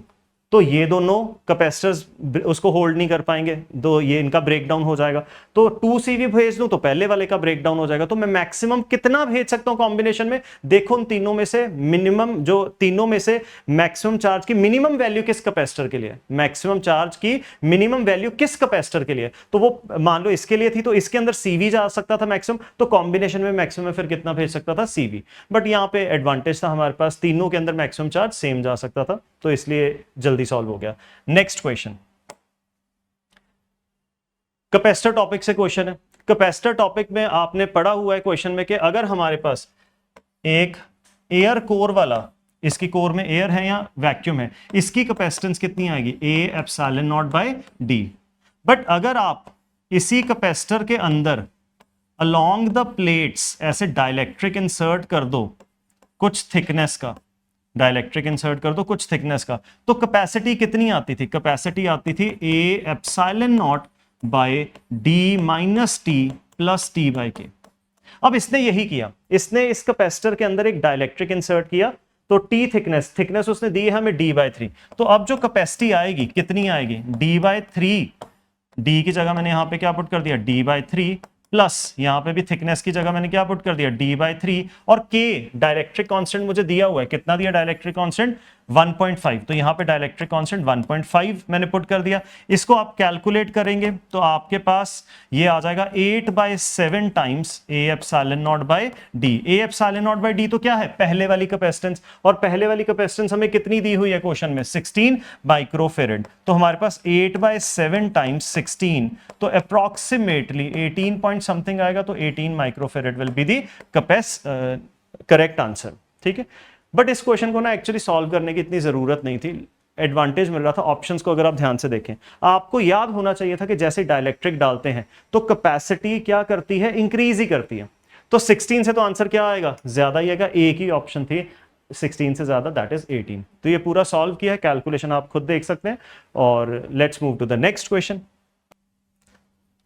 तो ये दोनों कैपेसिटर्स उसको होल्ड नहीं कर पाएंगे, तो ये इनका ब्रेकडाउन हो जाएगा। तो 2CV भेज दूं तो पहले वाले का ब्रेकडाउन हो जाएगा। तो मैं मैक्सिमम कितना भेज सकता हूं कॉम्बिनेशन में? देखो उन तीनों में से मिनिमम, जो तीनों में से मैक्सिमम चार्ज की मिनिमम वैल्यू किस कैपेसिटर के लिए, मैक्सिमम चार्ज की मिनिमम वैल्यू किस कैपेसिटर के लिए? तो वो मान लो इसके लिए थी, तो इसके अंदर CV जा सकता था मैक्सिमम, तो कॉम्बिनेशन में मैक्सिमम फिर कितना भेज सकता था? CV। बट यहां पे एडवांटेज था हमारे पास, तीनों के अंदर मैक्सिमम चार्ज सेम जा सकता था, तो इसलिए जल्दी सॉल्व हो गया। नेक्स्ट क्वेश्चन, कैपेसिटर टॉपिक से क्वेश्चन है। कैपेसिटर टॉपिक में आपने पढ़ा हुआ है क्वेश्चन में कि अगर हमारे पास एक एयर कोर वाला, इसकी कोर में एयर है या वैक्यूम है, इसकी कैपेसिटेंस कितनी आएगी? A epsilon naught by D। But अगर आप इसी कैपेसिटर के अंदर अलोंग द प्लेट्स ऐसे डाइलेक्ट्रिक इंसर्ट कर दो कुछ थिकनेस का, डाइलेक्ट्रिक इंसर्ट कर दो कुछ थिकनेस का, तो कैपेसिटी कितनी आती थी? कैपेसिटी आती थी A epsilon naught by D minus T plus T by K। अब इसने यही किया, इसने इस कैपेसिटर के अंदर एक डाइलेक्ट्रिक इंसर्ट किया, तो T थिकनेस उसने दी है हमें D/3। तो अब जो कैपेसिटी आएगी कितनी आएगी? D/3। D की जगह मैंने यहां पे क्या पुट कर दिया? D/3 प्लस यहां पे भी थिकनेस की जगह मैंने क्या पुट कर दिया? D/3 और K डाइलेक्ट्रिक कांस्टेंट मुझे दिया हुआ है, कितना दिया डाइलेक्ट्रिक कांस्टेंट? 1.5। तो यहां पे डाइलेक्ट्रिक कांस्टेंट 1.5 मैंने पुट कर दिया। इसको आप कैलकुलेट करेंगे तो आपके पास ये आ जाएगा 8/7 times A epsilon naught by D। A epsilon naught by D तो क्या है? पहले वाली कैपेसिटेंस, और पहले वाली कैपेसिटेंस हमें कितनी दी हुई है क्वेश्चन में? 16 माइक्रोफेरेड। तो हमारे पास 8/7 टाइम्स 16, तो अप्रोक्सीमेटली 18 पॉइंट समथिंग आएगा, तो 18 microfarad will be the correct answer. ठीक है, बट इस क्वेश्चन को ना एक्चुअली सॉल्व करने की इतनी जरूरत नहीं थी, एडवांटेज मिल रहा था ऑप्शंस को अगर आप ध्यान से देखें। आपको याद होना चाहिए था कि जैसे डाइलेक्ट्रिक डालते हैं तो कैपेसिटी क्या करती है? इंक्रीज ही करती है। तो 16 से तो आंसर क्या आएगा? ज्यादा ही आएगा, एक ही ऑप्शन थी 16 से ज्यादा, दैट इज 18। तो ये पूरा सॉल्व किया है, कैलकुलेशन आप खुद देख सकते हैं। और let's move to the next question.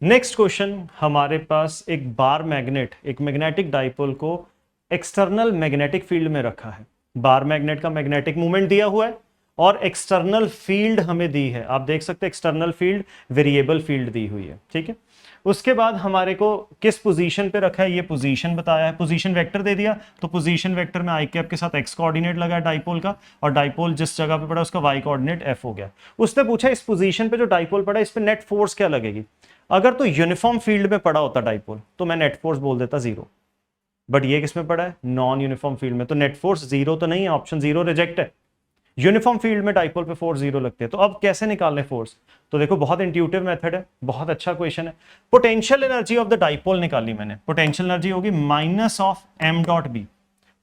Next question हमारे पास एक बार मैग्नेट, एक मैग्नेटिक डाइपोल को एक्सटर्नल मैग्नेटिक फील्ड में रखा है। बार मैग्नेट का मैग्नेटिक मूवमेंट दिया हुआ है और एक्सटर्नल फील्ड हमें दी है, आप देख सकते हैं एक्सटर्नल फील्ड वेरिएबल फील्ड दी हुई है। ठीक है, उसके बाद हमारे को किस पोजीशन पे रखा है ये पोजीशन बताया है, पोजीशन वेक्टर दे दिया, तो पोजीशन वेक्टर में आई कैप के साथ एक्स कोऑर्डिनेट लगा है डाइपोल का, और डाइपोल जिस जगह पे पड़ा उसका वाई कोऑर्डिनेट एफ हो गया। उसने पूछा इस पोजीशन पे जो डाइपोल पड़ा इस पे नेट फोर्स क्या लगेगी? अगर तो यूनिफॉर्म फील्ड में पड़ा होता डाइपोल तो मैं नेट फोर्स बोल देता 0, बट ये किसमें पड़ा है? नॉन यूनिफॉर्म फील्ड में, तो नेट फोर्स 0 तो नहीं है, ऑप्शन 0 रिजेक्ट है। यूनिफॉर्म फील्ड में डाइपोल पे फोर्स 0 लगते हैं। तो अब कैसे निकालने फोर्स? तो देखो बहुत इंट्यूटिव मेथड है, बहुत अच्छा क्वेश्चन है। Potential energy of the dipole निकाली मैंने, पोटेंशियल एनर्जी होगी minus of M dot B,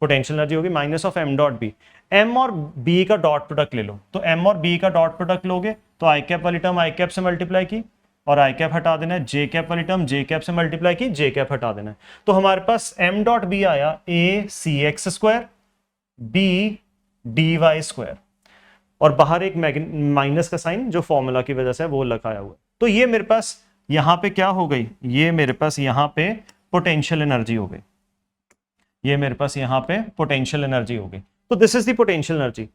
potential energy होगी minus of M dot B. M और बी का डॉट प्रोडक्ट ले लो, तो एम और बी का डॉट प्रोडक्ट लोगे तो आई कैप वाली टर्म आई कैप से मल्टीप्लाई की और आई कैप हटा देना है, जे कैप वाली टर्म जे कैप से मल्टीप्लाई की, जे कैप हटा देना है। तो हमारे पास एम डॉट बी आया A C X square B D Y square, और बाहर एक माइनस का साइन जो फॉर्मूला की वजह से वो लगाया हुआ है। तो ये मेरे पास यहां पे क्या हो गई? ये मेरे पास यहां पे पोटेंशियल एनर्जी हो गई, ये मेरे पास यहां पे पोटेंशियल एनर्जी हो गई। तो this is the potential energy.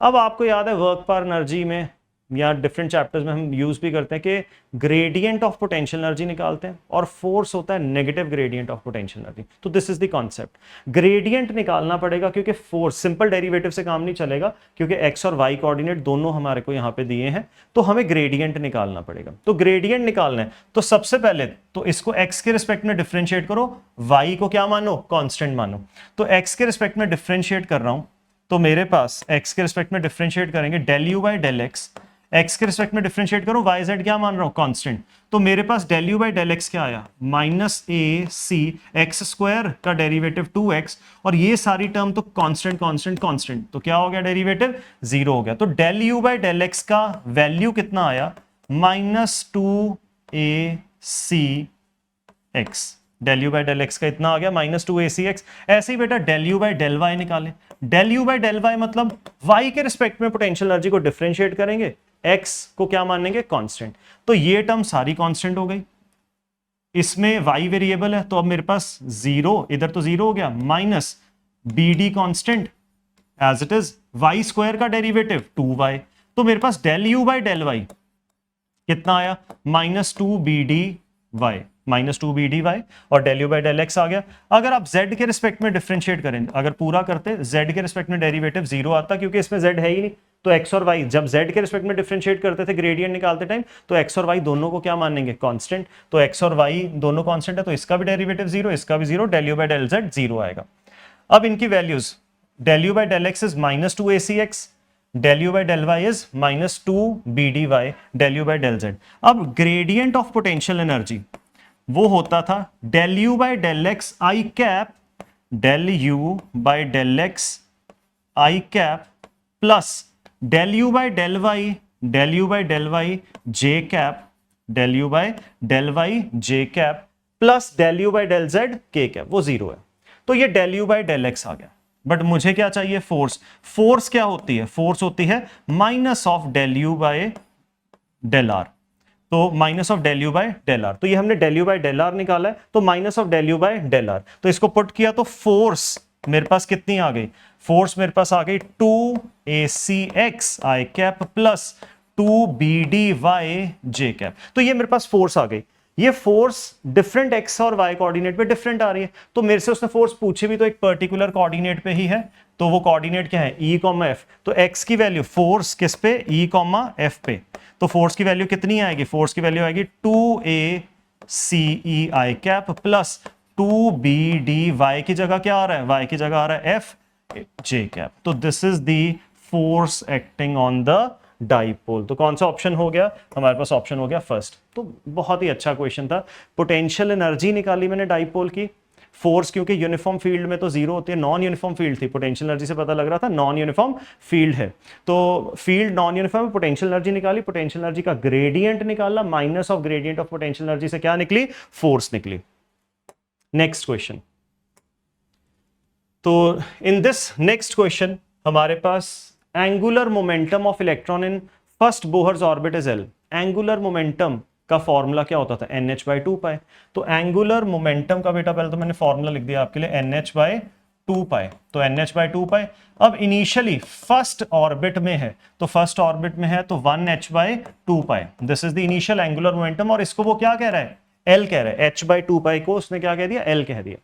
अब आपको याद है वर्क पर एनर्जी में या डिफरेंट चैप्टर्स में हम यूज भी करते हैं कि ग्रेडियंट ऑफ पोटेंशियल एनर्जी निकालते हैं, और फोर्स होता है negative gradient of potential energy. तो this is the concept, gradient निकालना पड़ेगा क्योंकि फोर्स सिंपल डेरिवेटिव से काम नहीं चलेगा, क्योंकि एक्स और वाई कोऑर्डिनेट दोनों हमारे को यहाँ पे दिए हैं, तो हमें ग्रेडियंट निकालना पड़ेगा। तो ग्रेडियंट निकालना है तो सबसे पहले तो इसको एक्स के रिस्पेक्ट में डिफरेंशिएट करो, वाई को क्या मानो? कॉन्स्टेंट मानो। तो एक्स के रिस्पेक्ट में डिफरेंशिएट कर रहा हूं, तो मेरे पास एक्स के रिस्पेक्ट में डिफरेंशिएट करेंगे del U by del X, X के रिस्पेक्ट में डिफरेंशिएट करो, वाई जेड क्या मान रहा हूं? कांस्टेंट। तो मेरे पास del U by del X क्या आया? Minus A C X square का डेरिवेटिव 2x, और ये सारी टर्म तो कांस्टेंट कांस्टेंट कांस्टेंट, तो क्या हो गया? डेरिवेटिव 0 हो गया। तो del U by del X का वैल्यू कितना आया? -2 a c x। Del U by del X का इतना आ गया -2 AC x। ऐसे ही बेटा del U by del Y निकालें। Del U by del Y मतलब y के रिस्पेक्ट में पोटेंशियल एनर्जी को डिफरेंशिएट करेंगे, x को क्या मानेंगे, कांस्टेंट। तो ये टर्म सारी कांस्टेंट हो गई, इसमें y वेरिएबल है तो अब मेरे पास 0, इधर तो 0 हो गया, minus B D constant as it is, Y square का डेरिवेटिव 2y। तो मेरे पास del U by del Y कितना आया, -2BDy, -2BDy, और del U by del X आ गया। अगर आप z के रिस्पेक्ट में डिफरेंशिएट करें, अगर पूरा करते z के रिस्पेक्ट में डेरिवेटिव 0 आता, क्योंकि इसमें z है ही नहीं, तो x और y जब z के रिस्पेक्ट में डिफरेंशिएट करते थे ग्रेडियंट निकालते टाइम, तो x और y दोनों को क्या मानेंगे, कांस्टेंट। तो x और y दोनों कांस्टेंट है, तो इसका भी डेरिवेटिव 0, इसका भी 0, del U by del z 0 आएगा। अब इनकी values, del U by del X is -2 AC x, del U by del Y is -2BDy, del U by del z। अब ग्रेडियंट ऑफ पोटेंशियल एनर्जी वो होता था del U by del X I cap, del U by del X I cap plus del U by del Y, del U by del Y J cap, del U by del Y J cap plus del U by del Z K cap, वो 0 है। तो ये del U by del X आ गया। But मुझे क्या चाहिए, force. Force क्या होती है, फोर्स होती है minus of del U by del R, तो minus of del U by del R. तो ये हमने del U by del R निकाला है, तो minus of del U by del R, तो इसको पुट किया तो फोर्स मेरे पास कितनी आ गई, फोर्स मेरे पास आ गई 2ACX आई कैप प्लस 2BDy जे कैप। तो ये मेरे पास फोर्स आ गई। ये फोर्स डिफरेंट एक्स और वाई कोऑर्डिनेट पे डिफरेंट आ रही है, तो मेरे से उसने फोर्स पूछे भी तो एक पर्टिकुलर कोऑर्डिनेट पे ही है, तो वो कोऑर्डिनेट क्या है, E, F। तो x की वैल्यू, फोर्स किस पे, E, F पे, तो फोर्स की वैल्यू कितनी आएगी, फोर्स की वैल्यू आएगी 2ACE आई कैप प्लस 2BDy की जगह क्या आ रहा है, y की जगह आ रहा है F जे कैप। तो this is the force acting on the dipole. तो कौन सा ऑप्शन हो गया हमारे पास, ऑप्शन हो गया फर्स्ट। तो बहुत ही अच्छा क्वेश्चन था। पोटेंशियल एनर्जी निकाली मैंने डाइपोल की, फोर्स क्योंकि यूनिफॉर्म फील्ड में तो 0 होती है, नॉन यूनिफॉर्म फील्ड थी, पोटेंशियल एनर्जी से पता लग रहा था नॉन यूनिफॉर्म फील्ड है, तो फील्ड नॉन यूनिफॉर्म में पोटेंशियल एनर्जी निकाली, पोटेंशियल एनर्जी का ग्रेडियंट निकाला, minus of gradient of potential energy से क्या निकली, फोर्स निकली। Next question. तो इन दिस नेक्स्ट क्वेश्चन हमारे पास angular momentum of electron in first Bohr's orbit is L। Angular momentum का फॉर्मूला क्या होता था, NH/2π। तो एंगुलर मोमेंटम का बेटा पहले तो मैंने फॉर्मूला लिख दिया आपके लिए, NH/2π। तो NH/2π अब इनिशियली फर्स्ट ऑर्बिट में है, तो फर्स्ट ऑर्बिट में है तो 1h/2π, this is the initial angular momentum. और इसको वो क्या कह रहा है, L कह रहा है, h/2π को उसने क्या कह दिया, L कह दिया।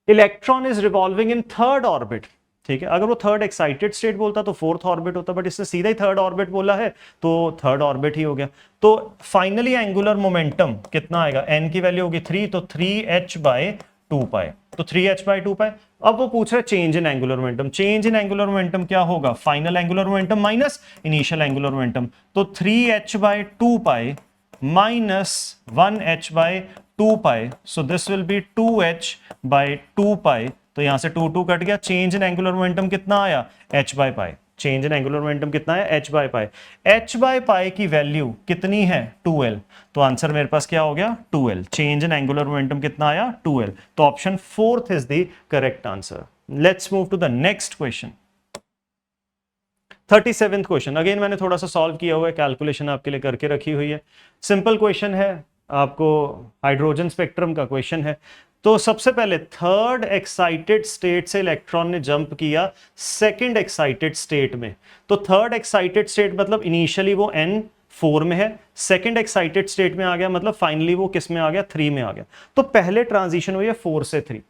Electron is revolving in third orbit, ठीक है। अगर वो थर्ड एक्साइटेड स्टेट बोलता तो फोर्थ ऑर्बिट होता, बट इसने सीधा ही थर्ड ऑर्बिट बोला है तो थर्ड ऑर्बिट ही हो गया। तो फाइनली एंगुलर मोमेंटम कितना आएगा, n की वैल्यू होगी 3, तो 3h/2π, तो 3h/2π। अब वो पूछ रहा है change in angular momentum. Change in angular momentum क्या होगा, final angular momentum minus initial angular momentum, तो 3h/2π minus 1h/2π, so this will be 2h/2π। तो यहां से 2 कट गया। चेंज इन एंगुलर मोमेंटम कितना आया, h/π। Change in angular momentum कितना है, h/π। h/π की वैल्यू कितनी है, 2L। तो आंसर मेरे पास क्या हो गया, 2L। Change in angular momentum कितना आया, 2L। तो option fourth is the correct answer. Let's move to the next question. 37th question. Again मैंने थोड़ा सा सॉल्व किया हुआ है, कैलकुलेशन आपके लिए करके रखी हुई है। सिंपल क्वेश्चन है, आपको हाइड्रोजन स्पेक्ट्रम का क्वेश्चन है। तो सबसे पहले थर्ड एक्साइटेड स्टेट से इलेक्ट्रॉन ने जंप किया सेकंड एक्साइटेड स्टेट में। तो थर्ड एक्साइटेड स्टेट मतलब इनिशियली वो N4 में है, सेकंड एक्साइटेड स्टेट में आ गया मतलब फाइनली वो किस में आ गया, 3 में आ गया। तो पहले ट्रांजिशन हुई है 4 से 3,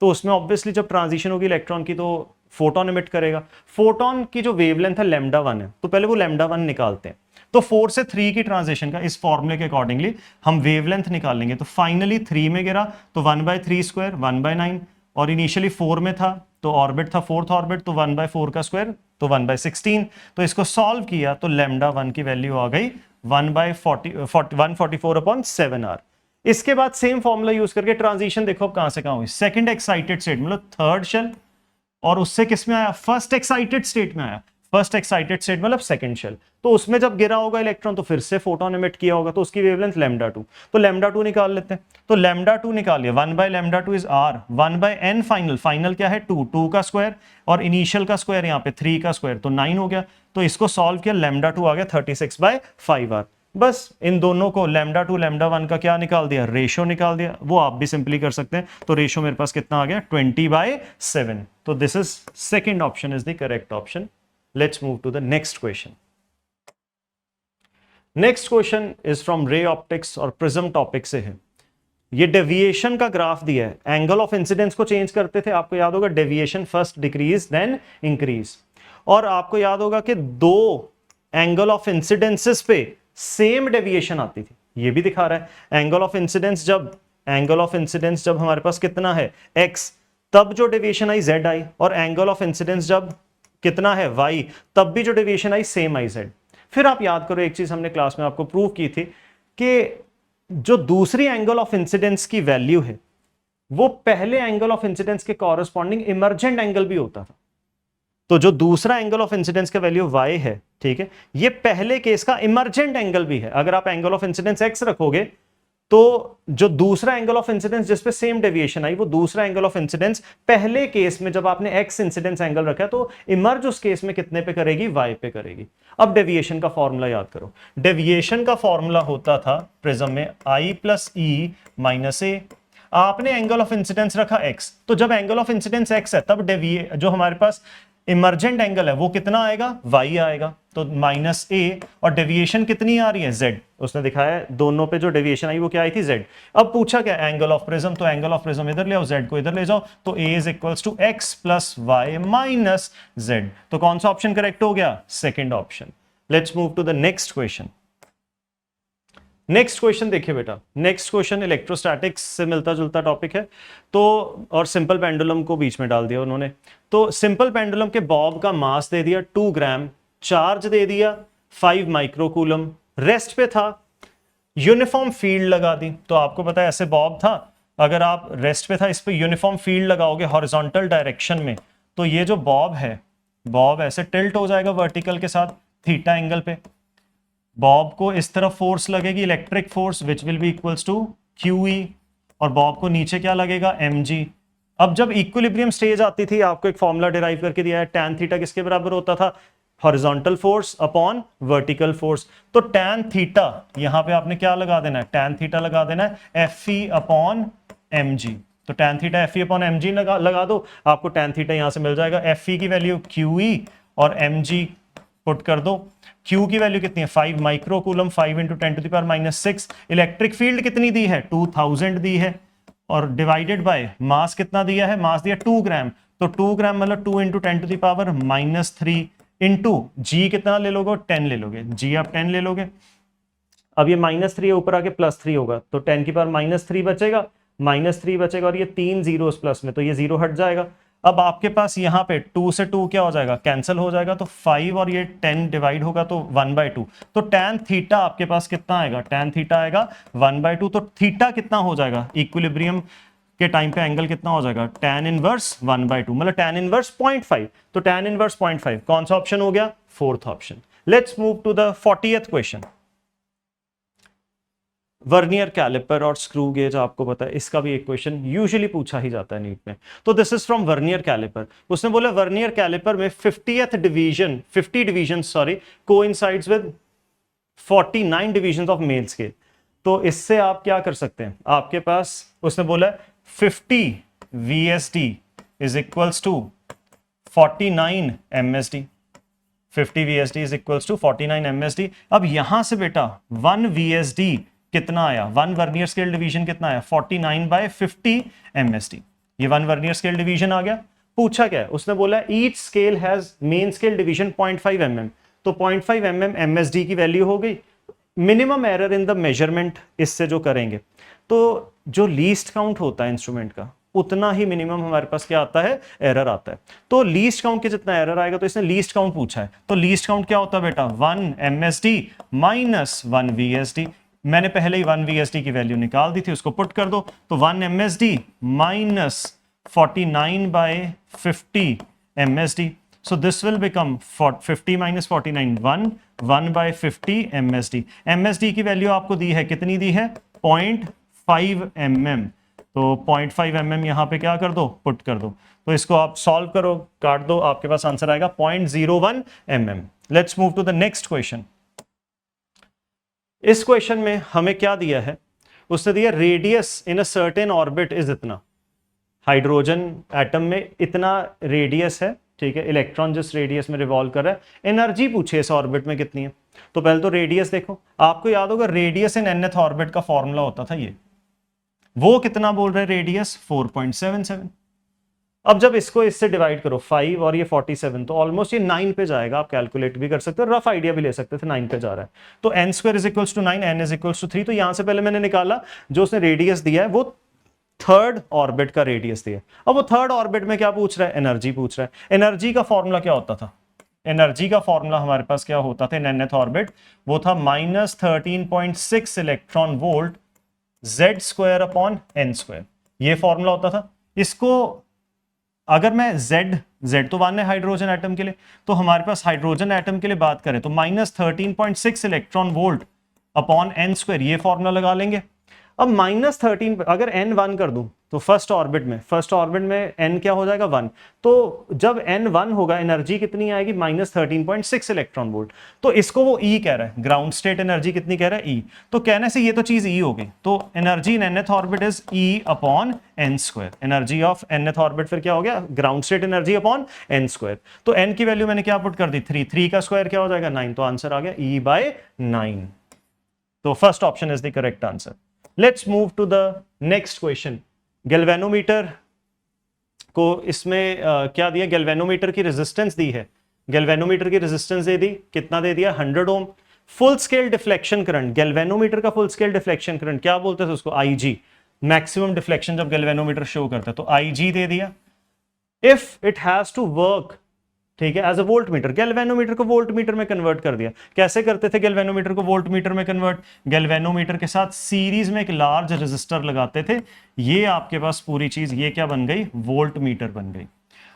तो उसमें ऑब्वियसली जब ट्रांजिशन होगी इलेक्ट्रॉन की तो फोटोन इमिट करेगा। फोटोन की जो वेवलेंथ है λ1 है, तो पहले वो λ1 निकालते हैं। तो 4 से 3 की ट्रांजिशन का इस फॉर्मूले के अकॉर्डिंगली हम वेवलेंथ निकालेंगे। तो फाइनली 3 में गिरा तो 1/3 स्क्वायर 1/9, और इनिशियली 4 में था तो ऑर्बिट था फोर्थ ऑर्बिट, तो 1/4 का स्क्वायर तो 1/16। तो इसको सॉल्व किया तो λ1 की वैल्यू आ गई 144/7r। इसके बाद सेम फॉर्मूला यूज करके ट्रांजिशन देखो अब कहां से कहां हुई, सेकंड एक्साइटेड स्टेट मतलब थर्ड शेल, और उससे किस में आया, फर्स्ट एक्साइटेड स्टेट में आया। फर्स्ट एक्साइटेड स्टेट मतलब सेकंड शेल, तो उसमें जब गिरा होगा इलेक्ट्रॉन तो फिर से फोटोन एमिट किया होगा, तो उसकी वेवलेंथ λ2, तो λ2 निकाल लेते हैं। तो λ2 निकालिए, 1/λ2 is r, 1/n final, final क्या है 2 का स्क्वायर और इनिशियल का स्क्वायर यहाँ पे 3 का स्क्वायर, तो 9 हो गया। तो इसको सॉल्व किया, λ2 आ गया 36/5r। बस इन दोनों को λ2 λ1 का क्या निकाल दिया, रेशो निकाल दिया, वो आप भी सिंपली कर सकते हैं। तो रेशो मेरे पास कितना आ गया 20/7। तो this is second option is the correct option. Let's move to the next question. Next question is from ray optics और प्रिज्म टॉपिक से है। ये डेविएशन का ग्राफ दिया है, एंगल ऑफ इंसिडेंस को चेंज करते थे, आपको याद होगा deviation first decrease then increase, और आपको याद होगा कि दो एंगल ऑफ इंसिडेंसेस पे सेम डेविएशन आती थी, ये भी दिखा रहा है। एंगल ऑफ इंसिडेंस जब हमारे पास कितना है x, तब जो डेविएशन आई z आई, और एंगल ऑफ इंसिडेंस जब कितना है y, तब भी जो डेविएशन आई सेम आई z। फिर आप याद करो एक चीज हमने क्लास में आपको प्रूव की थी कि जो दूसरी एंगल ऑफ इंसिडेंस की वैल्यू है वो पहले एंगल ऑफ इंसिडेंस के कॉरेस्पॉन्डिंग इमर्जेंट एंगल भी होता था। तो जो दूसरा एंगल ऑफ इंसिडेंस का वैल्यू y है, ठीक है, ये पहले केस का इमर्जेंट एंगल भी है। अगर आप एंगल ऑफ इंसिडेंस x रखोगे तो जो दूसरा एंगल ऑफ इंसिडेंस जिस पे सेम डेविएशन आई, वो दूसरा एंगल ऑफ इंसिडेंस पहले केस में जब आपने x इंसिडेंस एंगल रखा तो इमर्ज उस केस में कितने पे करेगी, y पे करेगी। अब डेविएशन का फॉर्मूला याद करो, डेविएशन का फॉर्मूला होता था प्रिज्म में I + E - a। आपने एंगल ऑफ इंसिडेंस रखा x, तो जब एंगल ऑफ इंसिडेंस x है तब जो हमारे पास इमर्जेंट एंगल है वो कितना आएगा, y आएगा, तो -a, और डेविएशन कितनी आ रही है z, उसने दिखाया है दोनों पे जो डेविएशन आई वो क्या आई थी z। अब पूछा क्या एंगल ऑफ प्रिज्म, तो एंगल ऑफ प्रिज्म इधर ले आओ, z को इधर ले जाओ, तो a = x + y - z। तो कौन सा ऑप्शन करेक्ट हो गया, second option. Let's move to the next question. Next question देखिए बेटा, नेक्स्ट क्वेश्चन इलेक्ट्रोस्टैटिक्स से मिलता जुलता टॉपिक है, तो और सिंपल पेंडुलम को बीच में डाल दिया उन्होंने। तो सिंपल पेंडुलम के बॉब का मास दे दिया 2 ग्राम, चार्ज दे दिया 5 माइक्रोकूलम, रेस्ट पे था, यूनिफॉर्म फील्ड लगा दी। तो आपको पता है ऐसे बॉब था, अगर आप रेस्ट पे था इस पे यूनिफॉर्म फील्ड लगाओगे हॉरिजॉन्टल डायरेक्शन में, तो ये जो बॉब है, बॉब ऐसे टिल्ट हो जाएगा वर्टिकल के साथ थीटा एंगल पे। बॉब को इस तरफ फोर्स लगेगी electric force which will be equals to QE, और बॉब को नीचे क्या लगेगा mg। अब जब इक्विलिब्रियम स्टेज आती थी आपको एक फॉर्मूला डिराइव करके दिया है, tan थीटा किसके बराबर होता था, horizontal force upon vertical force. तो tan थीटा यहां पे आपने क्या लगा देना है, tan थीटा लगा देना है FE/mg। तो tan थीटा FE/mg लगा दो, आपको tan थीटा यहां से मिल जाएगा, FE की वैल्यू QE और mg पुट कर दो। Q की वैल्यू कितनी है 5 माइक्रोकूलम, 5 × 10⁻⁶। इलेक्ट्रिक फील्ड कितनी दी है 2000 दी है, और डिवाइडेड बाय मास कितना दिया है, मास दिया 2 ग्राम, तो 2 ग्राम मतलब 2 × 10⁻³ इंटू G कितना ले लोगे, 10 ले लोगे, G आप 10 ले लोगे। अब ये -3 है, ऊपर आके +3 होगा, तो 10⁻³ बचेगा, -3 बचेगा, और ये 3 जीरोस प्लस में, तो ये 0 हट जाएगा। अब आपके पास यहाँ पे 2 से 2 क्या हो जाएगा, कैंसिल हो जाएगा, तो 5 और ये 10 डिवाइड होगा तो 1/2। तो tan थीटा आपके पास कितना आएगा, tan थीटा आएगा 1/2। तो थीटा कितना हो जाएगा, इक्विलिब्रियम के टाइम पे एंगल कितना हो जाएगा, tan इनवर्स 1/2 मतलब tan इनवर्स 0.5। तो tan इनवर्स 0.5 कौन सा ऑप्शन हो गया, fourth option. Let's move to the 40th question. Vernier caliper और स्क्रू गेज आपको पता है, इसका भी एक क्वेश्चन यूजुअली पूछा ही जाता है नीट में। तो this is from vernier caliper. उसने बोला वर्नियर कैलिपर में 50th division, 50 division sorry, coincides with 49 division of main scale. तो इससे आप क्या कर सकते हैं, आपके पास उसने बोला 50 VSD is equals to 49 MSD। 50 VSD is equals to 49 MSD। अब यहां से बेटा 1 VSD कितना आया, 1 वर्नियर स्केल डिवीजन कितना आया, 49/50 MSD। ये 1 वर्नियर स्केल डिवीजन आ गया। पूछा क्या है, उसने बोला each scale has main scale division 0.5 mm, तो 0.5 mm MSD की वैल्यू हो गई। Minimum error in the measurement इससे जो करेंगे, तो जो लीस्ट काउंट होता है इंस्ट्रूमेंट का उतना ही मिनिमम हमारे पास क्या आता है, एरर आता है। तो लीस्ट काउंट के जितना एरर आएगा, तो इसने लीस्ट काउंट पूछा है, तो लीस्ट काउंट क्या होता है बेटा, 1 MSD - 1 VSD। मैंने पहले ही 1 VSD की वैल्यू निकाल दी थी, उसको पुट कर दो, तो 1 MSD - 49/50 MSD। So this will become 50 minus 49 1 by 50 MSD. MSD की वैल्यू आपको दी है, कितनी दी है? 0.5 mm. तो 0.5 mm यहां पे क्या कर दो, पुट कर दो। तो इसको आप सॉल्व करो, काट दो, आपके पास आंसर आएगा 0.01 mm. Let's move to the next question. इस क्वेश्चन में हमें क्या दिया है? उसने दिया radius in a certain orbit is इतना। हाइड्रोजन एटम में इतना रेडियस है, ठीक है, इलेक्ट्रॉन जिस रेडियस में रिवॉल्व कर रहा है। एनर्जी पूछे इस ऑर्बिट में कितनी है। तो पहले तो रेडियस देखो, आपको याद होगा रेडियस इन nth ऑर्बिट का फॉर्मूला होता था ये, वो कितना बोल रहे हैं रेडियस? 4.77। अब जब इसको इससे डिवाइड करो 5 और ये 47, तो ऑलमोस्ट ये 9 पे जाएगा। आप कैलकुलेट भी कर सकते हो, रफ आइडिया भी ले सकते थे, 9 पे जा रहा है। तो n square is equals to 9, n is equals to 3। तो यहां से पहले मैंने निकाला जो उसने रेडियस दिया है वो थर्ड ऑर्बिट का रेडियस दिया। अब वो थर्ड ऑर्बिट में क्या पूछ रहा है? एनर्जी पूछ रहा है। एनर्जी का फॉर्मूला क्या होता था? एनर्जी का फॉर्मूला हमारे पास क्या होता था इन nth ऑर्बिट? वो था -13.6 electron volt z square upon n square. ये फॉर्मूला होता था। इसको अगर मैं z तो 1 है हाइड्रोजन एटम के लिए, तो हमारे पास हाइड्रोजन एटम के लिए बात करें तो -13.6 electron volt upon n square, ये फॉर्मूला लगा लेंगे। अब -13 अगर n 1 कर दूं तो फर्स्ट ऑर्बिट में n क्या हो जाएगा? 1। तो जब n 1 होगा एनर्जी कितनी आएगी? -13.6 इलेक्ट्रॉन वोल्ट। तो इसको वो E कह रहा है, ग्राउंड स्टेट एनर्जी कितनी कह रहा है? E। तो कहने से ये तो चीज E हो गई। तो energy in nth orbit is E upon n square. Energy of nth orbit फिर क्या हो गया? Ground state energy upon n square. तो n की वैल्यू मैंने क्या पुट कर दी? 3 का स्क्वायर क्या हो जाएगा? 9। तो आंसर आ गया E/9। तो first option is the correct answer. Let's move to the next question. Galvanometer को इसमें क्या दिया? गैल्वेनोमीटर की रेजिस्टेंस दी है। गैल्वेनोमीटर की रेजिस्टेंस दे दी, कितना दे दिया? 100 ohm. Full scale deflection current, galvanometer का फुल स्केल डिफ्लेक्शन करंट क्या बोलते थे उसको? IG। मैक्सिमम डिफ्लेक्शन जब गैल्वेनोमीटर शो करता है तो IG दे दिया। If it has to work, ठीक है, as a voltmeter, galvanometer को वोल्ट मीटर में कन्वर्ट कर दिया। कैसे करते थे गैल्वेनोमीटर को वोल्ट मीटर में कन्वर्ट? गैल्वेनोमीटर के साथ सीरीज में एक लार्ज रेजिस्टर लगाते थे। ये आपके पास पूरी चीज ये क्या बन गई? वोल्ट मीटर बन गई।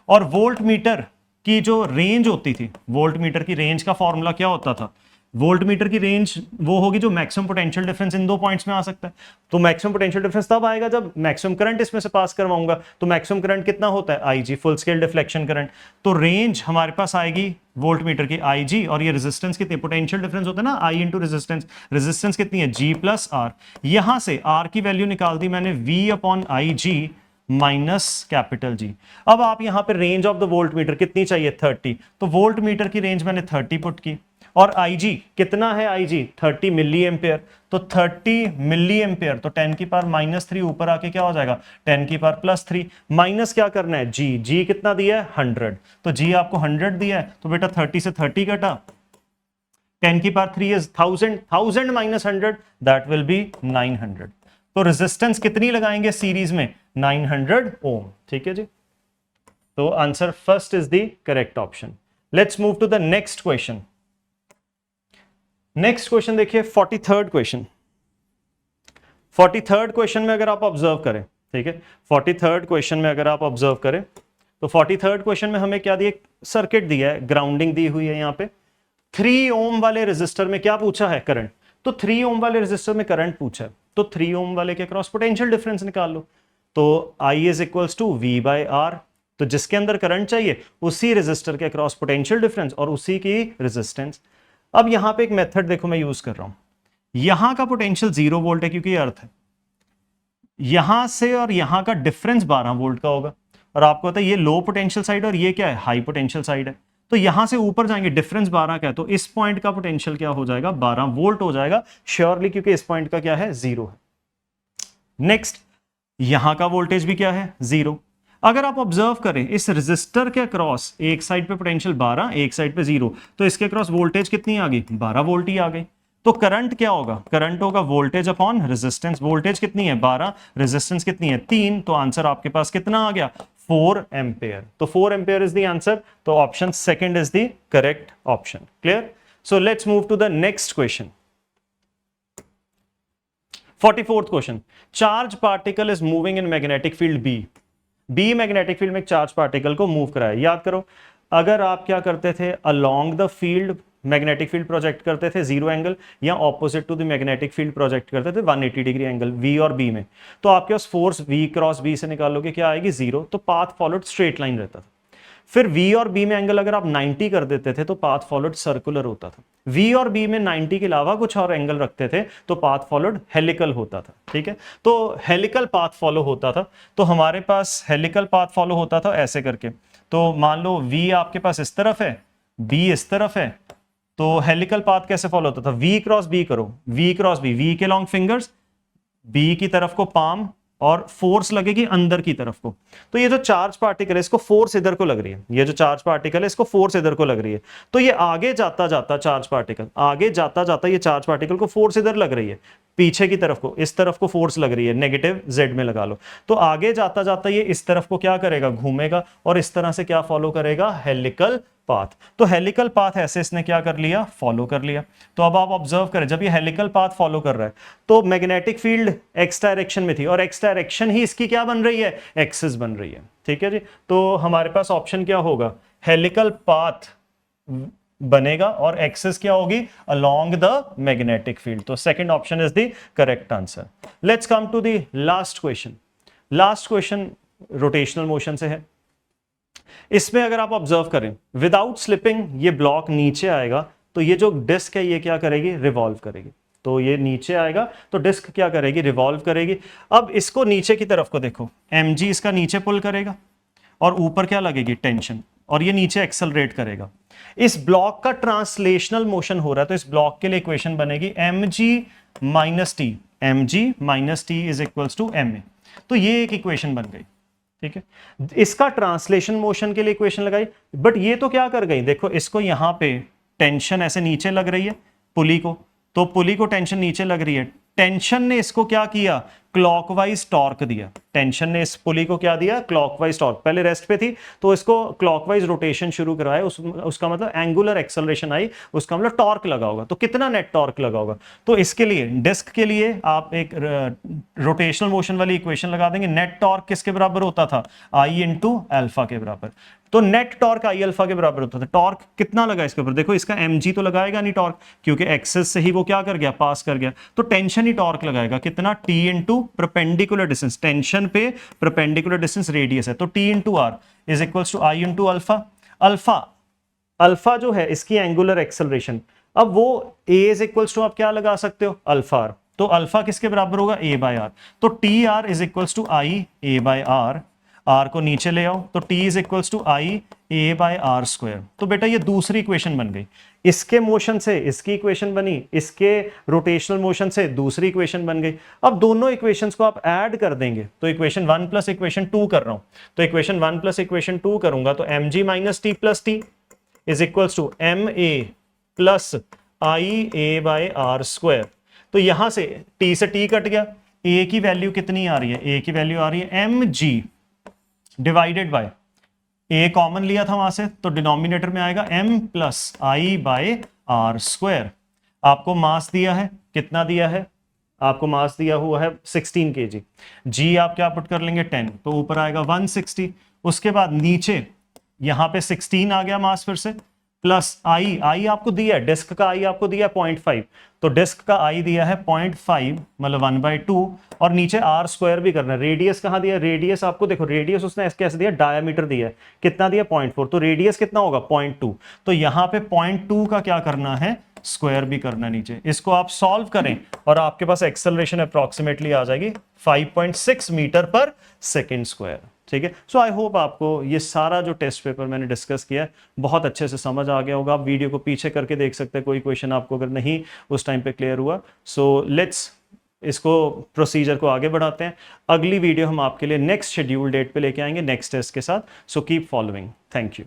और वोल्ट मीटर की जो रेंज होती थी, वोल्ट मीटर की रेंज का फॉर्मूला क्या होता था? वोल्ट मीटर की रेंज वो होगी जो मैक्सिमम पोटेंशियल डिफरेंस इन दो पॉइंट्स में आ सकता है। तो मैक्सिमम पोटेंशियल डिफरेंस तब आएगा जब मैक्सिमम करंट इसमें से पास करवाऊंगा। तो मैक्सिमम करंट कितना होता है? IG, full scale deflection current. तो रेंज हमारे पास आएगी वोल्ट मीटर की IG, और ये रेजिस्टेंस कितनी? पोटेंशियल डिफरेंस होता है ना, I इंटू रेजिस्टेंस। रेजिस्टेंस कितनी है? G plus R। यहां से R की वैल्यू निकाल दी मैंने V upon IG minus capital G। अब आप यहां पे range of the volt meter कितनी चाहिए? 30। तो वोल्ट मीटर की रेंज मैंने 30 पुट की। और IG कितना है? IG 30 milli ampere. तो 30 मिली एम्पेयर, तो 10 की पावर -3 ऊपर आके क्या हो जाएगा? 10 की पावर +3। माइनस क्या करना है? G कितना दिया है? 100। तो G आपको 100 दिया है, तो बेटा 30 से 30 कटा, 10 की power 3 is 1000, 1000 minus 100 that will B 900। तो रेजिस्टेंस कितनी लगाएंगे सीरीज में? 900 ओम। ठीक है जी। तो answer first is the correct option. Let's move to the next question. Next question देखिए, 43rd क्वेश्चन। 43rd क्वेश्चन में अगर आप ऑब्जर्व करें, ठीक है, 43rd क्वेश्चन में अगर आप ऑब्जर्व करें तो 43rd क्वेश्चन में हमें क्या दिया? सर्किट दिया है, ग्राउंडिंग दी हुई है। यहां पे 3 ओम वाले रेजिस्टर में क्या पूछा है? करंट। तो 3 ओम वाले रेजिस्टर में करंट पूछा है, तो 3 ओम वाले के क्रॉस पोटेंशियल डिफरेंस निकाल लो। तो I is equals to V/R। तो जिसके अंदर करंट चाहिए उसी रेजिस्टर के क्रॉस पोटेंशियल डिफरेंस और उसी की रेजिस्टेंस। अब यहां पे एक मेथड देखो मैं यूज कर रहा हूं। यहां का पोटेंशियल 0 वोल्ट है क्योंकि अर्थ है। यहां से और यहां का डिफरेंस 12 वोल्ट का होगा, और आपको पता है ये लो पोटेंशियल साइड और ये क्या है? हाई पोटेंशियल साइड है। तो यहां से ऊपर जाएंगे, डिफरेंस 12 का है, तो इस पॉइंट का पोटेंशियल क्या हो जाएगा? 12 वोल्ट हो जाएगा श्योरली, क्योंकि इस पॉइंट का क्या है? 0 है। नेक्स्ट, यहां का वोल्टेज भी क्या है? 0। अगर आप ऑब्जर्व करें इस रेजिस्टर के अक्रॉस, एक साइड पे पोटेंशियल 12, एक साइड पे 0, तो इसके अक्रॉस वोल्टेज कितनी आ गई? 12 वोल्ट ही आ गई। तो करंट क्या होगा? करंट होगा वोल्टेज अपॉन रेजिस्टेंस। वोल्टेज कितनी है? 12, रेजिस्टेंस कितनी है? 3। तो आंसर आपके पास कितना आ गया? 4 एम्पेयर। तो 4 एम्पेयर इज द आंसर। तो option second is the correct option. Clear? So let's move to the next question. 44th question. Charge particle is moving in magnetic field B। Magnetic field में एक charge particle को move कराया। याद करो, अगर आप क्या करते थे, along the field magnetic field project करते थे 0 एंगल, या opposite to the magnetic field project करते थे 180 डिग्री एंगल वी और बी में, तो आपके पास फोर्स वी क्रॉस बी से निकालोगे क्या आएगी 0, तो पाथ फॉलोड स्ट्रेट लाइन रहता था। फिर V और B में एंगल अगर आप 90 कर देते थे तो पाथ फॉलोड सर्कुलर होता था। V और B में 90 के अलावा कुछ और एंगल रखते थे तो पाथ फॉलोड हेलिकल होता था। ठीक है, तो हेलिकल पाथ फॉलो होता था। तो हमारे पास हेलिकल पाथ फॉलो होता था ऐसे करके। तो मान लो V आपके पास इस तरफ है, B इस तरफ है, तो हेलिकल पाथ कैसे फॉलो होता था, V क्रॉस B करो, V क्रॉस B, V के लॉन्ग फिंगर्स, B की तरफ को पाम, और फोर्स लगेगी अंदर की तरफ को। तो ये जो चार्ज पार्टिकल है इसको फोर्स इधर को लग रही है, ये जो चार्ज पार्टिकल है इसको फोर्स इधर को लग रही है, तो ये आगे जाता जाता चार्ज पार्टिकल, आगे जाता जाता ये चार्ज पार्टिकल को फोर्स इधर लग रही है, पीछे की तरफ को, इस तरफ को फोर्स लग रही है, नेगेटिव जेड में लगा लो। तो आगे जाता जाता ये इस तरफ को क्या करेगा, घूमेगा, और इस तरह से क्या फॉलो करेगा, हेलिकल पाथ। तो हेलिकल पाथ ऐसे इसने क्या कर लिया, फॉलो कर लिया। तो अब आप ऑब्जर्व करें, जब ये हेलिकल पाथ फॉलो कर रहा है तो मैग्नेटिक फील्ड एक्स डायरेक्शन में थी, और एक्स डायरेक्शन ही इसकी क्या बन रही है, एक्सिस बन रही है। ठीक है जी, तो हमारे पास ऑप्शन क्या होगा, हेलिकल पाथ बनेगा और एक्सिस क्या होगी, अलोंग द मैग्नेटिक फील्ड। तो second option is the correct answer. Let's come to the last question. Last question rotational motion से है। इसमें अगर आप ऑब्जर्व करें, विदाउट स्लिपिंग ये ब्लॉक नीचे आएगा, तो ये जो डिस्क है ये क्या करेगी, रिवॉल्व करेगी। तो ये नीचे आएगा तो डिस्क क्या करेगी, रिवॉल्व करेगी। अब इसको नीचे की तरफ को देखो, mg इसका नीचे पुल करेगा और ऊपर क्या लगेगी, टेंशन, और ये नीचे एक्सेलरेट करेगा। इस ब्लॉक का ट्रांसलेशनल मोशन हो रहा है, तो इस ब्लॉक के लिए इक्वेशन बनेगी mg minus T is equals to ma। तो ये एक इक्वेशन बन गई। ठीक है, इसका ट्रांसलेशन मोशन के लिए इक्वेशन लगाई, बट ये तो क्या कर गई, देखो इसको यहां पे टेंशन ऐसे नीचे लग रही है पुली को, तो पुली को टेंशन नीचे लग रही है, टेंशन ने इसको क्या किया, क्लॉकवाइज टॉर्क दिया। टेंशन ने इस पुली को क्या दिया, क्लॉकवाइज टॉर्क। पहले रेस्ट पे थी तो इसको क्लॉकवाइज रोटेशन शुरू करवाया, उसका मतलब एंगुलर एक्सेलरेशन आई, उसका मतलब टॉर्क लगा होगा। तो कितना नेट टॉर्क लगा होगा, तो इसके लिए डिस्क के लिए आप एक रोटेशनल मोशन वाली इक्वेशन लगा देंगे। नेट टॉर्क किसके बराबर होता था, आई इंटू अल्फा के बराबर। तो नेट टॉर्क आई अल्फा के बराबर होता था। टॉर्क कितना लगा इसके ऊपर, देखो इसका mg तो लगाएगा नहीं टॉर्क, क्योंकि एक्सेस से ही वो क्या कर गया, पास कर गया, तो टेंशन ही टॉर्क लगाएगा। कितना, t into perpendicular distance, tension पे परपेंडिकुलर डिस्टेंस रेडियस है, तो t into R is equals to I into alpha. Alpha alpha जो है इसकी एंगुलर एक्सेलरेशन, अब वो a इज इक्वल्स टू आप क्या लगा सकते हो, अल्फा आर। तो अल्फा किसके बराबर होगा, a बाय आर। तो T R is equals to I A by R, R को नीचे ले आओ तो t is equals to I A by R square. तो बेटा ये दूसरी इक्वेशन बन गई, इसके मोशन से इसकी इक्वेशन बनी, इसके रोटेशनल मोशन से दूसरी इक्वेशन बन गई। अब दोनों इक्वेशंस को आप ऐड कर देंगे तो इक्वेशन 1 प्लस इक्वेशन 2 कर रहा हूं, तो इक्वेशन 1 प्लस इक्वेशन 2 करूंगा तो mg minus T plus T is equals to M A plus I A by R square. तो यहां से t से t कट गया, a की वैल्यू कितनी आ रही है, a की वैल्यू आ रही है mg divided by, a common लिया था वहां से तो डिनोमिनेटर में आएगा m plus I by R square. आपको मास दिया है, कितना दिया है, आपको मास दिया हुआ है 16 kg, g आप क्या पुट कर लेंगे 10, तो ऊपर आएगा 160। उसके बाद नीचे यहां पे 16 आ गया मास फिर से, प्लस आई आपको दिया है, डिस्क का आई आपको दिया है 0.5, तो डिस्क का आई दिया है 0.5 मतलब 1/2, और नीचे आर स्क्वायर भी करना है। रेडियस कहां दिया, रेडियस आपको देखो, रेडियस उसने कैसे दिया, डायमीटर दिया है, कितना दिया 0.4, तो रेडियस कितना होगा 0.2, तो यहां पे 0.2 का क्या करना है, स्क्वायर भी करना नीचे। इसको आप सॉल्व करें और आपके पास एक्सेलरेशन अप्रॉक्सीमेटली आ जाएगी 5.6 मीटर पर सेकेंड स्क्वायर। ठीक है, सो आई होप आपको ये सारा जो टेस्ट पेपर मैंने डिस्कस किया है बहुत अच्छे से समझ आ गया होगा। आप वीडियो को पीछे करके देख सकते हैं, कोई क्वेश्चन आपको अगर नहीं उस टाइम पे क्लियर हुआ। सो लेट्स इसको प्रोसीजर को आगे बढ़ाते हैं। अगली वीडियो हम आपके लिए नेक्स्ट शेड्यूल डेट पे लेके आएंगे नेक्स्ट टेस्ट के साथ। So keep following, thank you.